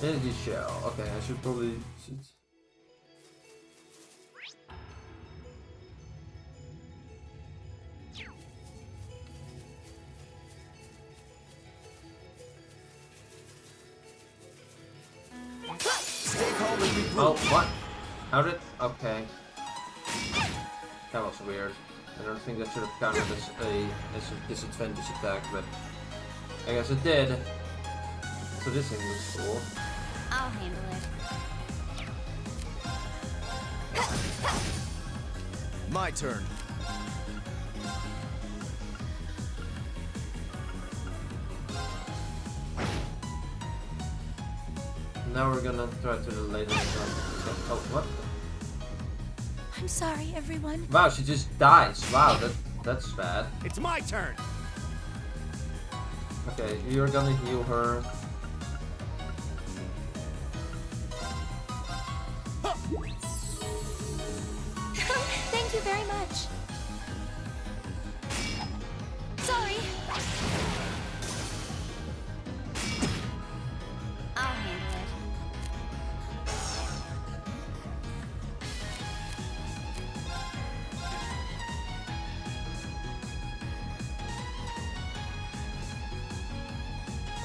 Energy shell. Okay, I should probably. Stay calm and regroup. Oh, what? How did? Okay. That was weird. I don't think that should have counted as a disadvantage attack, but I guess it did. So this thing was cool. I'll handle it. My turn. Now we're gonna try to delay them. Oh, what? I'm sorry, everyone. Wow, she just dies. Wow, that's bad. It's my turn. Okay, you're gonna heal her. Thank you very much. Sorry. I'll handle it.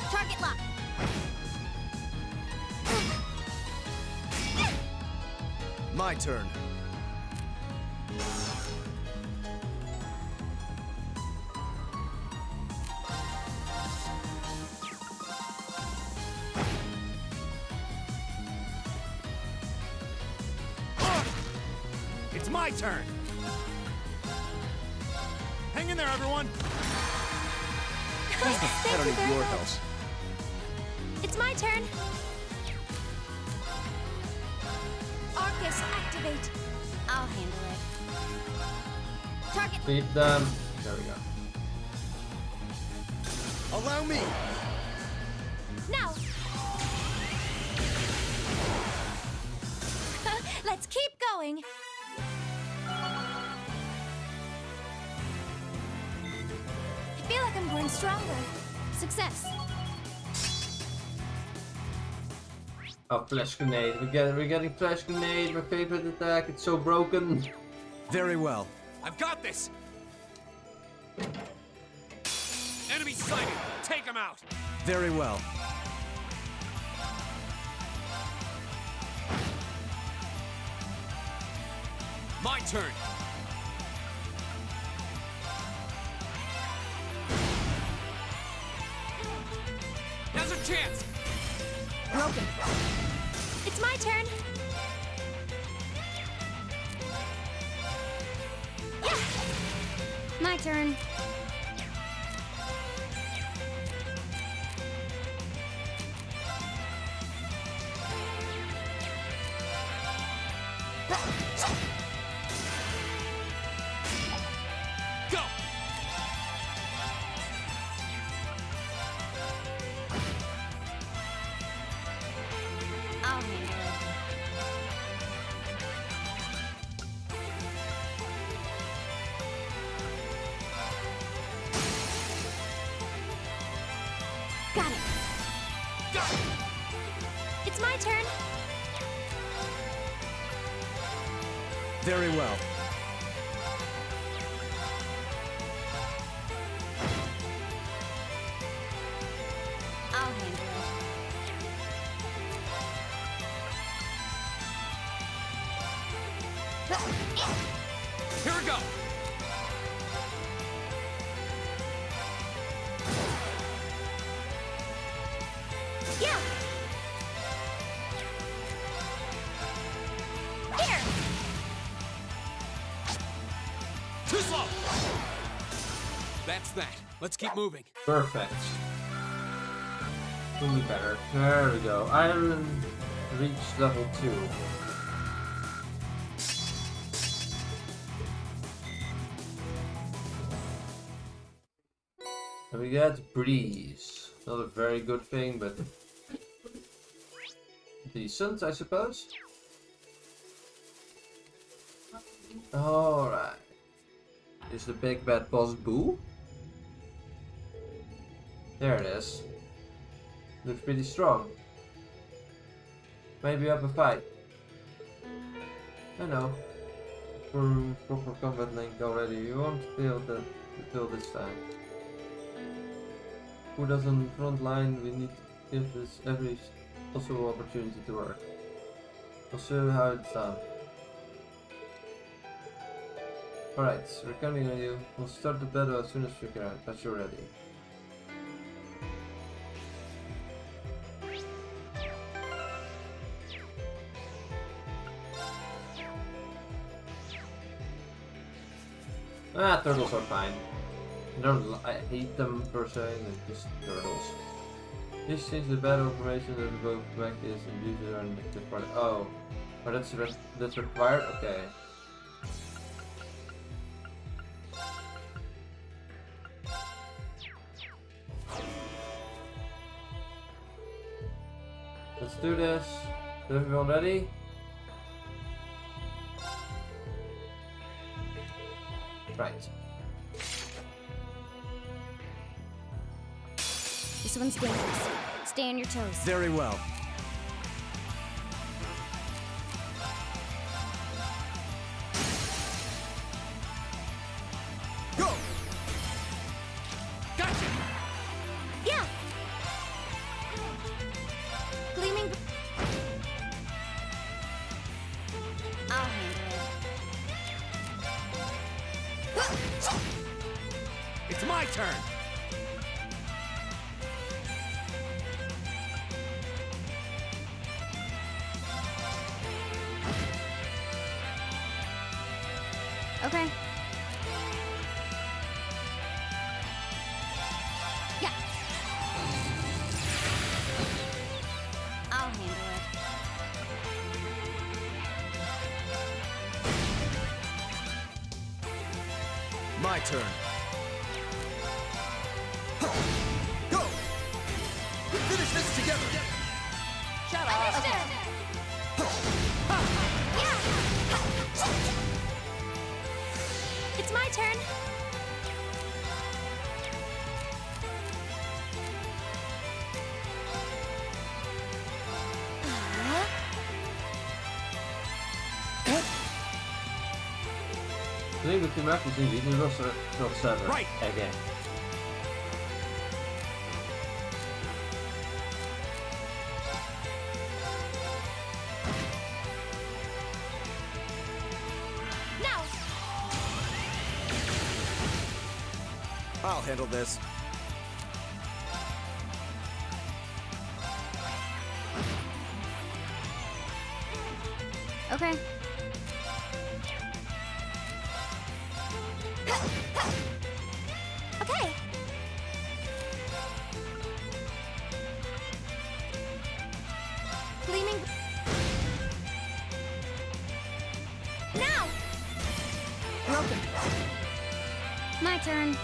Target lock. My turn. It's my turn. Hang in there, everyone. Thank I don't you need very your much. help. It's my turn. Arcus, activate. I'll handle it. Target. Beat them. There we go. Allow me. Now. Let's keep going. I feel like I'm growing stronger. Success. Oh, flash grenade. We're getting flash grenade. My favorite attack. It's so broken. Very well. I've got this! Enemy sighted! Take him out! Very well. My turn! Now's a chance! Broken. It's my turn. Yeah. My turn. Go! I'll handle it. Got it. It's my turn. Very well. I'll handle it. Here we go! Yeah. Here. Too slow! That's that. Let's keep moving. Perfect. Only better. There we go. Iron reached level 2. And we get breeze. Not a very good thing, but decent, I suppose. Alright. Is the big bad boss Boo? There it is. Looks pretty strong. Maybe up a fight. I know. For proper combat link already. You won't fail this time. Who doesn't front line? We need to give this every possible opportunity to work. I'll show you how it's done. Alright, we're counting on you. We'll start the battle as soon as you're ready. Ah, turtles are fine. I hate them per se, they're just turtles. This changes the battle information that both practice and users are in the part. Oh, that's required? Okay. Let's do this. Is everyone ready? try it. This one's dangerous. Stay on your toes. Very well. Go! Gotcha! Yeah! Gleaming... I'll handle it. It's my turn! Okay. Yeah. I'll handle it. My turn. Go! We finish this together! Shut up! Understood! Yeah! It's my turn. Leave the map is easy, there's also not 7 Right. again. Now! I'll handle this. Okay. Okay! Gleaming... Now! Broken. My turn.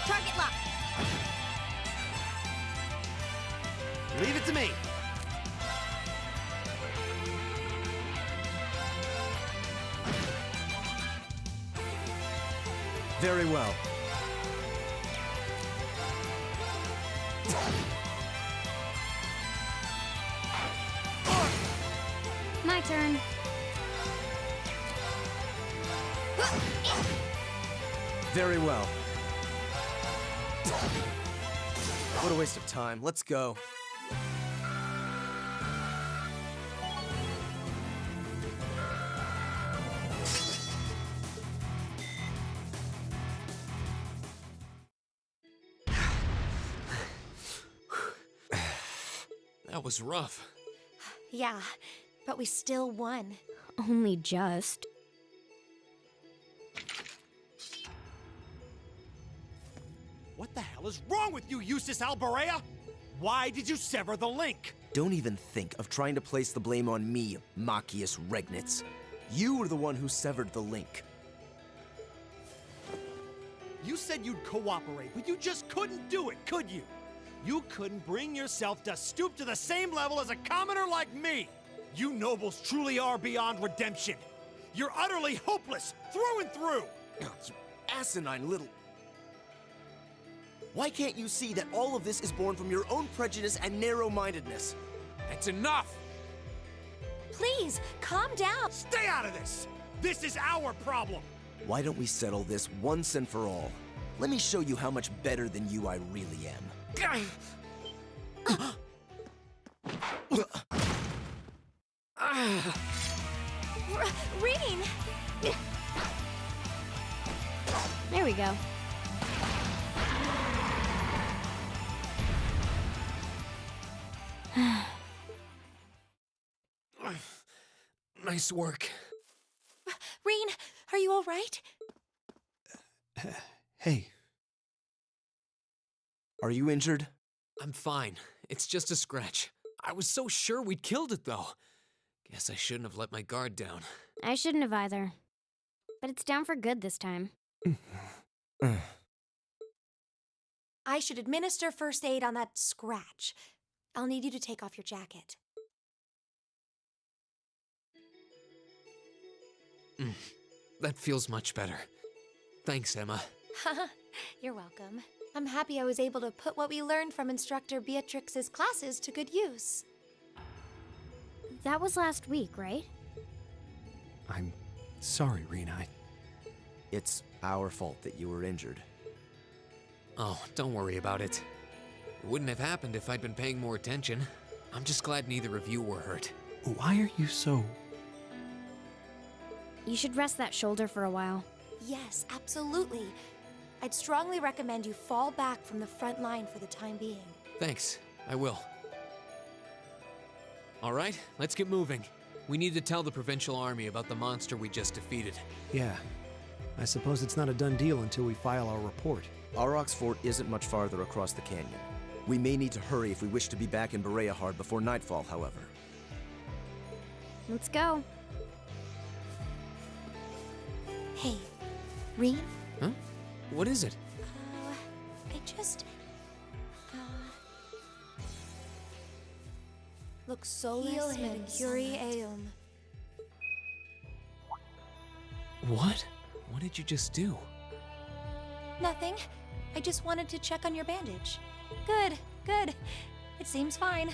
Target lock! Leave it to me! Very well. My turn. Very well. What a waste of time. Let's go. That was rough. Yeah, but we still won. Only just. What the hell is wrong with you, Eustace Alberea? Why did you sever the link? Don't even think of trying to place the blame on me, Machius Regnitz. You were the one who severed the link. You said you'd cooperate, but you just couldn't do it, could you? You couldn't bring yourself to stoop to the same level as a commoner like me. You nobles truly are beyond redemption. You're utterly hopeless, through and through. You asinine little... Why can't you see that all of this is born from your own prejudice and narrow-mindedness? That's enough! Please, calm down. Stay out of this! This is our problem! Why don't we settle this once and for all? Let me show you how much better than you I really am. Reen! There we go. Nice work. Reen, are you all right? Hey. Are you injured? I'm fine. It's just a scratch. I was so sure we'd killed it, though. Guess I shouldn't have let my guard down. I shouldn't have either. But it's down for good this time. I should administer first aid on that scratch. I'll need you to take off your jacket. That feels much better. Thanks, Emma. You're welcome. I'm happy I was able to put what we learned from Instructor Beatrix's classes to good use. That was last week, right? I'm sorry, Rena. It's our fault that you were injured. Oh, don't worry about it. It wouldn't have happened if I'd been paying more attention. I'm just glad neither of you were hurt. Why are you so... You should rest that shoulder for a while. Yes, absolutely. I'd strongly recommend you fall back from the front line for the time being. Thanks, I will. All right, let's get moving. We need to tell the Provincial Army about the monster we just defeated. Yeah. I suppose it's not a done deal until we file our report. Aurochs Fort isn't much farther across the canyon. We may need to hurry if we wish to be back in Bereahard before nightfall, however. Let's go. Hey, Reen? Huh? What is it? I just... Lux solus medicuri eum. What? What did you just do? Nothing. I just wanted to check on your bandage. Good, good. It seems fine.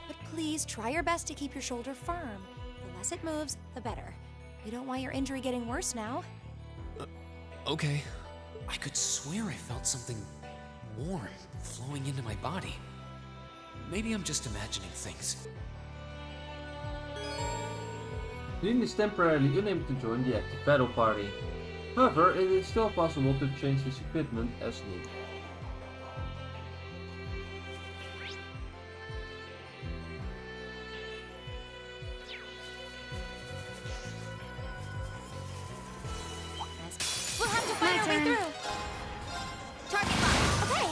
But please try your best to keep your shoulder firm. The less it moves, the better. We don't want your injury getting worse now. Okay. I could swear I felt something warm flowing into my body. Maybe I'm just imagining things. Reen is temporarily unable to join the active battle party. However, it is still possible to change his equipment as needed. We'll have to find our way through. Target lock. Okay.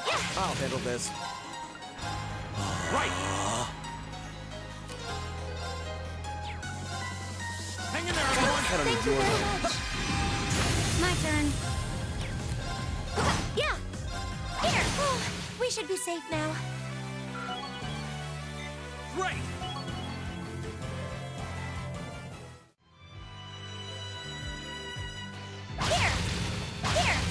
Yeah. I'll handle this. Right! Hang in there, everyone! I don't Thank need you your very help. much. My turn. Yeah. Here. Oh, we should be safe now. Right! Here. Here.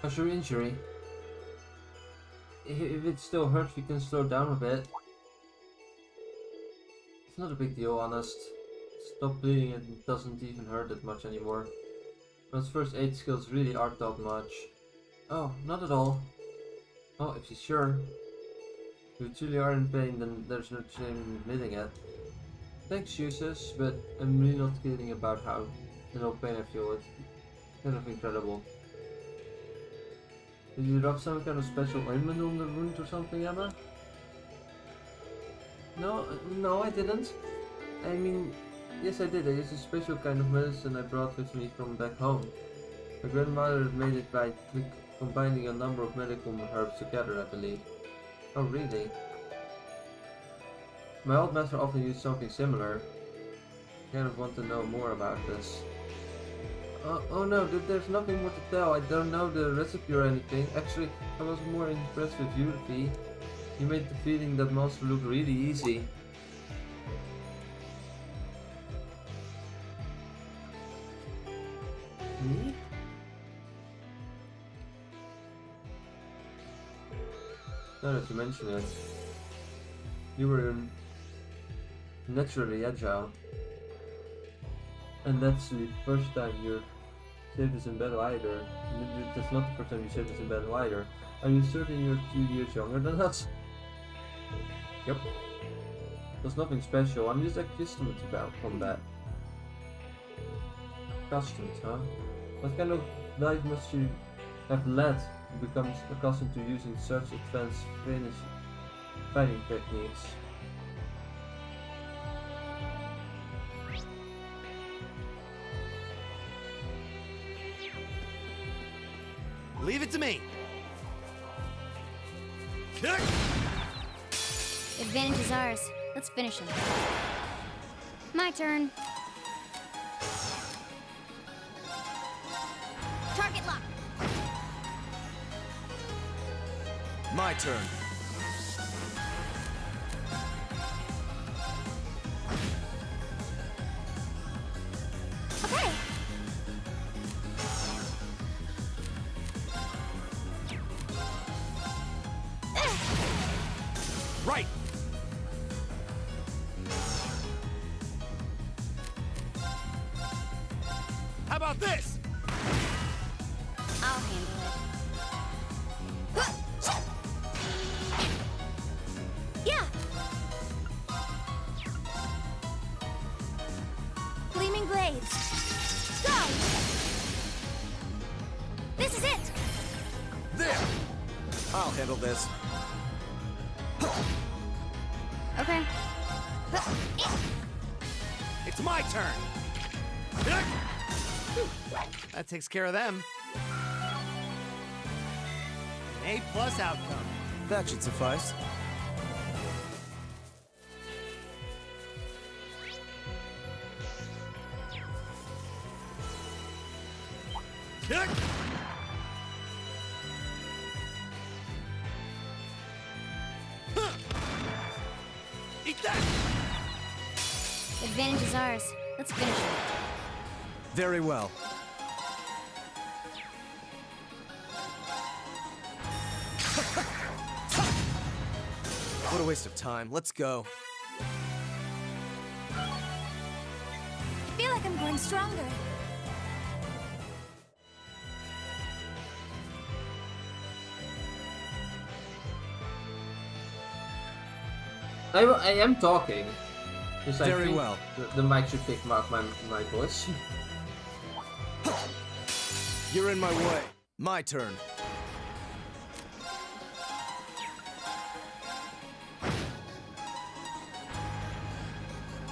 How's your injury? If it still hurts, we can slow down a bit. It's not a big deal, honest. Stop bleeding and it doesn't even hurt that much anymore. One's first aid skills really aren't top notch. Oh, not at all. Oh, if she's sure. If you truly are in pain, then there's no shame in admitting it. Thanks, Eustace, but I'm really not kidding about how little pain I feel. It's kind of incredible. Did you rub some kind of special ointment on the wound or something, Emma? No, I didn't. I mean, yes I did. I used a special kind of medicine I brought with me from back home. My grandmother had made it by combining a number of medical herbs together, I believe. Oh, really? My old master often used something similar. I kind of want to know more about this. Oh no, there's nothing more to tell. I don't know the recipe or anything. Actually, I was more impressed with you, Reverie. You made defeating that monster look really easy. Me? Now that you mention it, you were naturally agile. And that's the first time you saved us in battle either. That's not the first time you saved us in battle either. Are you certain you're 2 years younger than us? Yep. There's nothing special. I'm just accustomed to combat. Accustomed, huh? What kind of life must you have led to become accustomed to using such advanced fighting techniques? Leave it to me. Advantage is ours. Let's finish him. My turn. Target lock. My turn. Okay. Right. How about this? I'll handle it. Yeah. Gleaming blades. Go. This is it. There! I'll handle this. Okay. It's my turn. That takes care of them. An A+ outcome. That should suffice. Eat that! Advantage is ours. Let's finish him. Very well. What a waste of time. Let's go. I feel like I'm growing stronger. I am talking. Because I Very think well. The mic should pick up my voice. You're in my way. My turn.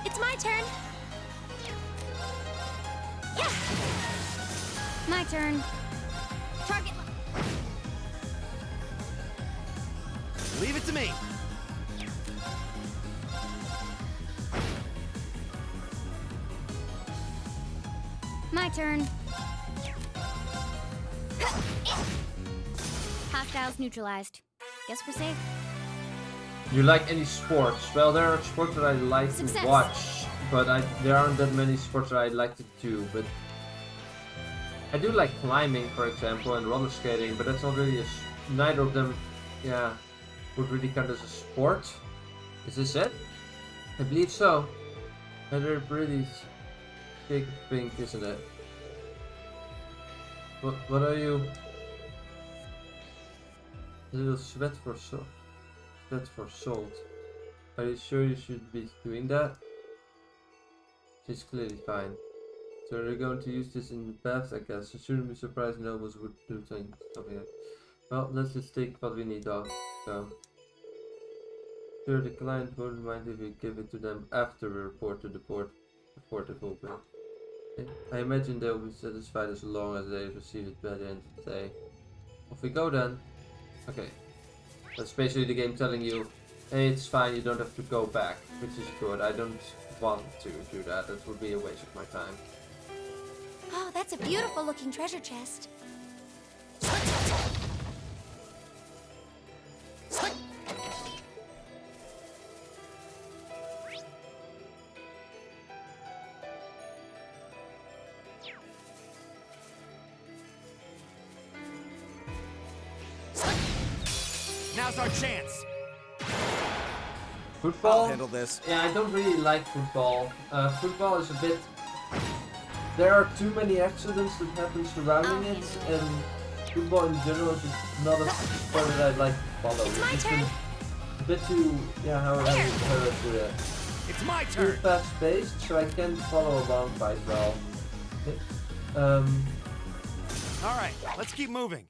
It's my turn. Yeah. My turn. Target lock. Leave it to me. My turn. Hostiles neutralized. Guess we're safe. You like any sports? Well, there are sports that I like Success. to watch, but there aren't that many sports that I like to do. But I do like climbing, for example, and roller skating, but that's not really neither of them, yeah, would really count as a sport. Is this it? I believe so. And they're pretty big pink, isn't it? What are you? A little sweat for salt. Are you sure you should be doing that? She's clearly fine. So they're going to use this in the baths, I guess. I shouldn't be surprised nobles would do something like that. Well, let's just take what we need off. So, sure, the client won't mind if we give it to them after we report to the port before the full bill. I imagine they'll be satisfied as long as they receive it by the end of the day. Off we go then. Okay. That's basically the game telling you, hey, it's fine, you don't have to go back, which is good. I don't want to do that. That would be a waste of my time. Oh, that's a beautiful looking treasure chest. Now's our chance. Football? I'll handle this. Yeah, I don't really like football. Football is a bit... There are too many accidents that happen surrounding it, and football in general is just not a sport that I'd like to follow. It's my turn. A bit too... Yeah, how do I do that? It's my too turn. fast-paced, so I can't follow along quite well. Alright, let's keep moving.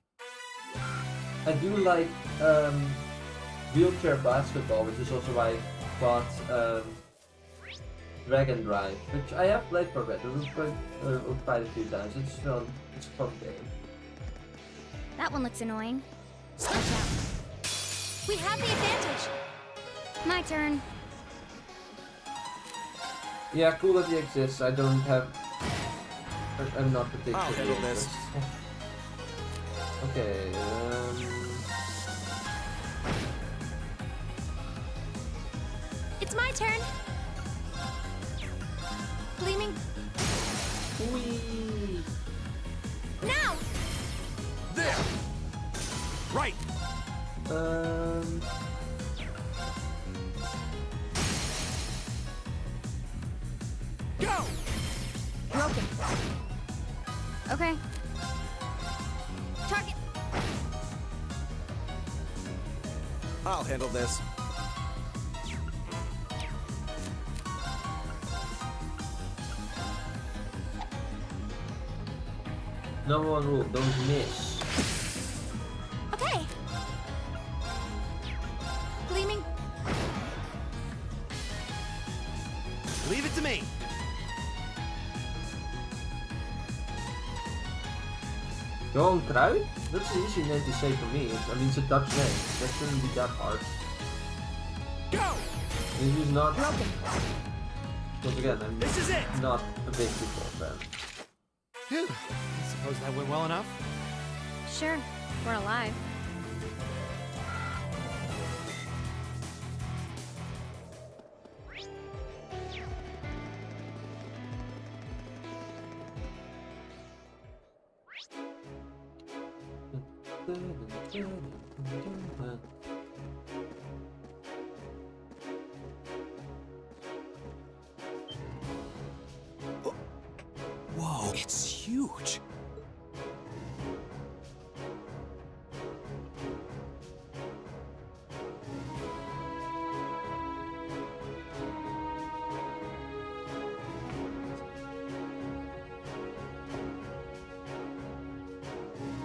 I do like wheelchair basketball, which is also why I bought Dragon Drive, which I have played for it. Quite a few times. It's fun. It's a fun game. That one looks annoying. Watch out. We have the advantage. My turn. Yeah, cool that he exists. I don't have. I'm not particularly. I'll handle this. Okay. It's my turn. Gleaming. Whee! Now. There. Right. Go. Broken. Okay. Target. I'll handle this. Number one rule: don't miss. Okay. Gleaming. Leave it to me. Johan Kruid? That's an easy name to say for me. I mean, it's a Dutch name. That shouldn't be that hard. Go. He's not. Broken. Once again, I'm This is it. not a big football fan. Phew. I suppose that went well enough. Sure. We're alive. Whoa, it's huge.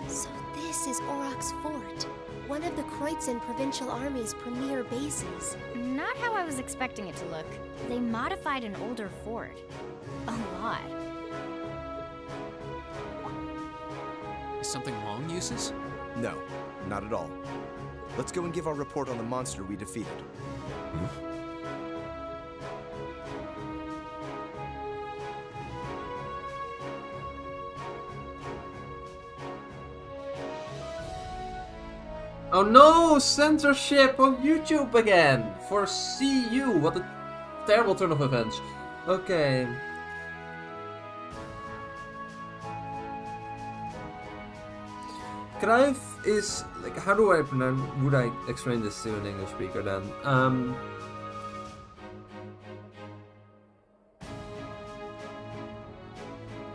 So this is Auroch's Fort, one of the Kreutzen Provincial Army's premier bases. Not how I was expecting it to look. They modified an older fort. A lot. Is something wrong, Eustace? No, not at all. Let's go and give our report on the monster we defeated. Oh no! Censorship on YouTube again! For CU! What a terrible turn of events. Okay. Kruif is like, how do I pronounce? Would I explain this to an English speaker then?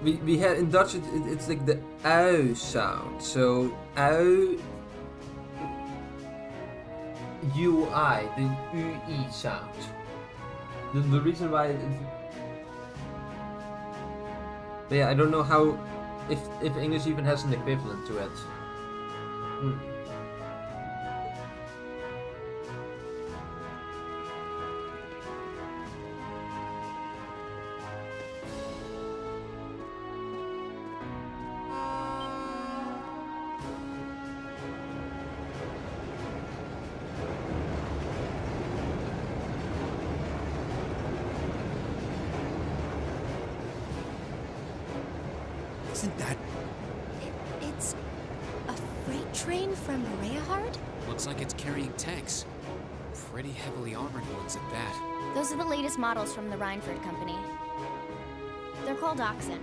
We had in Dutch it's like the ui sound. So ui, the ui sound. The reason why yeah, I don't know how if English even has an equivalent to it. Isn't that... It's a freight train from Rehard? Looks like it's carrying tanks. Pretty heavily armored ones at that. Those are the latest models from the Reinford Company. They're called Oxen.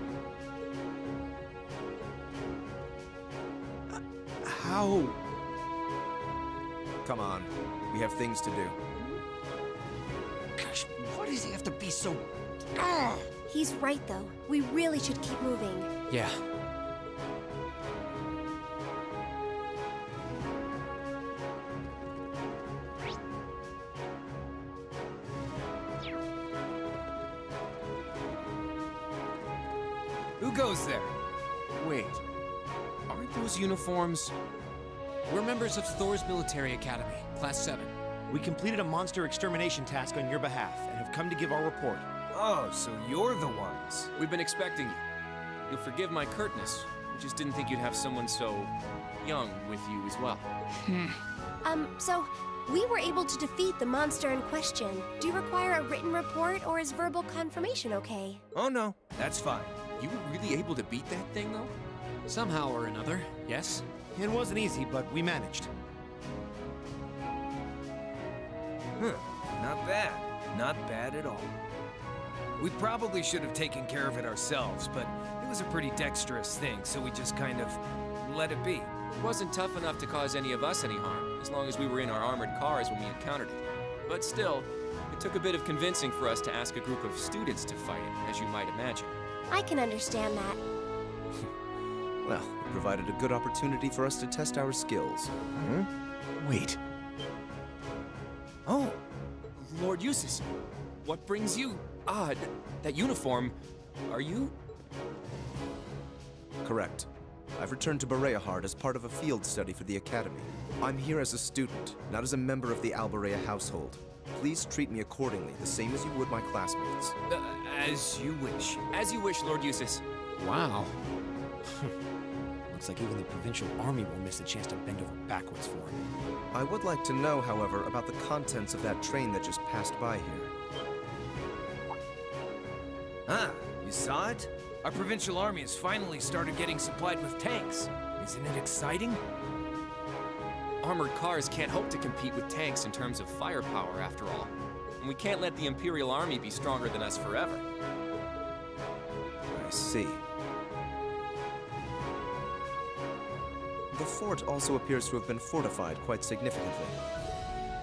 How? Come on, we have things to do. Gosh, why does he have to be so... He's right, though. We really should keep moving. Yeah. Who goes there? Wait, aren't those uniforms? We're members of Thor's Military Academy, Class 7. We completed a monster extermination task on your behalf and have come to give our report. Oh, so you're the ones. We've been expecting you. You'll forgive my curtness. We just didn't think you'd have someone so young with you as well. So we were able to defeat the monster in question. Do you require a written report or is verbal confirmation okay? Oh no, that's fine. You were really able to beat that thing, though? Somehow or another, yes? It wasn't easy, but we managed. Huh, not bad. Not bad at all. We probably should have taken care of it ourselves, but it was a pretty dexterous thing, so we just kind of let it be. It wasn't tough enough to cause any of us any harm, as long as we were in our armored cars when we encountered it. But still, it took a bit of convincing for us to ask a group of students to fight it, as you might imagine. I can understand that. Well, it provided a good opportunity for us to test our skills. Huh? Wait. Oh, Lord Eustace, What brings you? That uniform. Are you? Correct. I've returned to Bereahard as part of a field study for the Academy. I'm here as a student, not as a member of the Alberea household. Please treat me accordingly, the same as you would my classmates. as you wish. As you wish, Lord Eustace. Wow. Looks like even the provincial army will miss a chance to bend over backwards for him. I would like to know, however, about the contents of that train that just passed by here. Ah, you saw it? Our provincial army has finally started getting supplied with tanks. Isn't it exciting? Armored cars can't hope to compete with tanks in terms of firepower, after all. And we can't let the Imperial Army be stronger than us forever. I see. The fort also appears to have been fortified quite significantly.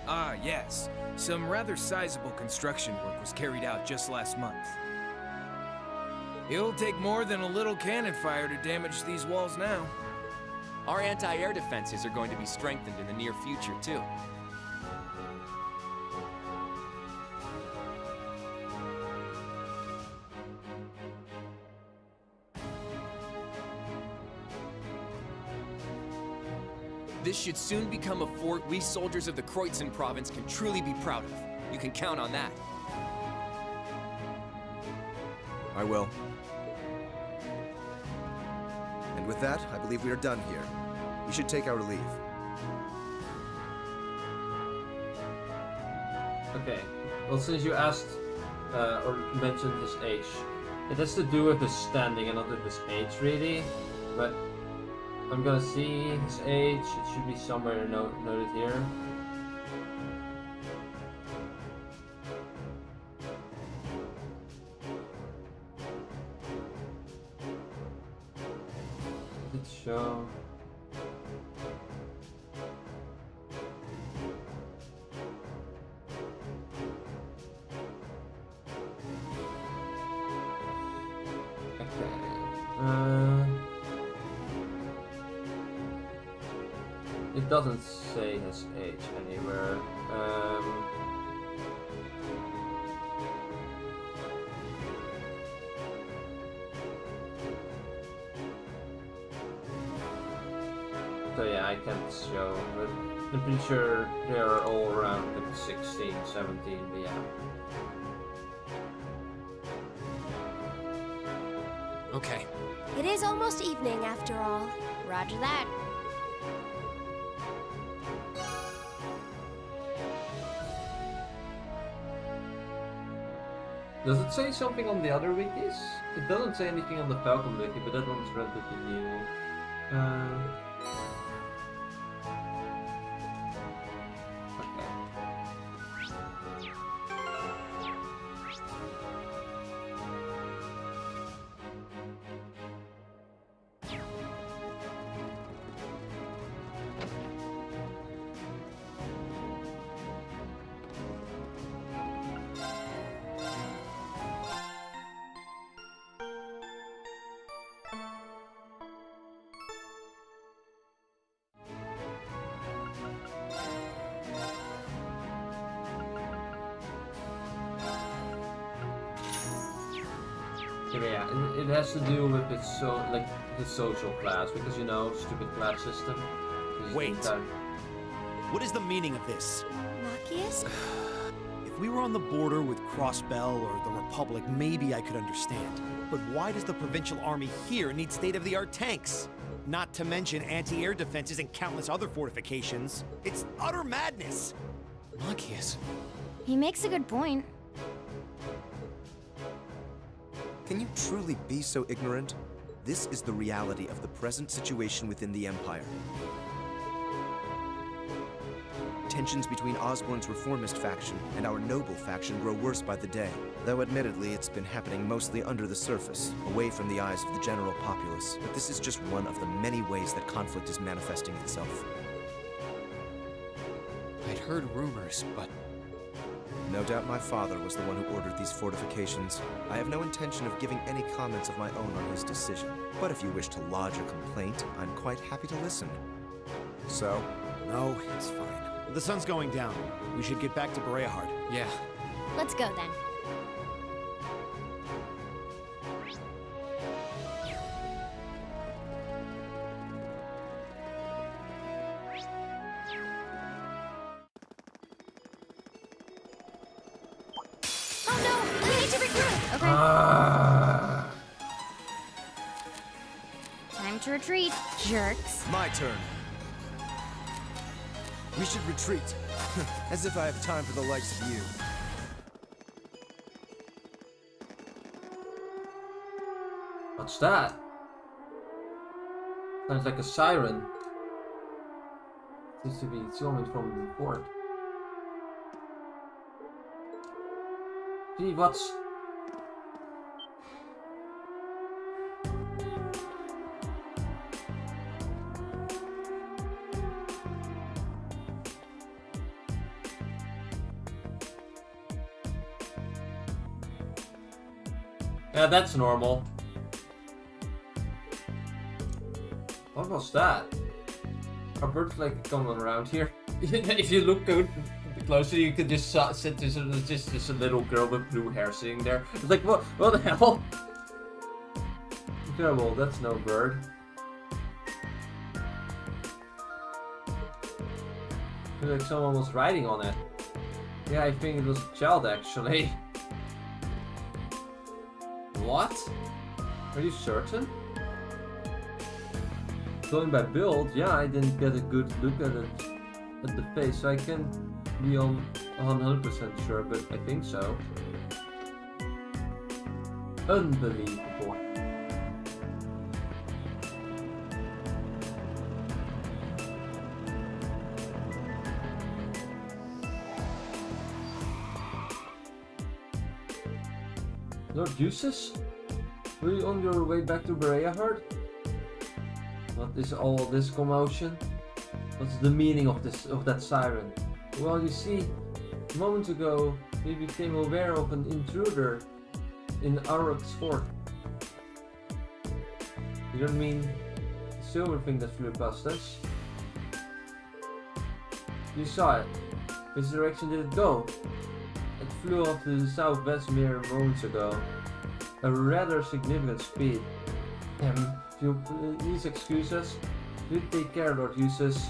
Ah, yes. Some rather sizable construction work was carried out just last month. It'll take more than a little cannon fire to damage these walls now. Our anti-air defenses are going to be strengthened in the near future, too. This should soon become a fort we soldiers of the Kreutzen province can truly be proud of. You can count on that. I will. And with that, I believe we are done here. We should take our leave. Okay. Well, since you asked or mentioned his age, it has to do with his standing and not with his age, really. But I'm gonna see his age. It should be somewhere noted here. Let's show. It doesn't say his age anywhere. So yeah, I can't show, but I'm pretty sure they're all around like 16, 17, but yeah. Okay. It is almost evening after all. Roger that. Does it say something on the other wikis? It doesn't say anything on the Falcom wiki, but that one's relatively new. Yeah, it has to do with his his social class, because you know, stupid class system. Wait. What is the meaning of this? Machias? If we were on the border with Crossbell or the Republic, maybe I could understand. But why does the provincial army here need state-of-the-art tanks? Not to mention anti-air defenses and countless other fortifications. It's utter madness! Machias. He makes a good point. Can you truly be so ignorant? This is the reality of the present situation within the Empire. Tensions between Osborne's reformist faction and our noble faction grow worse by the day, though admittedly it's been happening mostly under the surface, away from the eyes of the general populace. But this is just one of the many ways that conflict is manifesting itself. I'd heard rumors, but... No doubt my father was the one who ordered these fortifications. I have no intention of giving any comments of my own on his decision. But if you wish to lodge a complaint, I'm quite happy to listen. So? No, it's fine. The sun's going down. We should get back to Bereahard. Yeah. Let's go then. Oh no! We need to regroup! Okay. Time to retreat, jerks. My turn. We should retreat. As if I have time for the likes of you. What's that? Sounds like a siren. Seems to be coming from the port. Gee, what's... Yeah, that's normal. What was that? Are birds like coming around here? If you look closer, you could just sit just a little girl with blue hair sitting there. It's like, what the hell? Incredible, that's no bird. Feels like someone was riding on it. Yeah, I think it was a child actually. What? Are you certain? Going by build, yeah, I didn't get a good look at it at the face, so I can't be on 100% sure, but I think so. Unbelievable. Lord Eustace? Were you on your way back to Bereahard? What is all this commotion? What's the meaning of that siren? Well, you see, moments ago we became aware of an intruder in Auroch's fort. You don't mean the silver thing that flew past us? You saw it. Which direction did it go? It flew off to the southwest mere moments ago. A rather significant speed. If you please excuse us, you take care, Lord Eustace.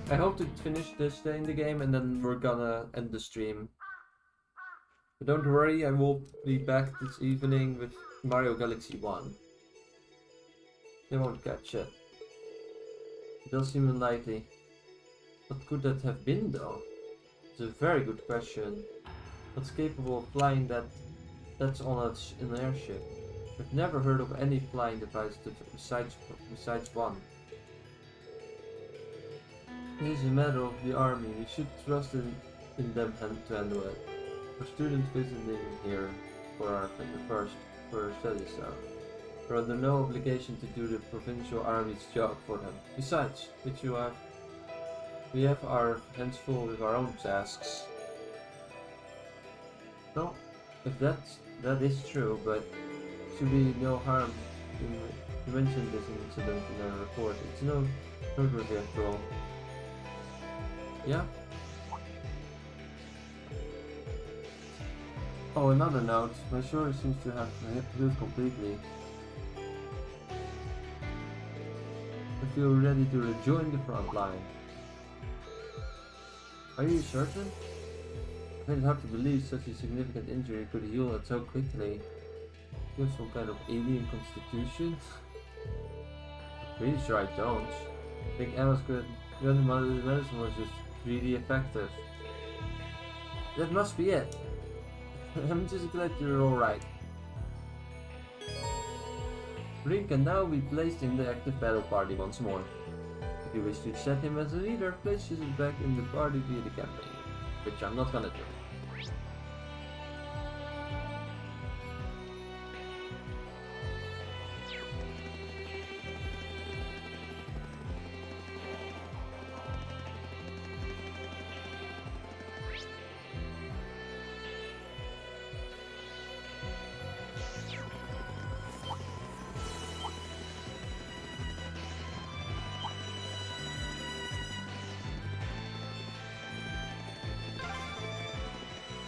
I hope to finish this day in the game and then we're gonna end the stream. But don't worry, I will be back this evening with Mario Galaxy 1. They won't catch it. It does seem unlikely. What could that have been though? It's a very good question. What's capable of flying that's on an airship? I've never heard of any flying device besides one. This is a matter of the army. We should trust in them to handle it. For students visiting here for studies, so we're under no obligation to do the provincial army's job for them. Besides, we have our hands full with our own tasks. No, if that is true, but should be no harm. You mentioned this incident in our report. It's no noteworthy after all. Yeah. Oh, another note. My shoulder seems to have healed completely. I feel ready to rejoin the front line. Are you certain? I find it hard to believe such a significant injury could heal it so quickly. You have some kind of alien constitution? I'm pretty sure I don't. I think Emma's good medicine was just really effective. That must be it. I'm just glad you're alright. Ring can now be placed in the active battle party once more. If you wish to set him as a leader, place him back in the party via the campaign, which I'm not gonna do.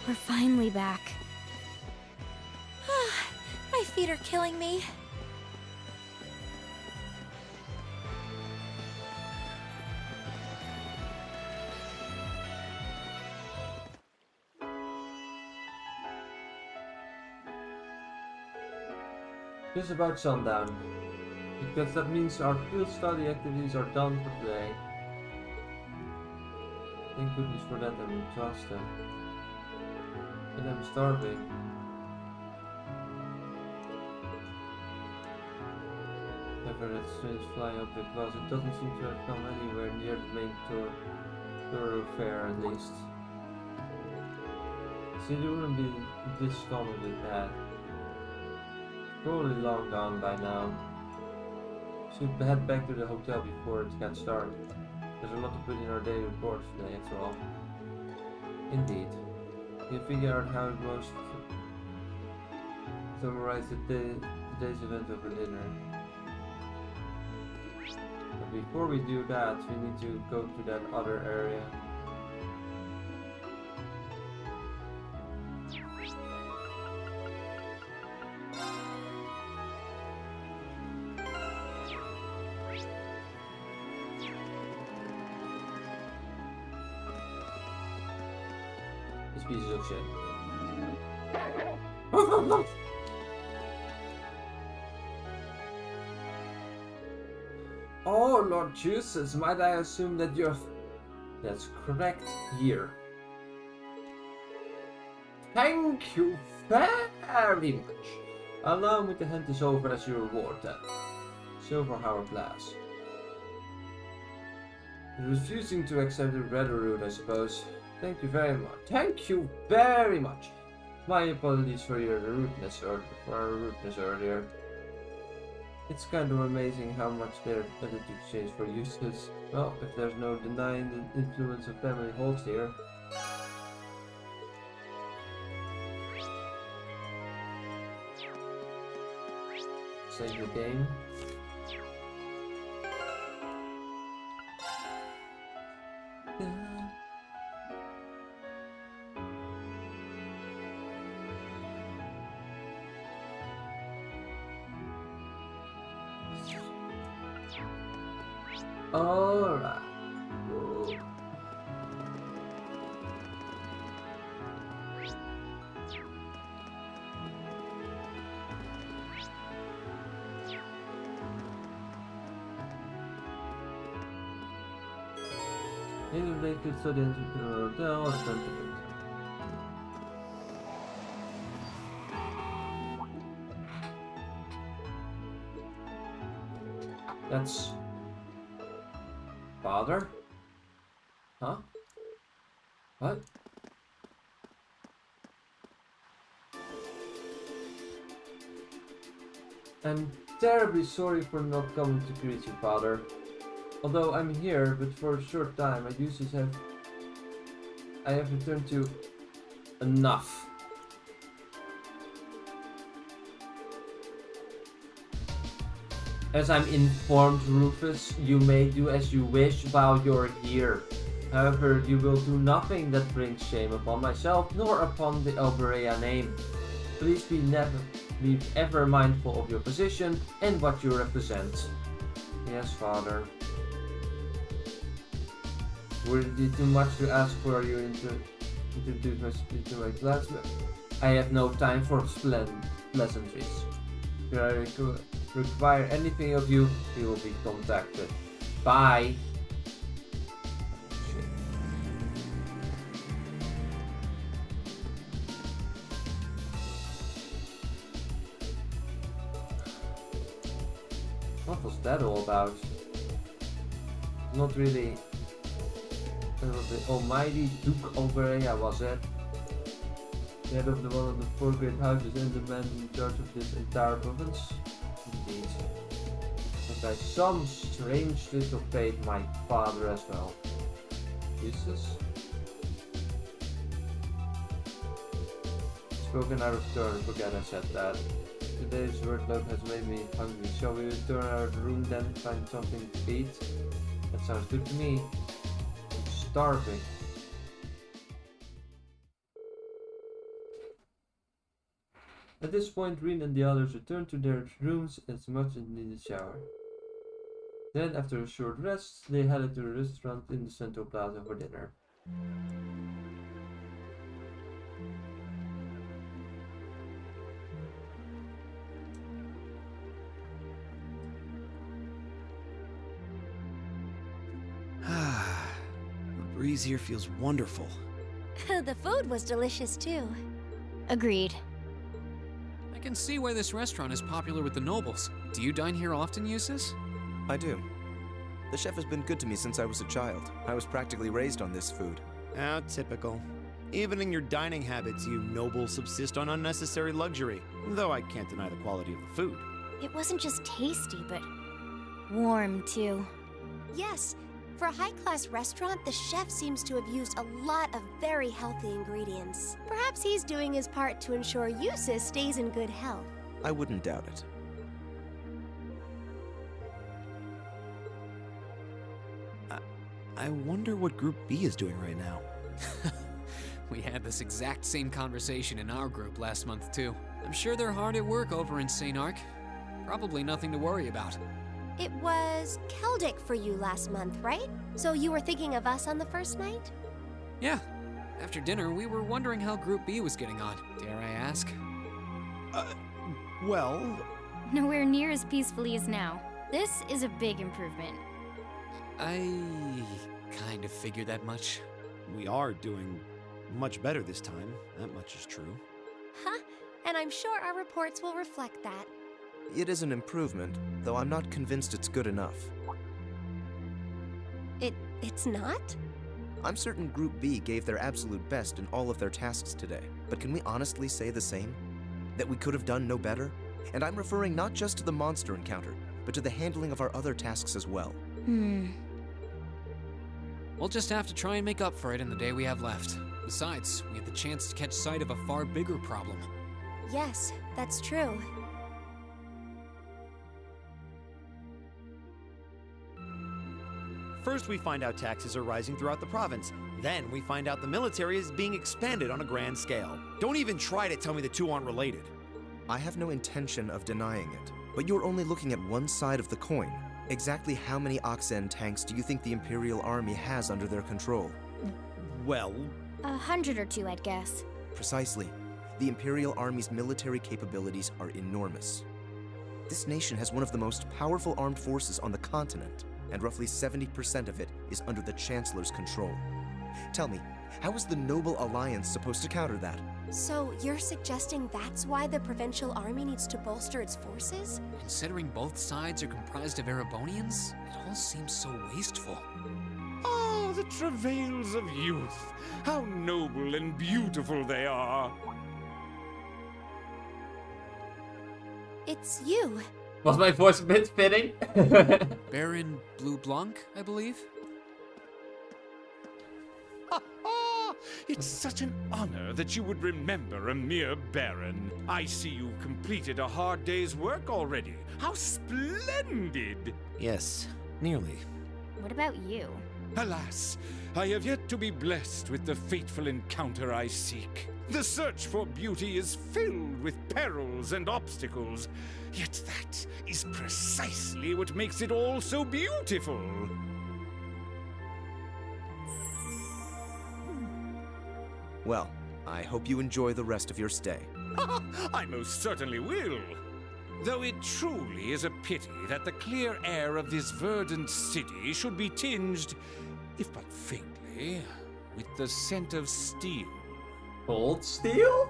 We're finally back. My feet are killing me. Just about sundown, because that means our field study activities are done for today. Thank goodness for that, I'm exhausted. And I'm starving. However, that strange flying object was, it doesn't seem to have come anywhere near the main thoroughfare at least. See, it wouldn't be this commonly bad. Probably long gone by now. Should head back to the hotel before it gets dark. There's a lot to put in our daily reports today, after all. Indeed. You figure out how it most summarize today's event over dinner. But before we do that, we need to go to that other area. Pieces of shit. Oh, Lord Jesus, might I assume that you're... That's correct here. Thank you very much. Allow me to hand this over as your reward then. Silver hourglass. Refusing to accept the red route, I suppose. Thank you very much. Thank you very much. My apologies for your rudeness earlier. It's kind of amazing how much their attitude changed for useless. Well, if there's no denying the influence of family holds here. Save the game. Alright. Maybe they could study into the hotel or something. That's... Father? Huh? What? I'm terribly sorry for not coming to greet you, Father. Although I'm here, but for a short time, I have returned to enough. As I'm informed, Rufus, you may do as you wish while you're here. However, you will do nothing that brings shame upon myself, nor upon the Erebonia name. Please be ever mindful of your position and what you represent. Yes, Father. Would it be too much to ask for you introduce my speech to my classmate? I have no time for pleasantries. If I require anything of you, you will be contacted. Bye! Shit. What was that all about? Not really. The almighty Duke Erebonia, was it? The head of one of the 4 great houses and the man in charge of this entire province? Indeed. And by some strange twist of fate, my father as well. Jesus. Spoken out of turn, forget I said that. Today's workload has made me hungry. Shall we return our room then and find something to eat? That sounds good to me. I'm starving. At this point, Reen and the others returned to their rooms as much as needed shower. Then, after a short rest, they headed to a restaurant in the Central Plaza for dinner. The breeze here feels wonderful. The food was delicious too. Agreed. I can see why this restaurant is popular with the nobles. Do you dine here often, Eustace? I do. The chef has been good to me since I was a child. I was practically raised on this food. How typical. Even in your dining habits, you nobles subsist on unnecessary luxury, though I can't deny the quality of the food. It wasn't just tasty, but warm too. Yes, for a high-class restaurant, the chef seems to have used a lot of very healthy ingredients. Perhaps he's doing his part to ensure Eustace stays in good health. I wouldn't doubt it. I wonder what Group B is doing right now. We had this exact same conversation in our group last month too. I'm sure they're hard at work over in St. Ark. Probably nothing to worry about. It was Celtic for you last month, right? So you were thinking of us on the first night? Yeah. After dinner, we were wondering how Group B was getting on. Dare I ask? Well... Nowhere near as peacefully as now. This is a big improvement. I kind of figured that much. We are doing much better this time. That much is true. Huh? And I'm sure our reports will reflect that. It is an improvement, though I'm not convinced it's good enough. It's not? I'm certain Group B gave their absolute best in all of their tasks today, but can we honestly say the same? That we could have done no better? And I'm referring not just to the monster encounter, but to the handling of our other tasks as well. We'll just have to try and make up for it in the day we have left. Besides, we have the chance to catch sight of a far bigger problem. Yes, that's true. First, we find out taxes are rising throughout the province. Then, we find out the military is being expanded on a grand scale. Don't even try to tell me the two aren't related. I have no intention of denying it, but you're only looking at one side of the coin. Exactly how many Oxen tanks do you think the Imperial Army has under their control? Well... 100 or 2, I'd guess. Precisely. The Imperial Army's military capabilities are enormous. This nation has one of the most powerful armed forces on the continent, and roughly 70% of it is under the Chancellor's control. Tell me, how is the Noble Alliance supposed to counter that? So you're suggesting that's why the Provincial Army needs to bolster its forces? Considering both sides are comprised of Erebonians, it all seems so wasteful. Ah, the travails of youth. How noble and beautiful they are. It's you. Was my voice a bit fitting? Baron Blue Blanc, I believe? It's such an honor that you would remember a mere baron. I see you've completed a hard day's work already. How splendid! Yes, nearly. What about you? Alas, I have yet to be blessed with the fateful encounter I seek. The search for beauty is filled with perils and obstacles, yet that is precisely what makes it all so beautiful. Well, I hope you enjoy the rest of your stay. I most certainly will. Though it truly is a pity that the clear air of this verdant city should be tinged, if but faintly, with the scent of steel. Coldsteel?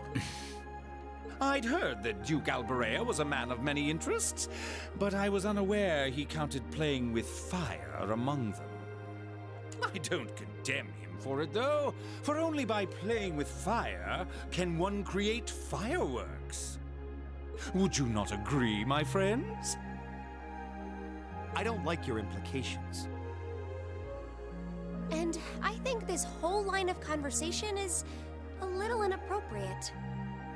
I'd heard that Duke Alberea was a man of many interests, but I was unaware he counted playing with fire among them. I don't condemn him for it, though, for only by playing with fire can one create fireworks. Would you not agree, my friends? I don't like your implications. And I think this whole line of conversation is a little inappropriate.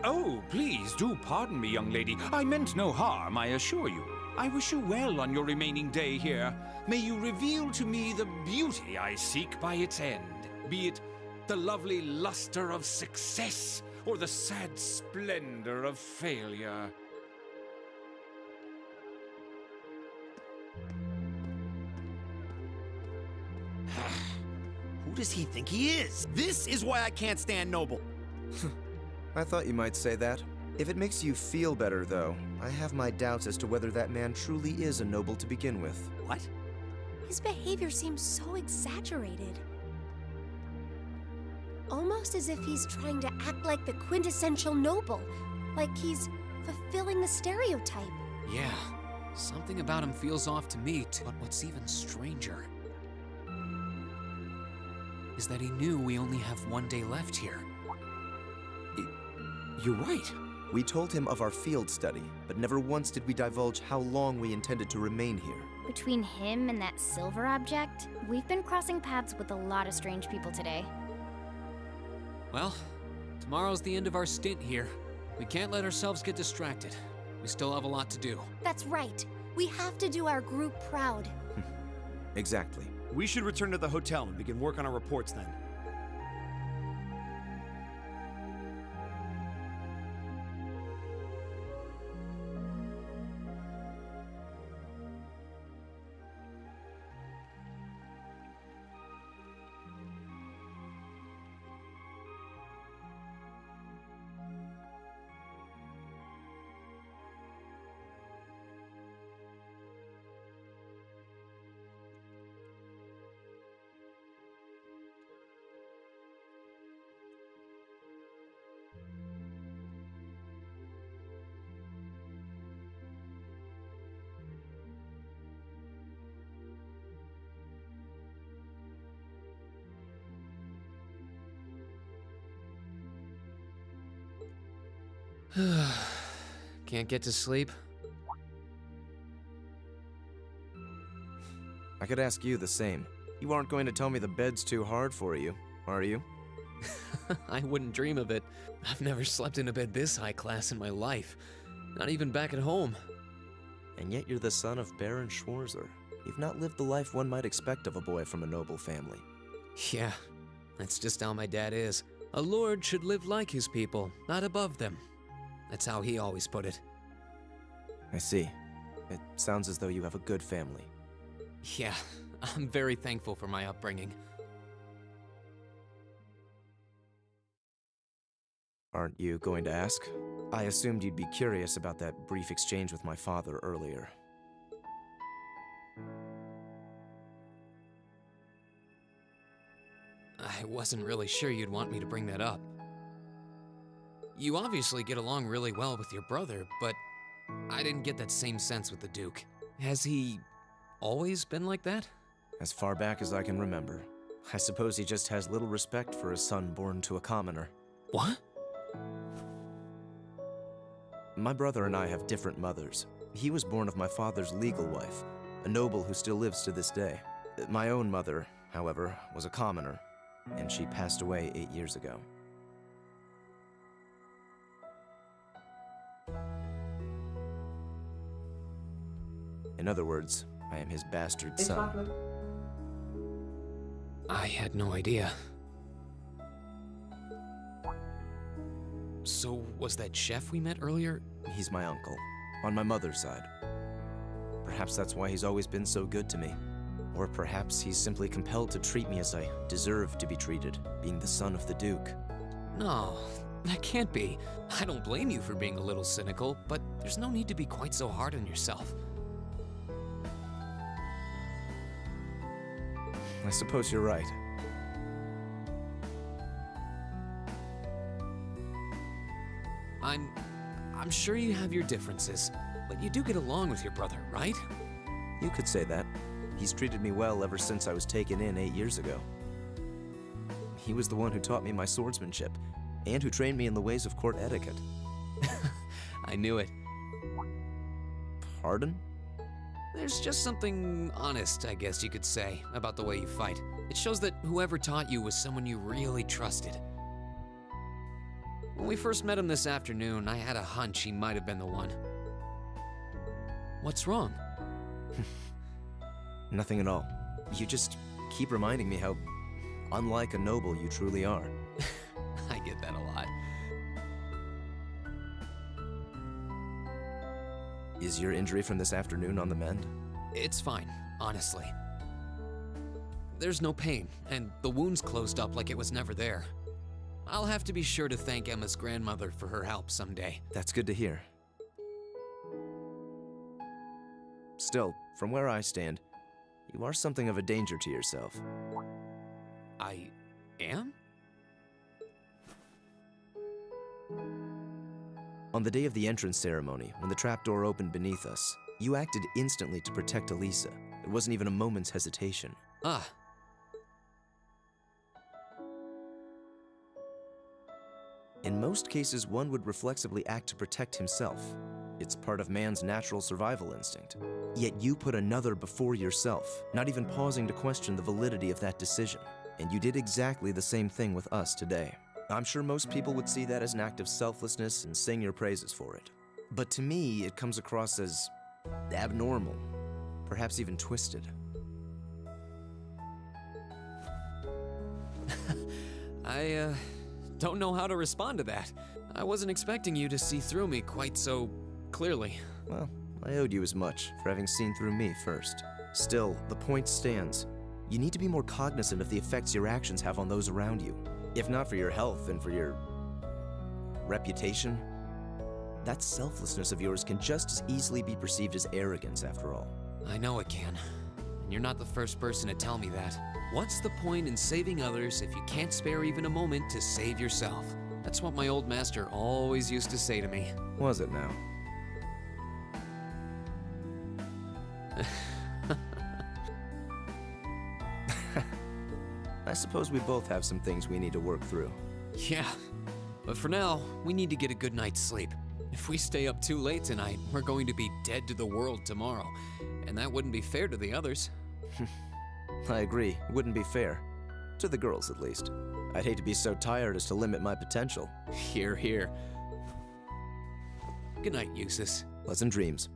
Oh, please do pardon me, young lady. I meant no harm, I assure you. I wish you well on your remaining day here. May you reveal to me the beauty I seek by its end, be it the lovely luster of success or the sad splendor of failure. Who does he think he is? This is why I can't stand Noble. I thought you might say that. If it makes you feel better, though, I have my doubts as to whether that man truly is a noble to begin with. What? His behavior seems so exaggerated. Almost as if he's trying to act like the quintessential noble. Like he's fulfilling the stereotype. Yeah, something about him feels off to me, but what's even stranger is that he knew we only have one day left here. You're right. We told him of our field study, but never once did we divulge how long we intended to remain here. Between him and that silver object, we've been crossing paths with a lot of strange people today. Well, tomorrow's the end of our stint here. We can't let ourselves get distracted. We still have a lot to do. That's right. We have to do our group proud. Exactly. We should return to the hotel and begin work on our reports then. Can't get to sleep? I could ask you the same. You aren't going to tell me the bed's too hard for you, are you? I wouldn't dream of it. I've never slept in a bed this high class in my life. Not even back at home. And yet you're the son of Baron Schwarzer. You've not lived the life one might expect of a boy from a noble family. Yeah, that's just how my dad is. A lord should live like his people, not above them. That's how he always put it. I see. It sounds as though you have a good family. Yeah, I'm very thankful for my upbringing. Aren't you going to ask? I assumed you'd be curious about that brief exchange with my father earlier. I wasn't really sure you'd want me to bring that up. You obviously get along really well with your brother, but I didn't get that same sense with the Duke. Has he always been like that? As far back as I can remember. I suppose he just has little respect for a son born to a commoner. What? My brother and I have different mothers. He was born of my father's legal wife, a noble who still lives to this day. My own mother, however, was a commoner, and she passed away 8 years ago. In other words, I am his bastard son. I had no idea. So, was that chef we met earlier? He's my uncle, on my mother's side. Perhaps that's why he's always been so good to me. Or perhaps he's simply compelled to treat me as I deserve to be treated, being the son of the Duke. No, that can't be. I don't blame you for being a little cynical, but there's no need to be quite so hard on yourself. I suppose you're right. I'm sure you have your differences, but you do get along with your brother, right? You could say that. He's treated me well ever since I was taken in 8 years ago. He was the one who taught me my swordsmanship, and who trained me in the ways of court etiquette. I knew it. Pardon? There's just something honest, I guess you could say, about the way you fight. It shows that whoever taught you was someone you really trusted. When we first met him this afternoon, I had a hunch he might have been the one. What's wrong? Nothing at all. You just keep reminding me how unlike a noble you truly are. I get that a lot. Is your injury from this afternoon on the mend? It's fine, honestly. There's no pain, and the wound's closed up like it was never there. I'll have to be sure to thank Emma's grandmother for her help someday. That's good to hear. Still, from where I stand, you are something of a danger to yourself. I am? On the day of the entrance ceremony, when the trapdoor opened beneath us, you acted instantly to protect Elisa. There wasn't even a moment's hesitation. Ah. In most cases, one would reflexively act to protect himself. It's part of man's natural survival instinct. Yet you put another before yourself, not even pausing to question the validity of that decision. And you did exactly the same thing with us today. I'm sure most people would see that as an act of selflessness and sing your praises for it. But to me, it comes across as abnormal, perhaps even twisted. I don't know how to respond to that. I wasn't expecting you to see through me quite so clearly. Well, I owed you as much for having seen through me first. Still, the point stands. You need to be more cognizant of the effects your actions have on those around you. If not for your health and for your reputation, that selflessness of yours can just as easily be perceived as arrogance after all. I know it can. And you're not the first person to tell me that. What's the point in saving others if you can't spare even a moment to save yourself? That's what my old master always used to say to me. Was it now? I suppose we both have some things we need to work through. Yeah, but for now, we need to get a good night's sleep. If we stay up too late tonight, we're going to be dead to the world tomorrow, and that wouldn't be fair to the others. I agree, it wouldn't be fair. To the girls, at least. I'd hate to be so tired as to limit my potential. Hear, hear. Good night, Eustace. Pleasant dreams.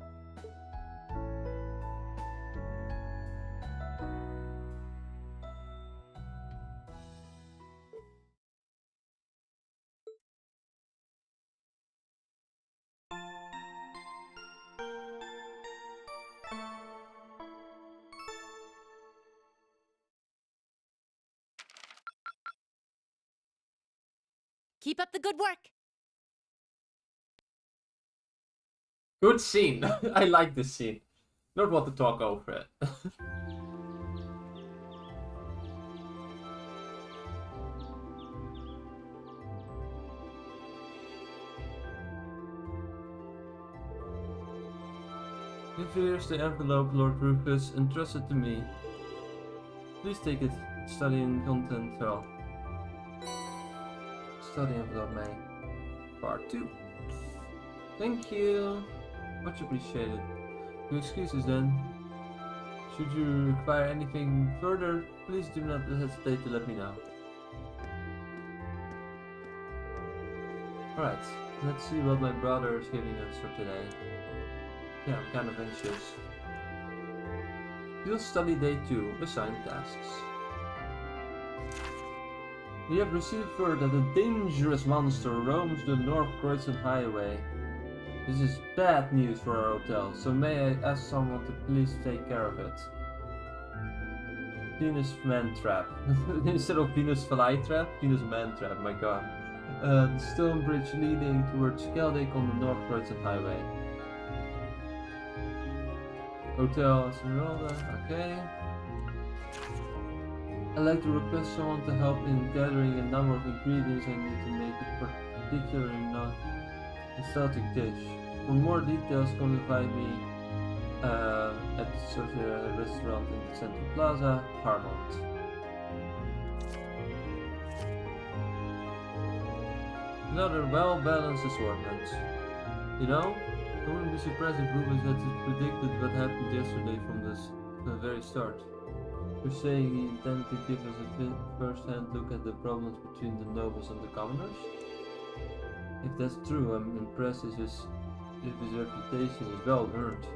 Keep up the good work. Good scene. I like this scene. Not want to talk over it. Here's the envelope Lord Rufus entrusted to me. Please take it. Study and content well. Study envelope, May. Part 2. Thank you. Much appreciated. Your excuses then. Should you require anything further, please do not hesitate to let me know. Alright, let's see what my brother is giving us for today. Yeah, I'm kind of anxious. Field study day 2, assigned tasks. We have received word that a dangerous monster roams the North Croydon Highway. This is bad news for our hotel, so may I ask someone to please take care of it? Venus Man Trap. Instead of Venus Flytrap, Venus Man Trap, my god. The stone bridge leading towards Skeldick on the North Croydon Highway. Hotel Esmeralda, okay. I'd like to request someone to help in gathering a number of ingredients I need to make a particularly nostalgic dish. For more details, come to find me at the Sophia restaurant in the Central Plaza, Harmont. Another well-balanced assortment. You know, I wouldn't be surprised if Rubens had predicted what happened yesterday from the very start. You're saying he intended to give us a first-hand look at the problems between the nobles and the commoners? If that's true, I'm impressed if his reputation is well earned.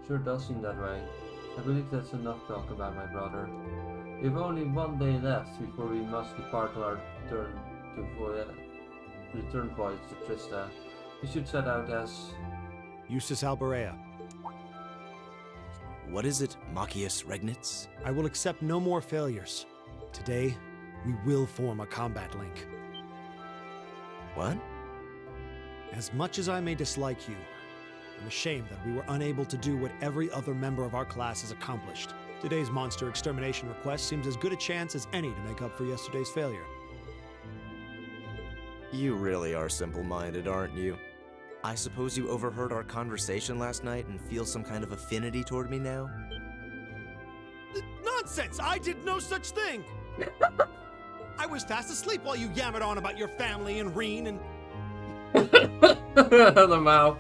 Sure does seem that way. I believe that's enough talk about my brother. We have only one day left before we must depart on our return voyage to Trista. We should set out as... Eustace Alberea. What is it, Machias Regnitz? I will accept no more failures. Today, we will form a combat link. What? As much as I may dislike you, I'm ashamed that we were unable to do what every other member of our class has accomplished. Today's monster extermination request seems as good a chance as any to make up for yesterday's failure. You really are simple-minded, aren't you? I suppose you overheard our conversation last night and feel some kind of affinity toward me now? Nonsense! I did no such thing! I was fast asleep while you yammered on about your family and Reen and... the mouth.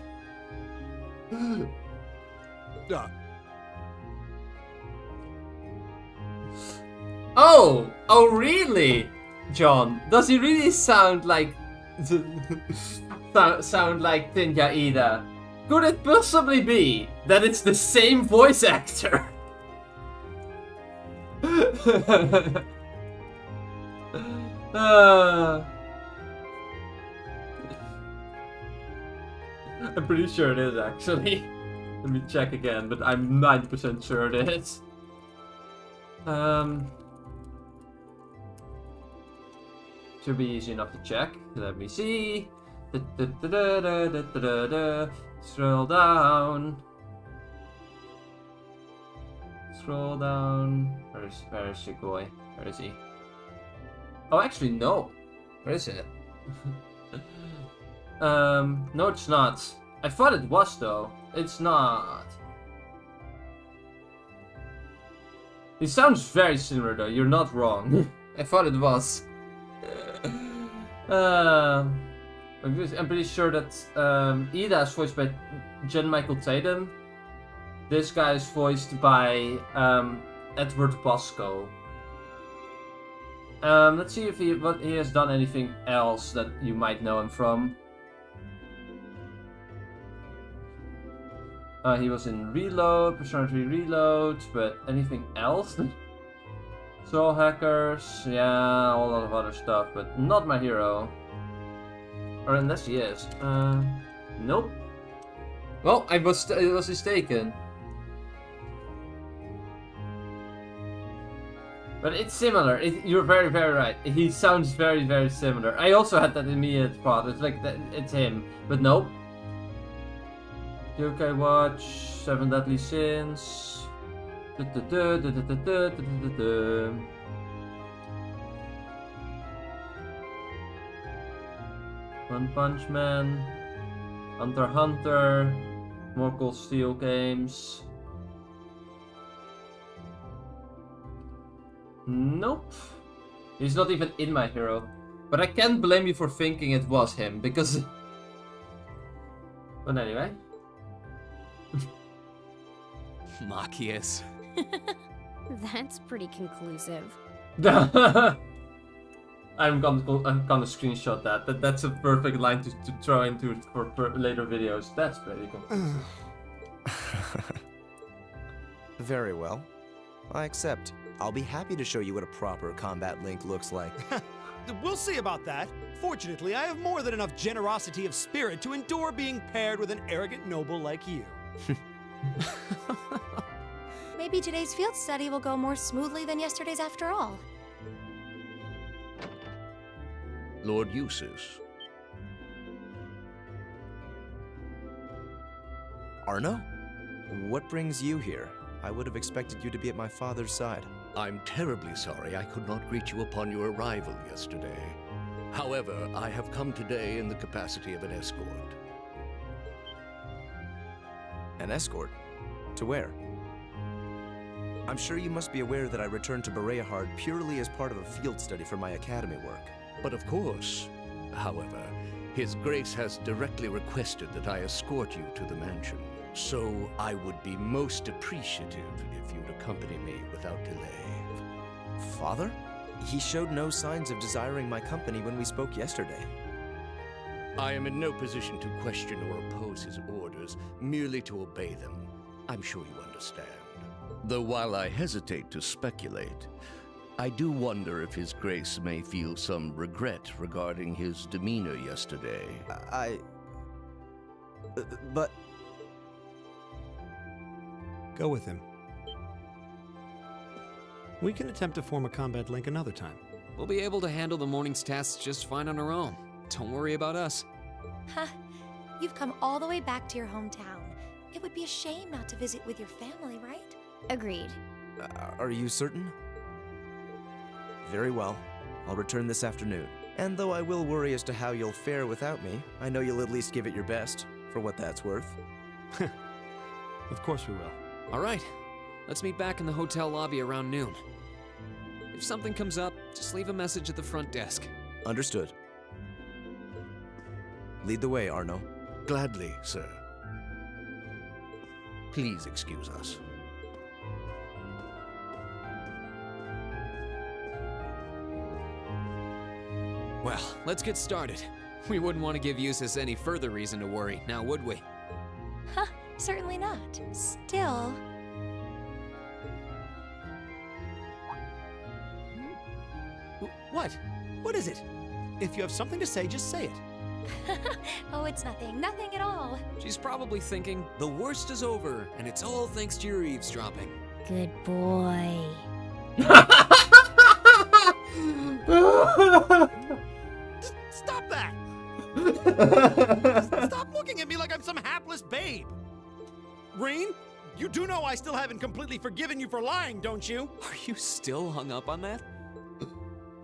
Oh, really? John, does he really sound like sound like Tinja Ida? Could it possibly be that it's the same voice actor? I'm pretty sure it is, actually. Let me check again, but I'm 90% sure it is. Should be easy enough to check. Let me see. Scroll down. Scroll down. Where is Shigoi? Where is he? Oh, actually, no. Where is it? No, it's not. I thought it was, though. It's not. It sounds very similar, though. You're not wrong. I thought it was. I'm pretty sure that Ida is voiced by Jen Michael Tatum. This guy is voiced by Edward Bosco. Let's see if he has done anything else that you might know him from. He was in Reload, Persona 3 Reload, but anything else? Soul Hackers, yeah, a lot of other stuff, but not my hero. Or unless he is. Nope. Well, I was mistaken. But it's similar. You're very, very right. He sounds very, very similar. I also had that immediate thought. It's like it's him, but nope. Yokai Watch, 7 Deadly Sins. One Punch Man, Hunter x Hunter, more coldsteel games. Nope. He's not even in my hero. But I can't blame you for thinking it was him, because... But anyway. Machias. That's pretty conclusive. I'm gonna screenshot that. That's a perfect line to throw into for later videos. That's pretty conclusive. Very well. I accept. I'll be happy to show you what a proper combat link looks like. We'll see about that. Fortunately, I have more than enough generosity of spirit to endure being paired with an arrogant noble like you. Maybe today's field study will go more smoothly than yesterday's after all. Lord Eustace. Arno? What brings you here? I would have expected you to be at my father's side. I'm terribly sorry I could not greet you upon your arrival yesterday. However, I have come today in the capacity of an escort. An escort? To where? I'm sure you must be aware that I returned to Bereahard purely as part of a field study for my academy work. But of course. However, His Grace has directly requested that I escort you to the mansion. So I would be most appreciative if you'd accompany me without delay. Father? He showed no signs of desiring my company when we spoke yesterday. I am in no position to question or oppose his orders, merely to obey them. I'm sure you understand. Though while I hesitate to speculate, I do wonder if His Grace may feel some regret regarding his demeanor yesterday. But... Go with him. We can attempt to form a combat link another time. We'll be able to handle the morning's tasks just fine on our own. Don't worry about us. Huh. You've come all the way back to your hometown. It would be a shame not to visit with your family, right? Agreed. Are you certain? Very well. I'll return this afternoon. And though I will worry as to how you'll fare without me, I know you'll at least give it your best, for what that's worth. Of course we will. All right. Let's meet back in the hotel lobby around noon. If something comes up, just leave a message at the front desk. Understood. Lead the way, Arno. Gladly, sir. Please excuse us. Well, let's get started. We wouldn't want to give Eustace any further reason to worry, now would we? Huh, certainly not. Still... What? What is it? If you have something to say, just say it. Oh, it's nothing. Nothing at all. She's probably thinking, the worst is over, and it's all thanks to your eavesdropping. Good boy. Stop that! Stop looking at me like I'm some hapless babe! Green, you do know I still haven't completely forgiven you for lying, don't you? Are you still hung up on that?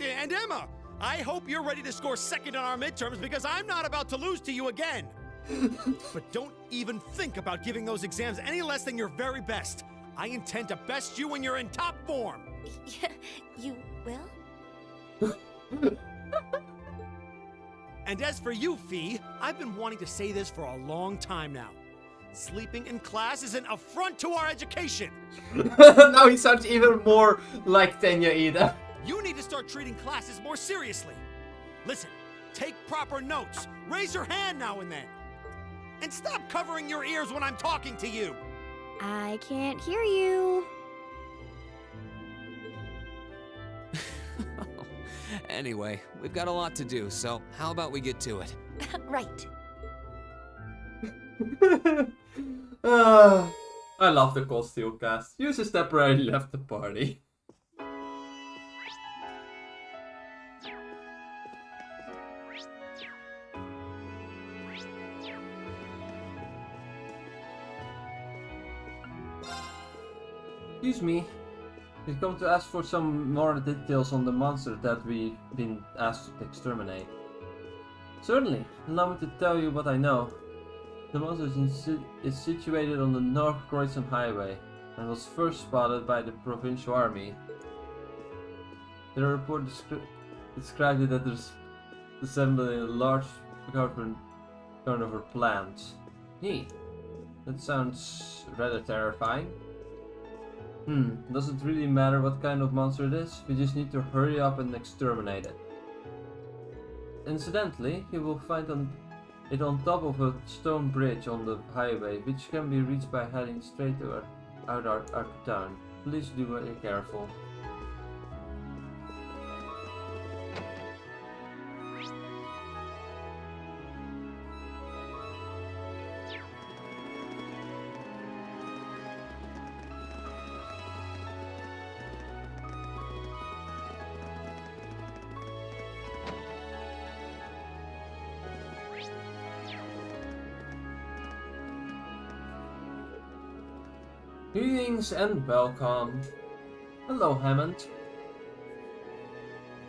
And Emma, I hope you're ready to score second on our midterms because I'm not about to lose to you again. But don't even think about giving those exams any less than your very best. I intend to best you when you're in top form. You will? And as for you, Fee, I've been wanting to say this for a long time now. Sleeping in class is an affront to our education. Now he sounds even more like Tenya Ida. You need to start treating classes more seriously. Listen, take proper notes. Raise your hand now and then. And stop covering your ears when I'm talking to you. I can't hear you. Anyway, we've got a lot to do, so how about we get to it? Right. I love the coldsteel cast. Eustace temporarily left the party. Excuse me. We've come to ask for some more details on the monster that we've been asked to exterminate. Certainly. Allow me to tell you what I know. The monster is situated on the North Croydon Highway and was first spotted by the provincial army. The report described it as resembling a large government turnover plant. That sounds rather terrifying. Does it really matter what kind of monster it is? We just need to hurry up and exterminate it. Incidentally, you will find it on top of a stone bridge on the highway, which can be reached by heading straight out our town. please do be careful. Greetings and welcome. Hello, Hammond.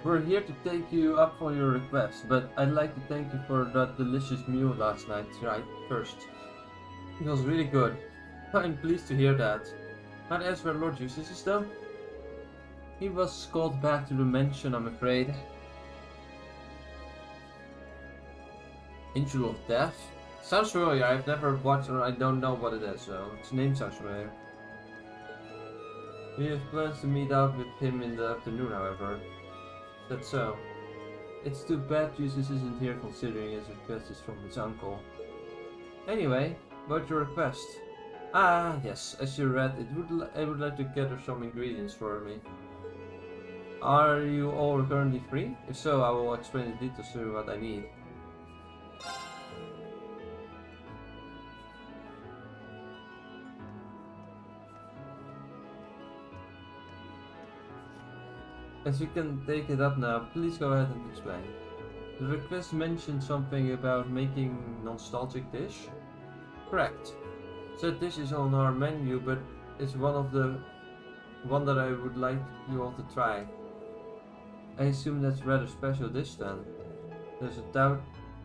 We're here to take you up on your request, but I'd like to thank you for that delicious meal last night, right? First. It was really good. I'm pleased to hear that. Not as where Lord Eustace is though. He was called back to the mansion, I'm afraid. Angel of Death? Sounds familiar, I've never watched or I don't know what it is, so its name sounds familiar. We have plans to meet up with him in the afternoon, however. That's so. It's too bad Eustace isn't here considering his request is from his uncle. Anyway, about your request. Ah, yes, as you read, I would like to gather some ingredients for me. Are you all currently free? If so, I will explain the details to what I need. As you can take it up now, please go ahead and explain. The request mentioned something about making nostalgic dish? Correct. Said dish is on our menu, but it's one that I would like you all to try. I assume that's a rather special dish then. There's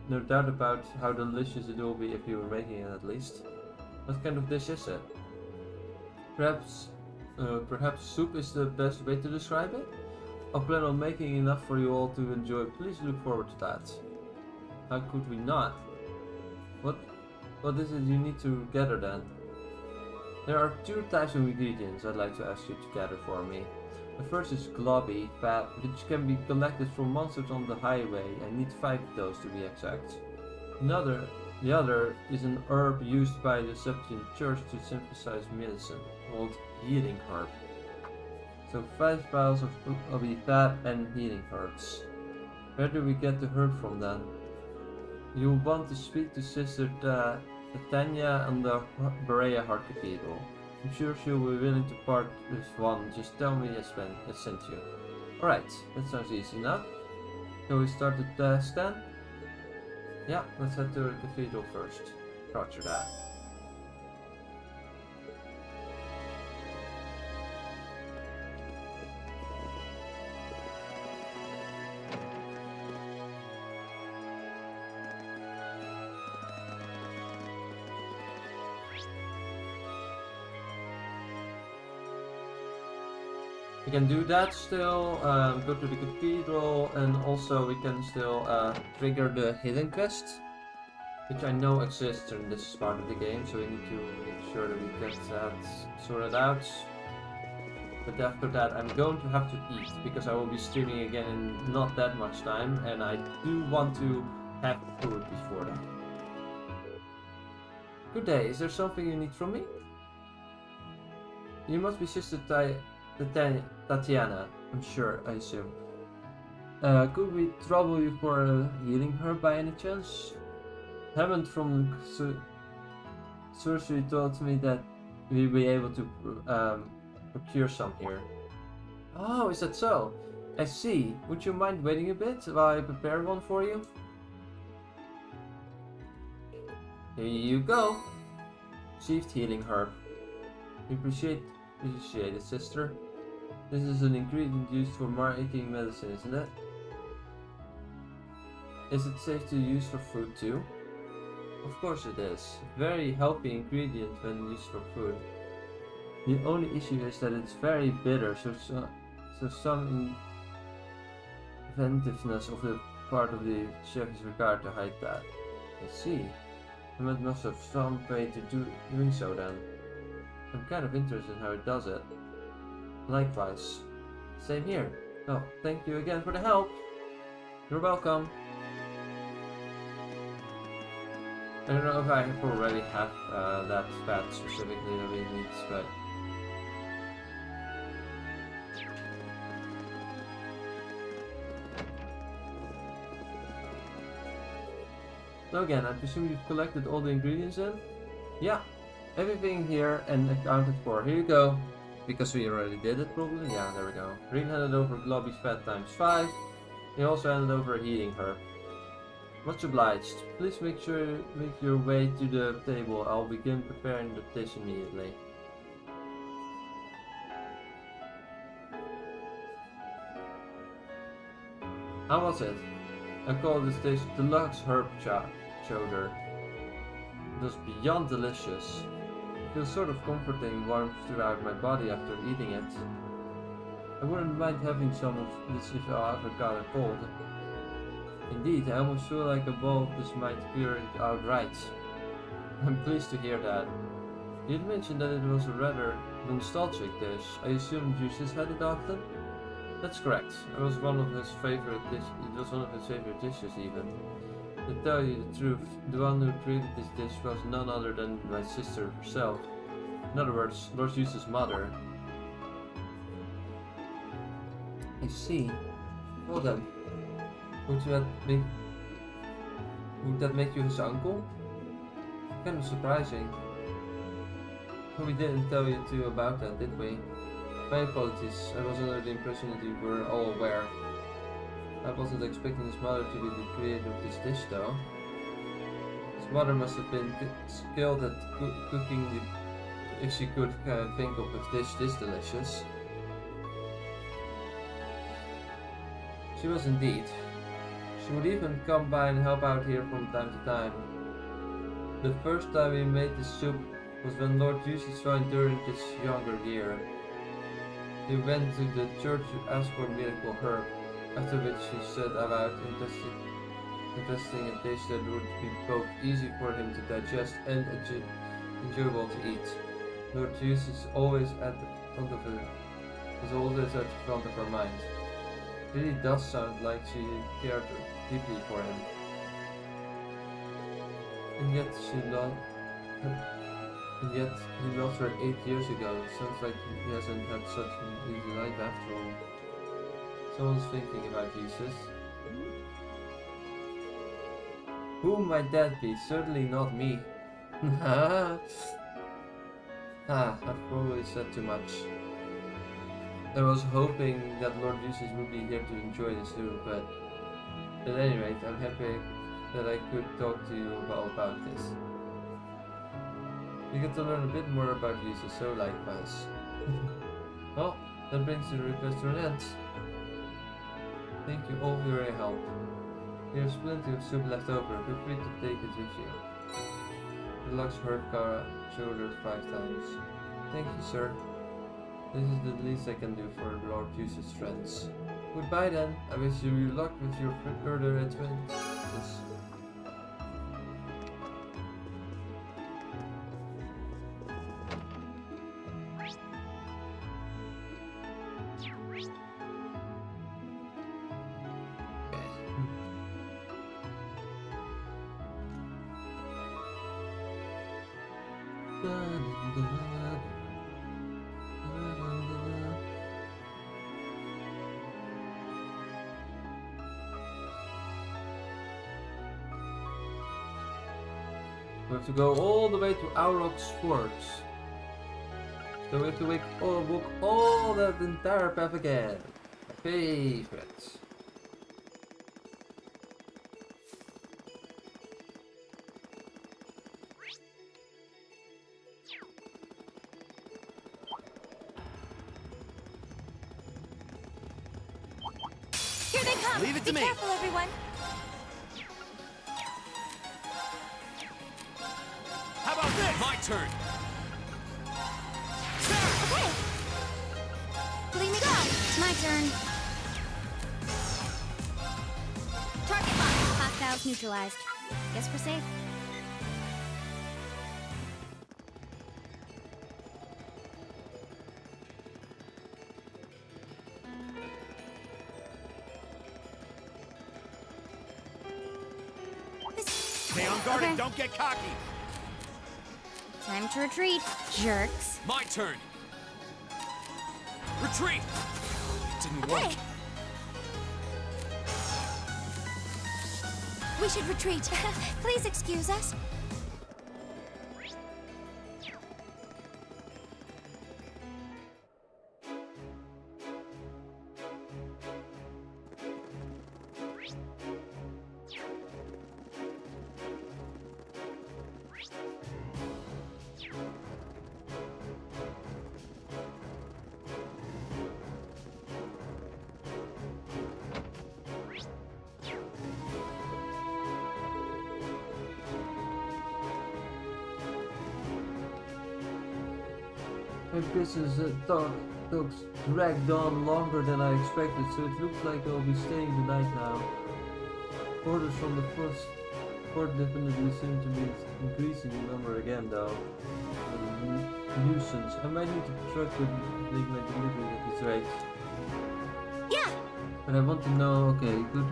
no doubt about how delicious it will be if you were making it at least. What kind of dish is it? Perhaps soup is the best way to describe it? I plan on making enough for you all to enjoy. Please look forward to that. How could we not? What is it you need to gather then? There are two types of ingredients I'd like to ask you to gather for me. The first is globby fat, which can be collected from monsters on the highway. I need 5 of those to be exact. The other is an herb used by the Septian Church to synthesize medicine, called healing herb. So 5 vials of globby fat and healing herbs. Where do we get the herb from then? You'll want to speak to Sister Titania and the Berea Heart Cathedral. I'm sure she'll be willing to part with one. Just tell me I sent you. Alright, that sounds easy enough. Shall we start the test then? Yeah, let's head to the cathedral first. Roger that. We can do that still, go to the cathedral, and also we can still trigger the hidden quest, which I know exists in this part of the game, so we need to make sure that we get that sorted out. But after that I'm going to have to eat, because I will be streaming again in not that much time, and I do want to have food before that. Good day, is there something you need from me? You must be Sister Tatiana, I'm sure, I assume. Could we trouble you for a healing herb by any chance? Hammond from Sorcery told me that we'll be able to procure some here. Oh, is that so? I see. Would you mind waiting a bit while I prepare one for you? Here you go. Received healing herb. We appreciate it, sister. This is an ingredient used for making medicine, isn't it? Is it safe to use for food too? Of course it is. Very healthy ingredient when used for food. The only issue is that it's very bitter, so some inventiveness of the part of the chef is required to hide that. I see. And it must have some way to doing so then. I'm kind of interested in how it does it. Likewise. Same here. Oh, thank you again for the help. You're welcome. I don't know if I already have that fat specifically that we need, but So again, I presume you've collected all the ingredients in? Yeah, everything here and accounted for. Here you go. Because we already did it probably. Yeah, there we go. Green handed over Globby's fat times 5. He also handed over a heating herb. Much obliged. Please make your way to the table. I'll begin preparing the dish immediately. How was it? I call this dish deluxe herb chowder. It was beyond delicious. It feels sort of comforting, warmth throughout my body after eating it. I wouldn't mind having some of this if I ever got a cold. Indeed, I almost feel like a bowl of this might cure it outright. I'm pleased to hear that. You'd mentioned that it was a rather nostalgic dish. I assume Juices had it often? That's correct. It was one of his favorite dishes even. To tell you the truth, the one who created this dish was none other than my sister herself. In other words, Lord Juice's mother. I see. Well then, would that make you his uncle? Kind of surprising. We didn't tell you too about that, did we? My apologies, I was under the impression that you were all aware. I wasn't expecting his mother to be the creator of this dish though. His mother must have been skilled at cooking if she could think of a dish this delicious. She was indeed. She would even come by and help out here from time to time. The first time we made this soup was when Lord Juicy's found during his younger year. He went to the church to ask for a miracle herb, after which he set about investing a dish that would be both easy for him to digest and enjoyable to eat. Lord Juice is always at the front of her mind. It really does sound like she cared deeply for him. And yet he lost her 8 years ago. Sounds like he hasn't had such an easy life after all. Someone's thinking about Jesus. Who might that be? Certainly not me. I've probably said too much. I was hoping that Lord Jesus would be here to enjoy this too, but at any rate, I'm happy that I could talk to you about this. You get to learn a bit more about Jesus, so likewise. Well, that brings the request to an end. Thank you all for your help. There's plenty of soup left over, feel free to take it with you. Deluxe herb shoulder 5 times. Thank you, sir. This is the least I can do for Lord Jesus' friends. Goodbye then. I wish you luck with your further adventures. We have to go all the way to Auroch's Forge. So we have to walk all that entire path again. My favorite. Here they come! Leave it to me! Be careful, everyone! How about this? My turn! Okay! Leave me go! My turn. Target locked. Hostiles neutralized. Guess we're safe. Stay on guard and don't get cocky. Time to retreat, jerks. My turn! Retreat! It didn't work. We should retreat. Please excuse us. My business talks dragged on longer than I expected, so it looks like I'll be staying the night now. Orders from the first port definitely seem to be increasing in number again, though. Nuisance. I might need a truck to make my delivery at this rate. Yeah! But I want to know, okay, good.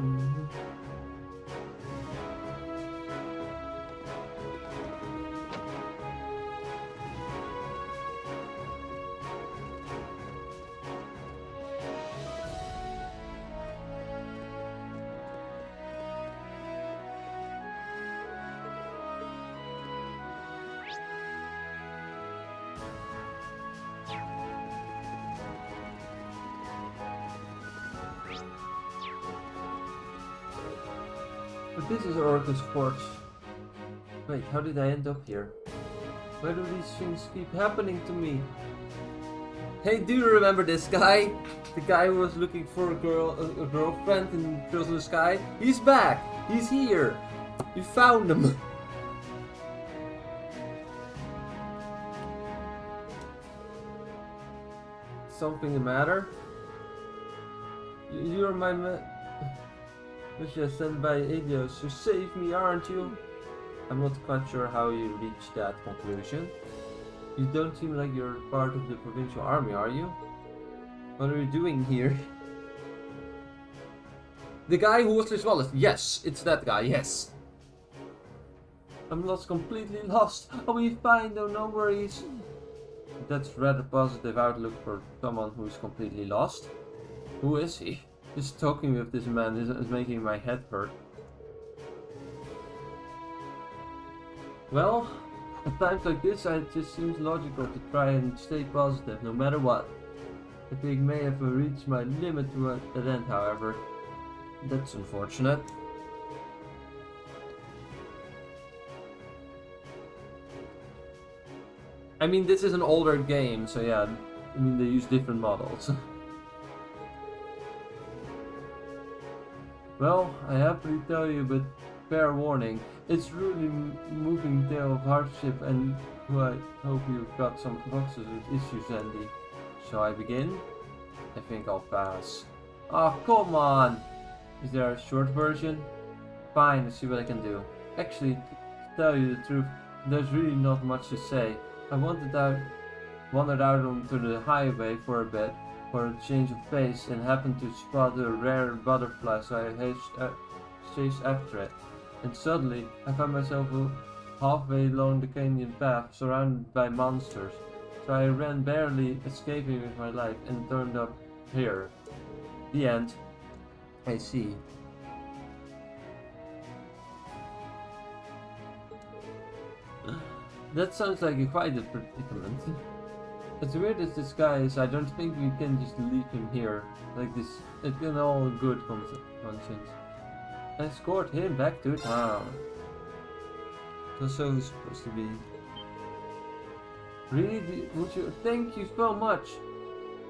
But this is Orcus Forge. Wait, how did I end up here? Why do these things keep happening to me? Hey, do you remember this guy? The guy who was looking for a girlfriend in Girls in the Sky? He's back! He's here! You found him! Something the matter? You're my which is sent by Adios to save me, aren't you? I'm not quite sure how you reached that conclusion. You don't seem like you're part of the provincial army, are you? What are you doing here? The guy who was Liz Wallace. Yes, it's that guy, yes. I'm completely lost. I'll be fine though, no worries. That's rather positive outlook for someone who's completely lost. Who is he? Just talking with this man is making my head hurt. Well, at times like this it just seems logical to try and stay positive no matter what. I think I may have reached my limit to an end, however. That's unfortunate. I mean, this is an older game, so yeah, I mean, they use different models. Well, I happily tell you, but fair warning, it's really moving tale of hardship, and I hope you've got some boxes with issues, Andy. Shall I begin? I think I'll pass. Oh, come on! Is there a short version? Fine, let's see what I can do. Actually, to tell you the truth, there's really not much to say. I wandered out onto the highway for a bit, for a change of pace, and happened to spot a rare butterfly, so I chased after it. And suddenly, I found myself halfway along the canyon path, surrounded by monsters. So I ran, barely escaping with my life, and turned up here. The end. I see. That sounds like quite a predicament. As weird as this guy is, I don't think we can just leave him here like this in all good conscience. Escort him back to town. That's so it's supposed to be. Really? Would you? Thank you so much.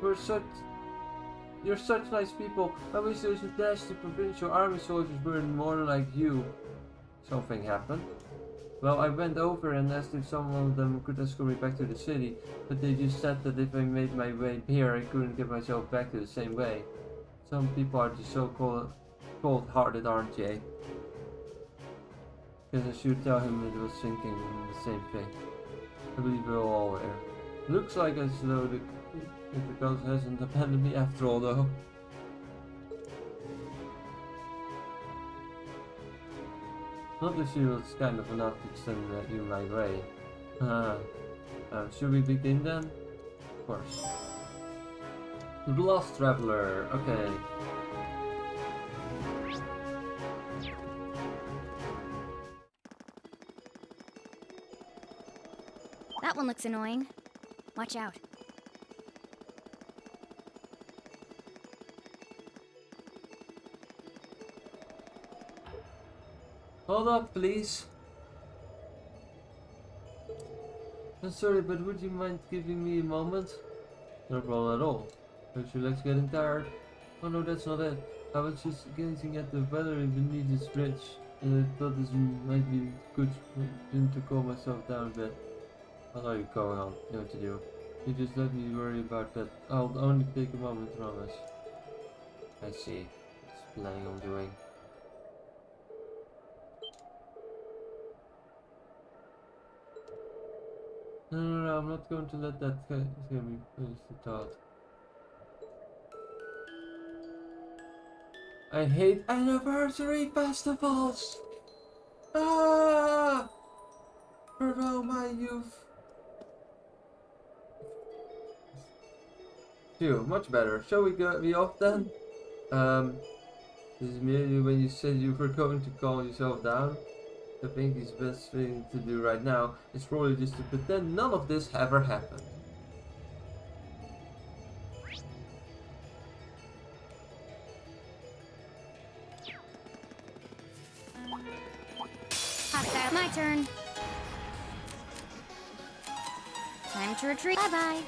You're such nice people. I wish those nasty provincial army soldiers were more like you. Something happened. Well, I went over and asked if some of them could escort me back to the city, but they just said that if I made my way here, I couldn't get myself back to the same way. Some people are just so cold-hearted, aren't they? Guess I should tell him it was thinking the same thing. I believe we're all aware. Looks like as though the ghost hasn't abandoned me after all, though. Not the shield's kind of enough to extend you my way. Should we begin then? Of course. The Lost Traveler, okay. That one looks annoying. Watch out. Hold up, please. I'm sorry, but would you mind giving me a moment? No problem at all. Don't your legs getting tired? Oh no, that's not it. I was just gazing at the weather beneath this bridge, and I thought this might be good to calm myself down a bit. I know you're going on. You know what to do. You just let me worry about that. I'll only take a moment, promise. I see. What's planning on doing? No, I'm not going to let that scare me finish the thought. I hate anniversary festivals! Ah! Farewell, my youth! Phew, much better. Shall we be off then? This is merely when you said you were going to calm yourself down. I think the best thing to do right now is probably just to pretend none of this ever happened. Hostile, my turn. Time to retreat. Bye-bye.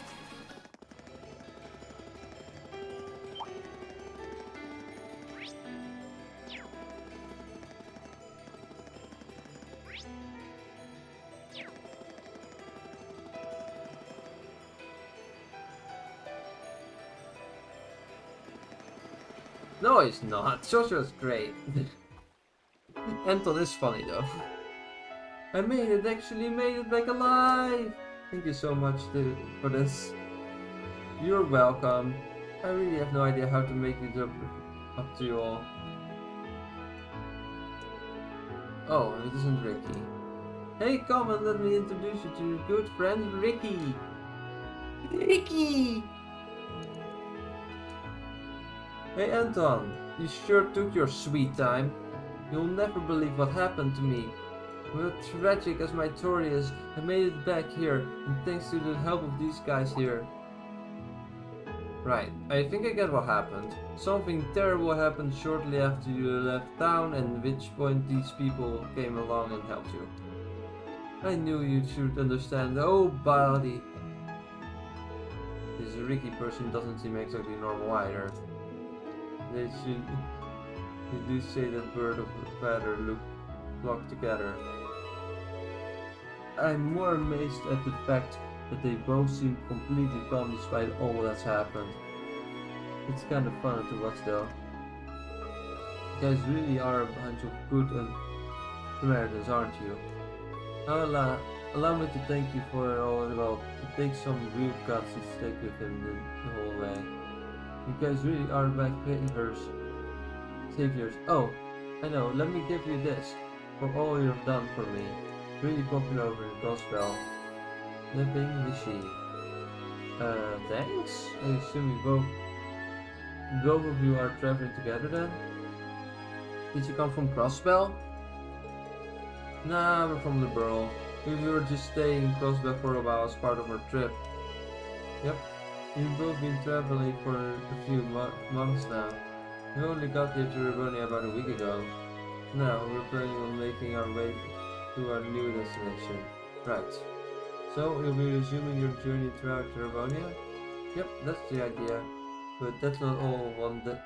No, he's not. Joshua's great. Anton is funny though. I made it, actually made it back alive! Thank you so much for this. You're welcome. I really have no idea how to make it up to you all. Oh, it isn't Ricky. Hey, come and let me introduce you to your good friend Ricky! Ricky! Hey Anton, you sure took your sweet time. You'll never believe what happened to me. Well, tragic as my story is, I made it back here, and thanks to the help of these guys here. Right, I think I get what happened. Something terrible happened shortly after you left town, and at which point these people came along and helped you. I knew you should understand. Oh, buddy. This Ricky person doesn't seem exactly normal either. They do say that bird of a feather flock together. I'm more amazed at the fact that they both seem completely calm despite all that's happened. It's kind of fun to watch though. You guys really are a bunch of good Samaritans, aren't you? Allow me to thank you for all. Well, it takes some real guts to stick with him the whole way. You guys really are my saviors. Oh, I know, let me give you this, for all you've done for me. Really popular over in Gospel. Living the sheep. Thanks? I assume both of you are traveling together then? Did you come from Crossbell? Nah, we're from Liberal. We were just staying in Crossbell for a while as part of our trip. Yep. We've both been traveling for a few months now. We only got here to Erebonia about a week ago. Now, we're planning on making our way to our new destination. Right. So, you'll be resuming your journey throughout Erebonia? Yep, that's the idea. But that's not all one day.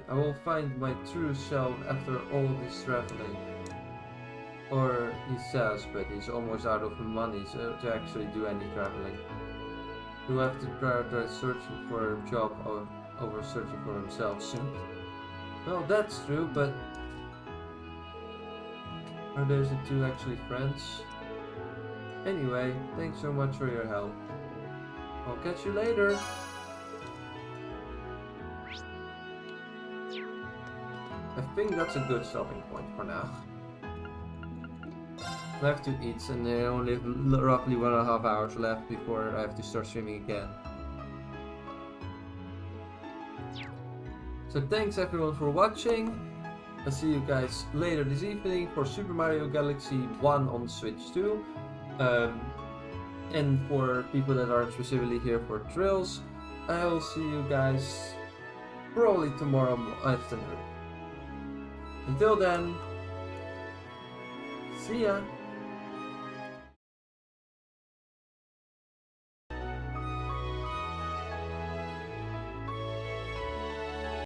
I will find my true self after all this traveling. Or he says, but he's almost out of money to actually do any traveling. He'll have to prioritize searching for a job over searching for himself soon. Well, that's true, but are those the two actually friends? Anyway, thanks so much for your help. I'll catch you later. I think that's a good stopping point for now. I have to eat, and I only have roughly 1.5 hours left before I have to start swimming again. So thanks everyone for watching. I'll see you guys later this evening for Super Mario Galaxy 1 on Switch 2. And for people that aren't specifically here for Trails, I will see you guys probably tomorrow afternoon. Until then, see ya!